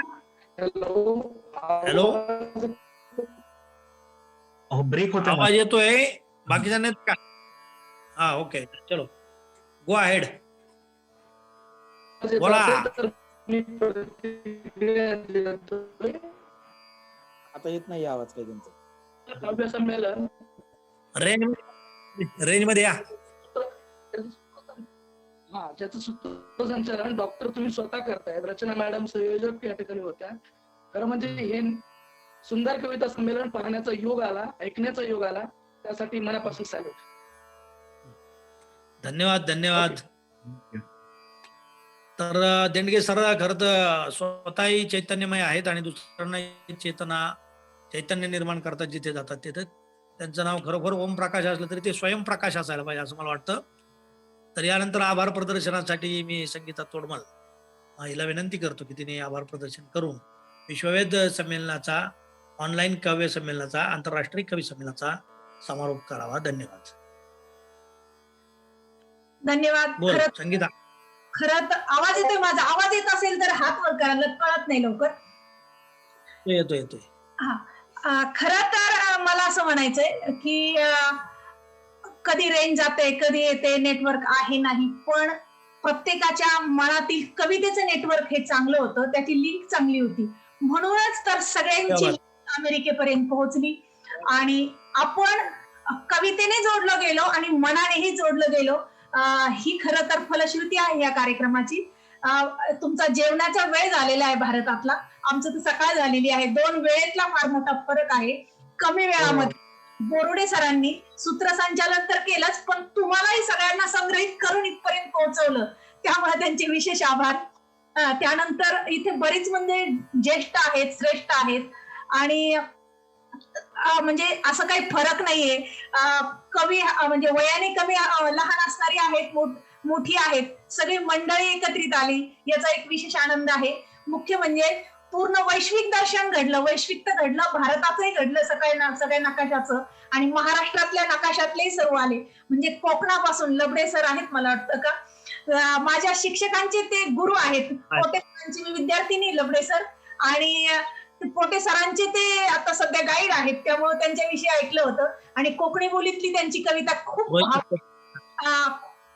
हॅलो, ब्रेक होतोय आवाज येतोय बाकीच्यांना येतोय का? हा ओके चलो गो अहेड. बोला. आता येत नाही आवाज काही त्यांचा. काव्य संमेलन रेंज मध्ये या. हा ज्याचं सूत्रसंचालन डॉक्टर तुम्ही स्वतः करतायत. रचना मॅडम संयोजक या ठिकाणी होत्या. खरं म्हणजे हे सुंदर कविता संमेलन पाहण्याचा योग आला, ऐकण्याचा योग आला, त्यासाठी मनापासून सॅल्यूट. धन्यवाद. तर देणगे सर खरं तर स्वतःही चैतन्यमय आहेत आणि दुसऱ्यांना चैतन्य निर्माण करतात जिथे जातात तिथे. त्यांचं नाव खरोखर ओमप्रकाश असलं तरी ते स्वयंप्रकाश असायला पाहिजे असं मला वाटतं. तर यानंतर आभार प्रदर्शनासाठी मी संगीता तोडमल हिला विनंती करतो की तिने आभार प्रदर्शन करून विश्ववेध संमेलनाचा, ऑनलाईन काव्य संमेलनाचा, आंतरराष्ट्रीय कवी संमेलनाचा समारोप करावा. धन्यवाद. बोल संगीता. खरं तर आवाज येतोय माझा? आवाज येत असेल तर हात वर करायला कळत नाही लवकर. येतोय. खरं तर मला असं म्हणायचंय की कधी रेंज जाते, कधी येते, नेटवर्क आहे नाही, पण प्रत्येकाच्या मनातील कवितेचं नेटवर्क हे चांगलं होतं, त्याची लिंक चांगली होती, म्हणूनच तर सगळ्यांची अमेरिकेपर्यंत पोहोचली आणि आपण कवितेने जोडलं गेलो आणि मनानेही जोडलं गेलो. ही खरं तर फलश्रुती आहे या कार्यक्रमाची. तुमचा जेवणाचा वेळ झालेला आहे भारतातला, आमचं तर सकाळ झालेली आहे. 2 वेळेतला फार मोठा फरक आहे. कमी वेळामध्ये बोरुडे सरांनी सूत्रसंचालन तर केलंच, पण तुम्हालाही सगळ्यांना संग्रहित करून इथपर्यंत पोहोचवलं, त्यामुळे त्यांचे विशेष आभार. त्यानंतर इथे बरीच म्हणजे ज्येष्ठ आहेत, श्रेष्ठ आहेत आणि म्हणजे असं काही फरक नाहीये. कवी म्हणजे वयाने कमी लहान असणारी आहेत, मोठी आहेत, सगळी मंडळी एकत्रित आली, याचा एक विशेष आनंद आहे. मुख्य म्हणजे पूर्ण वैश्विक दर्शन घडलं, वैश्विक तर घडलं, भारताचंही घडलं, सगळ्या नकाशाचं आणि महाराष्ट्रातल्या नकाशातलेही सर्व आले. म्हणजे कोकणापासून लबडे सर आहेत मला वाटतं का, माझ्या शिक्षकांचे ते गुरु आहेत. पोटे सरांची मी विद्यार्थिनी लबडे सर आणि पोटे सरांचे ते आता सध्या गाईड आहेत, त्यामुळे त्यांच्याविषयी ऐकलं होतं आणि कोकणी बोलीतली त्यांची कविता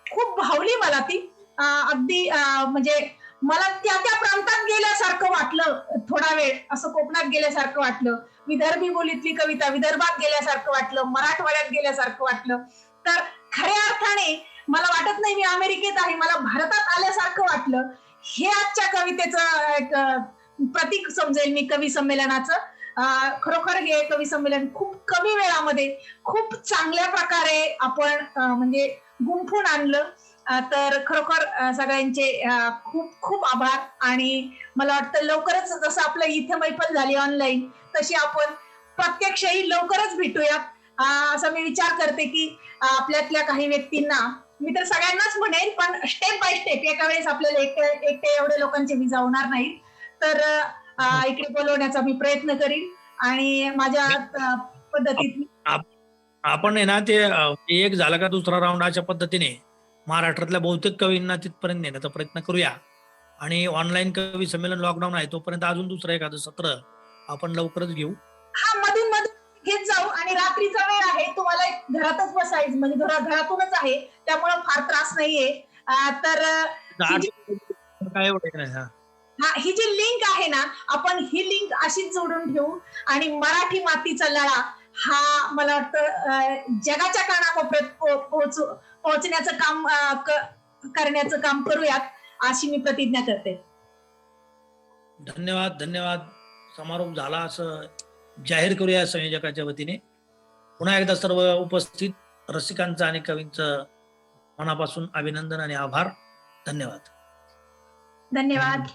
खूप भावली मला ती. अगदी म्हणजे मला त्या प्रांतात गेल्यासारखं वाटलं, थोडा वेळ असं कोकणात गेल्यासारखं वाटलं. विदर्भी बोलीतली कविता विदर्भात गेल्यासारखं वाटलं, मराठवाड्यात गेल्यासारखं वाटलं. तर खऱ्या अर्थाने मला वाटत नाही मी अमेरिकेत आहे, मला भारतात आल्यासारखं वाटलं. हे आजच्या कवितेचं एक प्रतीक समजेल मी कवी संमेलनाचं. खरोखर हे कवी संमेलन खूप कमी वेळामध्ये खूप चांगल्या प्रकारे आपण म्हणजे गुंफून आणलं. तर खरोखर सगळ्यांचे खूप आभार आणि मला वाटतं लवकरच जसं आपलं इथे मैफल झाली ऑनलाईन, तशी आपण प्रत्यक्षही लवकरच भेटूयात असं मी विचार करते की आपल्यातल्या काही व्यक्तींना, मी तर सगळ्यांनाच म्हणेन, पण स्टेप बाय स्टेप, एका वेळेस आपल्याला एकटे एवढे लोकांचे विजा होणार नाही, तर इकडे बोलवण्याचा मी प्रयत्न करीन आणि माझ्या पद्धतीत आपण आहे ना ते एक झालं का दुसरा राऊंड अशा पद्धतीने महाराष्ट्रातल्या बहुतेक कवींना तिथपर्यंत नेण्याचा प्रयत्न करूया आणि ऑनलाईन कवी संमेलन लॉकडाऊन आहे तोपर्यंत अजून दुसरं एखादं सत्र आपण लवकरच घेऊ. हा मधून घेत जाऊ आणि रात्रीचा वेळ आहे, तुम्हाला घरातच बसायचं म्हणजे घरातूनच आहे, त्यामुळे फार त्रास नाहीये. तर काय एवढं नाही. ही जी लिंक आहे ना, आपण ही लिंक अशीच जोडून ठेवू आणि मराठी मातीचा लढा हा मला वाटतं जगाच्या कानाकोपऱ्यात पोहोचण्याचं काम करण्याचं काम करूयात अशी मी प्रतिज्ञा करते. धन्यवाद. समारोप झाला असं जाहीर करूया संयोजकाच्या वतीने. पुन्हा एकदा सर्व उपस्थित रसिकांचं आणि कवींचं मनापासून अभिनंदन आणि आभार. धन्यवाद. धन्यवाद.